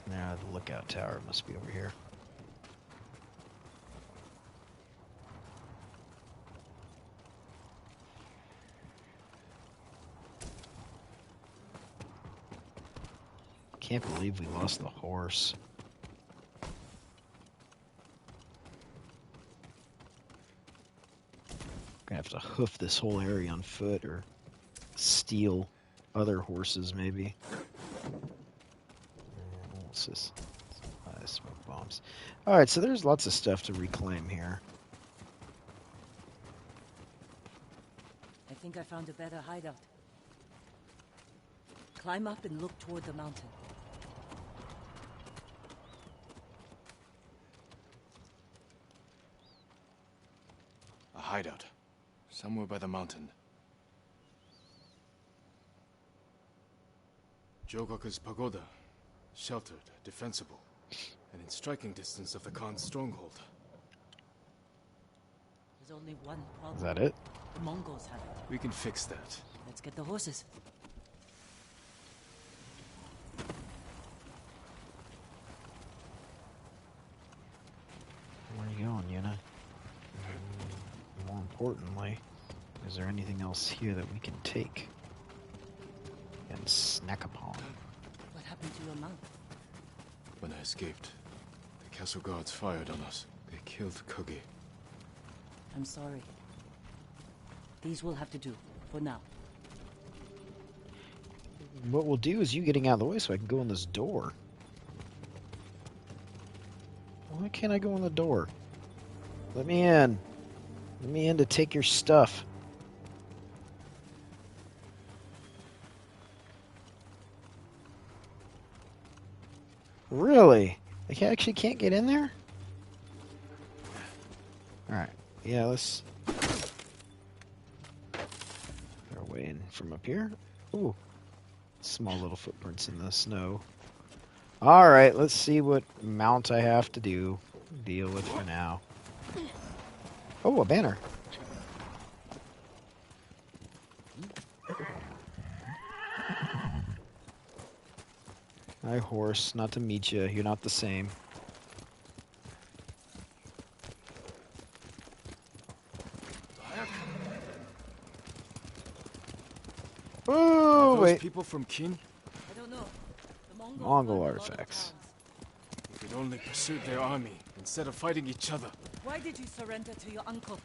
Now the lookout tower must be over here. Can't believe we lost the horse. Gonna have to hoof this whole area on foot or steal other horses, maybe. What's this? Smoke bombs. Alright, so there's lots of stuff to reclaim here. I think I found a better hideout. Climb up and look toward the mountain. A hideout. Somewhere by the mountain. Jogaku's pagoda. Sheltered, defensible, and in striking distance of the Khan's stronghold. There's only one problem. Is that it? The Mongols have it. We can fix that. Let's get the horses. Where are you going, Yuna? More importantly, is there anything else here that we can take and snack upon? What happened to your mount? When I escaped, the castle guards fired on us. They killed Kogi. I'm sorry. These will have to do, for now. What we'll do is you getting out of the way so I can go in this door. Why can't I go in the door? Let me in. Let me in to take your stuff. Really? They actually can't get in there? Alright. Yeah, let's... Our way in from up here. Ooh. Small little footprints in the snow. Alright, let's see what mount I have to deal with for now. Oh, a banner. Hi, horse. Not to meet you. You're not the same. Oh, Are those wait. people from Kin? I don't know. The Mongol artifacts. We could only pursue their army instead of fighting each other. Why did you surrender to your uncle?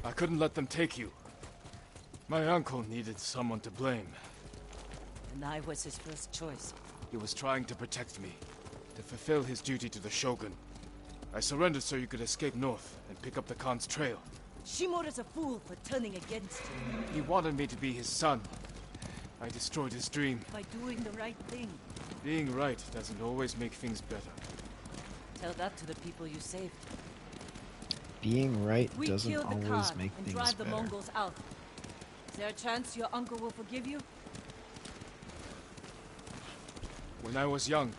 I couldn't let them take you. My uncle needed someone to blame. And I was his first choice. He was trying to protect me, to fulfill his duty to the Shogun. I surrendered so you could escape north and pick up the Khan's trail. Shimoda's a fool for turning against you. He wanted me to be his son. I destroyed his dream. By doing the right thing. Being right doesn't always make things better. Tell that to the people you saved. Being right We doesn't killed the always Khan make and things drive the better. Mongols out. Is there a chance your uncle will forgive you? When I was young,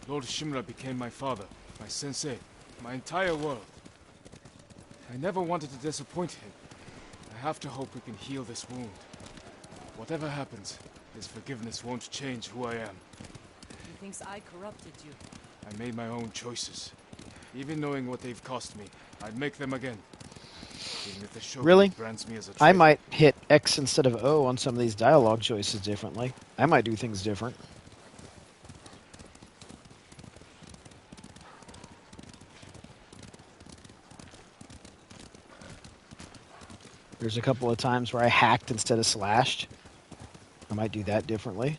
Lord Shimura became my father, my sensei, my entire world. I never wanted to disappoint him. I have to hope we can heal this wound. Whatever happens, his forgiveness won't change who I am. He thinks I corrupted you. I made my own choices. Even knowing what they've cost me, I'd make them again. Even if the Shogun Really? brands me as a I traitor. might hit X instead of O on some of these dialogue choices differently. I might do things different. There's a couple of times where I hacked instead of slashed. I might do that differently.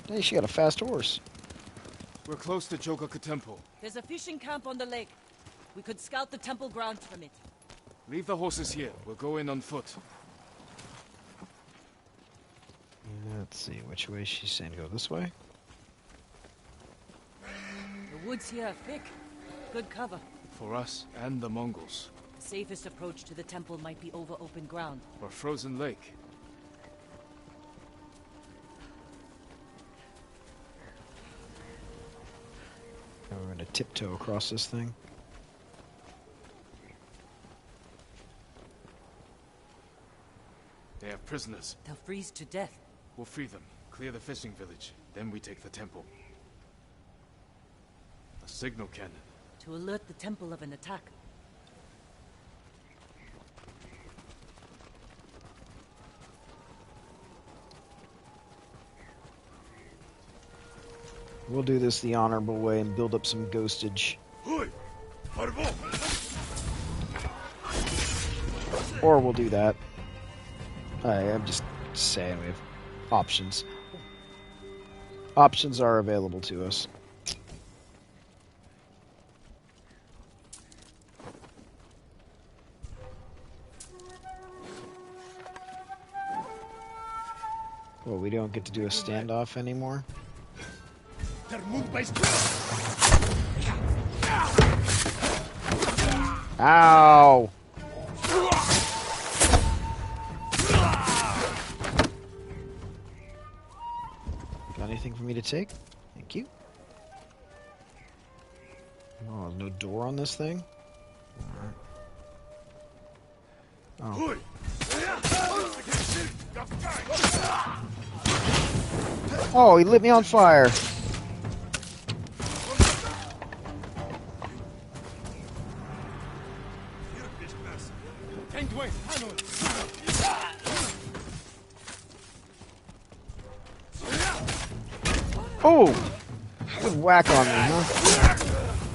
Hey, she got a fast horse. We're close to Jogaku Temple. There's a fishing camp on the lake. We could scout the temple grounds from it. Leave the horses here. We'll go in on foot. Let's see, which way she's saying go? This way? The woods here are thick. Good cover. For us and the Mongols. The safest approach to the temple might be over open ground. Or frozen lake. Now we're going to tiptoe across this thing. They have prisoners. They'll freeze to death. We'll free them, clear the fishing village, then we take the temple. A signal cannon. To alert the temple of an attack. We'll do this the honorable way and build up some ghostage. Or we'll do that. I'm just saying we have options. Options are available to us. Well, we don't get to do a standoff anymore. Ow! Got anything for me to take? Thank you. Oh, no door on this thing? Alright. Oh. Oh, he lit me on fire. Oh! Good whack on me, huh?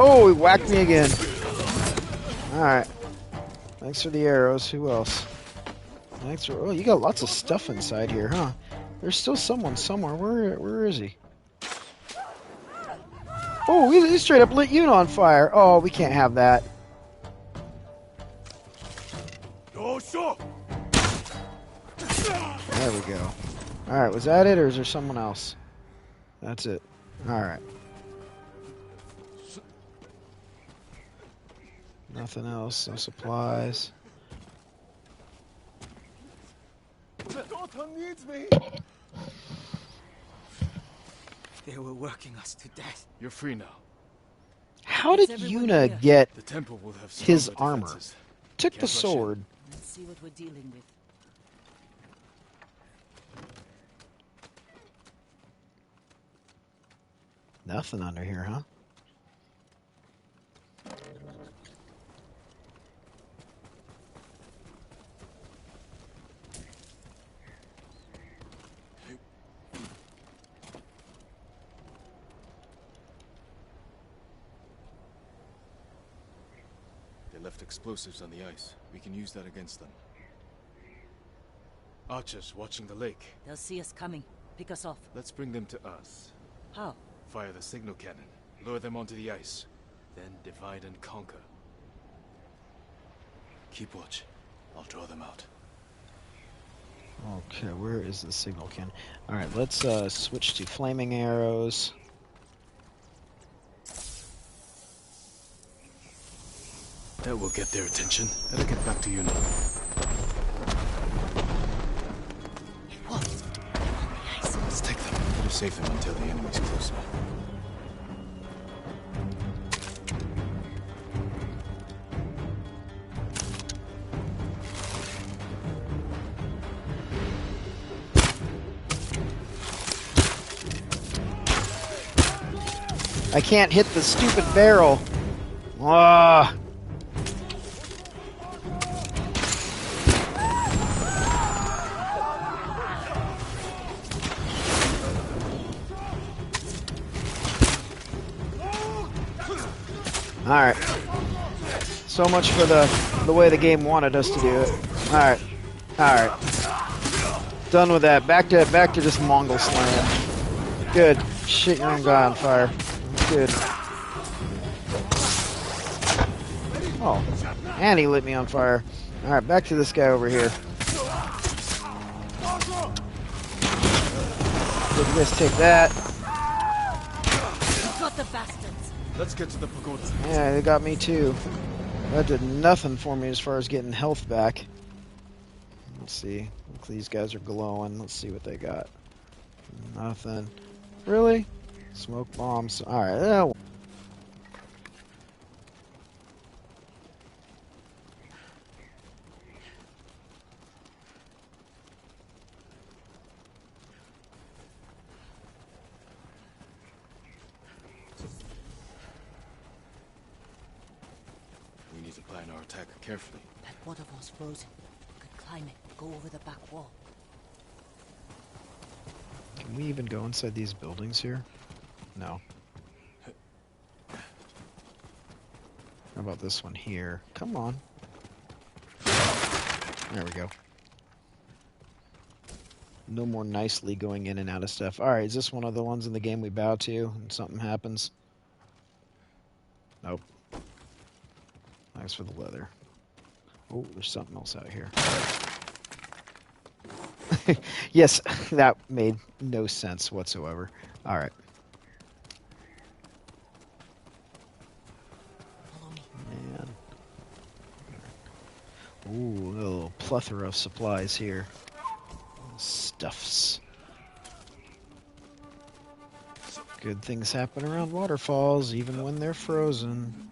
Oh, he whacked me again. Alright. Thanks for the arrows. Who else? Thanks for... Oh, you got lots of stuff inside here, huh? There's still someone somewhere. Where is he? Oh, he straight up lit you on fire. Oh, we can't have that. There we go. Alright, was that it, or is there someone else? That's it. Alright. Nothing else, no supplies. The daughter needs me! They were working us to death. You're free now. How did Yuna get The temple will have his stronger armor? defenses. Took Can't the rush in. sword. Let's see what we're dealing with. Nothing under here, huh? They left explosives on the ice. We can use that against them. Archers watching the lake. They'll see us coming. Pick us off. Let's bring them to us. How? Fire the signal cannon. Lure them onto the ice. Then divide and conquer. Keep watch. I'll draw them out. Okay, where is the signal cannon? Alright, let's switch to flaming arrows. That will get their attention. Better get back to you now. Let's take them. Better save them until the enemy's closer. I can't hit the stupid barrel. Ah. Alright. So much for the way the game wanted us to do it. Alright. Alright. Done with that. Back to just Mongol slam. Good. Shit your own guy on fire. Good. Oh. And he lit me on fire. Alright, back to this guy over here. Did this take that? You got the bastards. Let's get to the pagoda. Yeah, they got me too. That did nothing for me as far as getting health back. Let's see. Look, these guys are glowing. Let's see what they got. Nothing. Really? Smoke bombs. Alright. We need to plan our attack carefully. That waterfall's frozen. We could climb it, go over the back wall. Can we even go inside these buildings here? No. How about this one here? Come on. There we go. No more nicely going in and out of stuff. Alright, is this one of the ones in the game we bow to and something happens? Nope. Thanks for the leather. Oh, there's something else out here. Yes, that made no sense whatsoever. Alright. Man. Ooh, a little plethora of supplies here. Stuffs. Good things happen around waterfalls, even when they're frozen.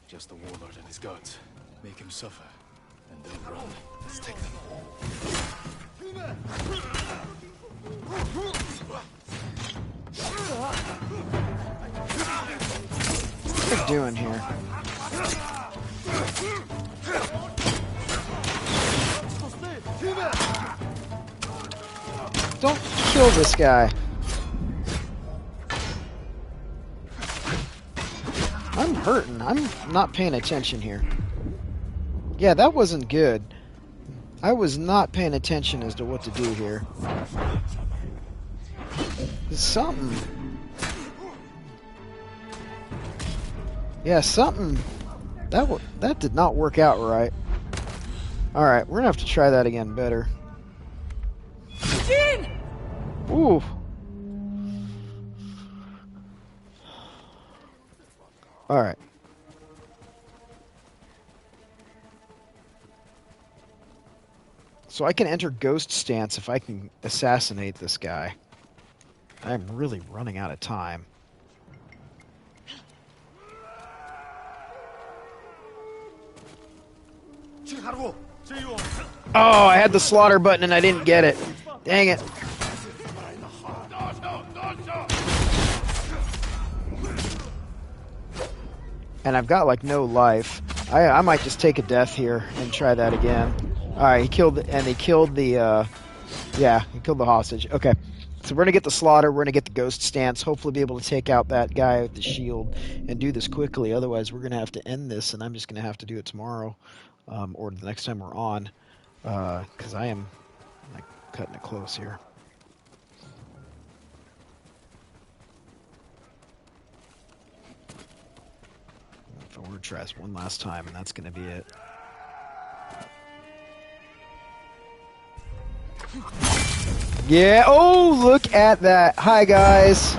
Just the warlord and his guards. Make him suffer, and then run. Let's take them. What are they doing here? Don't kill this guy. I'm hurting. I'm not paying attention here. Yeah, that wasn't good. I was not paying attention as to what to do here. There's something. Yeah, something That did not work out right. Alright, we're gonna have to try that again better. Jean! Ooh. Alright. So I can enter ghost stance if I can assassinate this guy. I'm really running out of time. Oh, I had the slaughter button and I didn't get it. Dang it. And I've got like no life. I might just take a death here and try that again. Alright, he killed the hostage. Okay. So we're going to get the slaughter, we're going to get the ghost stance, hopefully be able to take out that guy with the shield and do this quickly. Otherwise, we're going to have to end this, and I'm just going to have to do it tomorrow or the next time we're on because I am like cutting it close here. Forward tries one last time, and that's going to be it. Yeah, oh, look at that. Hi, guys.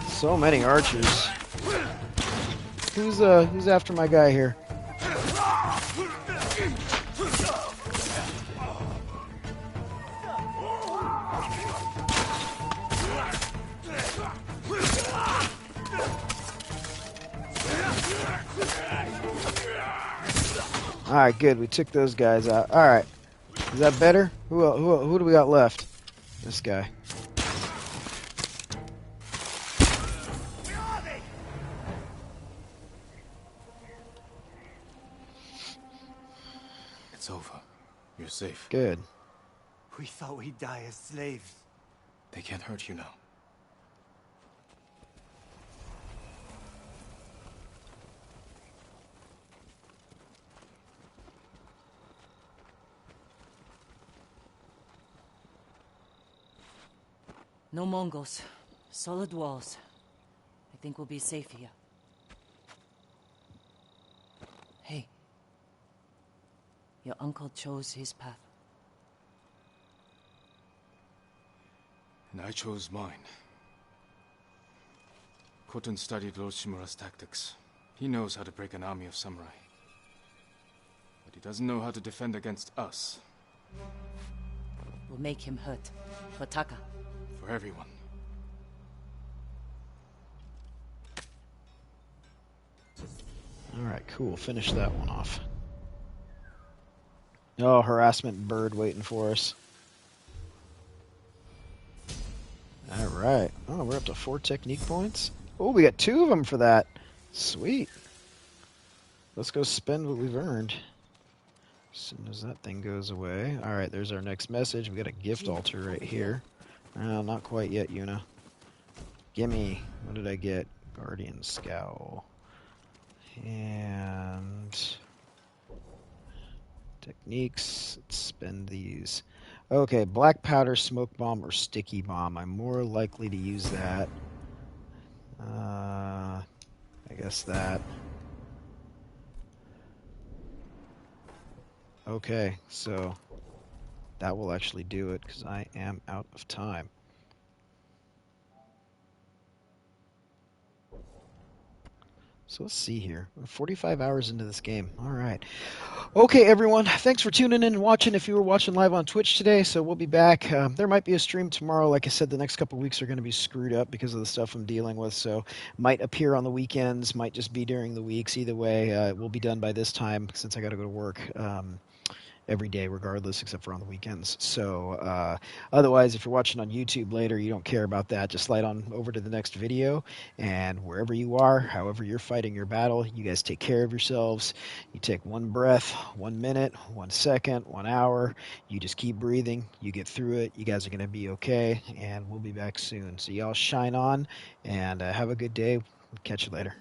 So many archers. Who's after my guy here? Alright, good. We took those guys out. Alright. Is that better? Who do we got left? This guy. It's over. You're safe. Good. We thought we'd die as slaves. They can't hurt you now. No Mongols. Solid walls. I think we'll be safe here. Hey. Your uncle chose his path. And I chose mine. Khotun studied Lord Shimura's tactics. He knows how to break an army of samurai. But he doesn't know how to defend against us. We'll make him hurt. For Taka. For everyone. Alright, cool. Finish that one off. Oh, harassment bird waiting for us. Alright. Oh, we're up to 4 technique points. Oh, we got 2 of them for that. Sweet. Let's go spend what we've earned. As soon as that thing goes away. Alright, there's our next message. We got a gift altar right here. Oh, not quite yet, Yuna. Gimme. What did I get? Guardian Scowl. And techniques. Let's spend these. Okay, black powder, smoke bomb, or sticky bomb. I'm more likely to use that. I guess that. Okay, so that will actually do it because I am out of time. So let's see here. We're 45 hours into this game. All right. Okay, everyone. Thanks for tuning in and watching if you were watching live on Twitch today. So we'll be back. There might be a stream tomorrow. Like I said, the next couple of weeks are going to be screwed up because of the stuff I'm dealing with. So might appear on the weekends, might just be during the weeks. Either way, we'll be done by this time since I got to go to work. Every day regardless except for on the weekends. So otherwise, if you're watching on YouTube later, you don't care about that, just slide on over to the next video, and wherever you are, however you're fighting your battle, you guys take care of yourselves. You take 1 breath, 1 minute, 1 second, 1 hour. You just keep breathing, you get through it. You guys are going to be okay, and we'll be back soon. So y'all shine on and have a good day. Catch you later.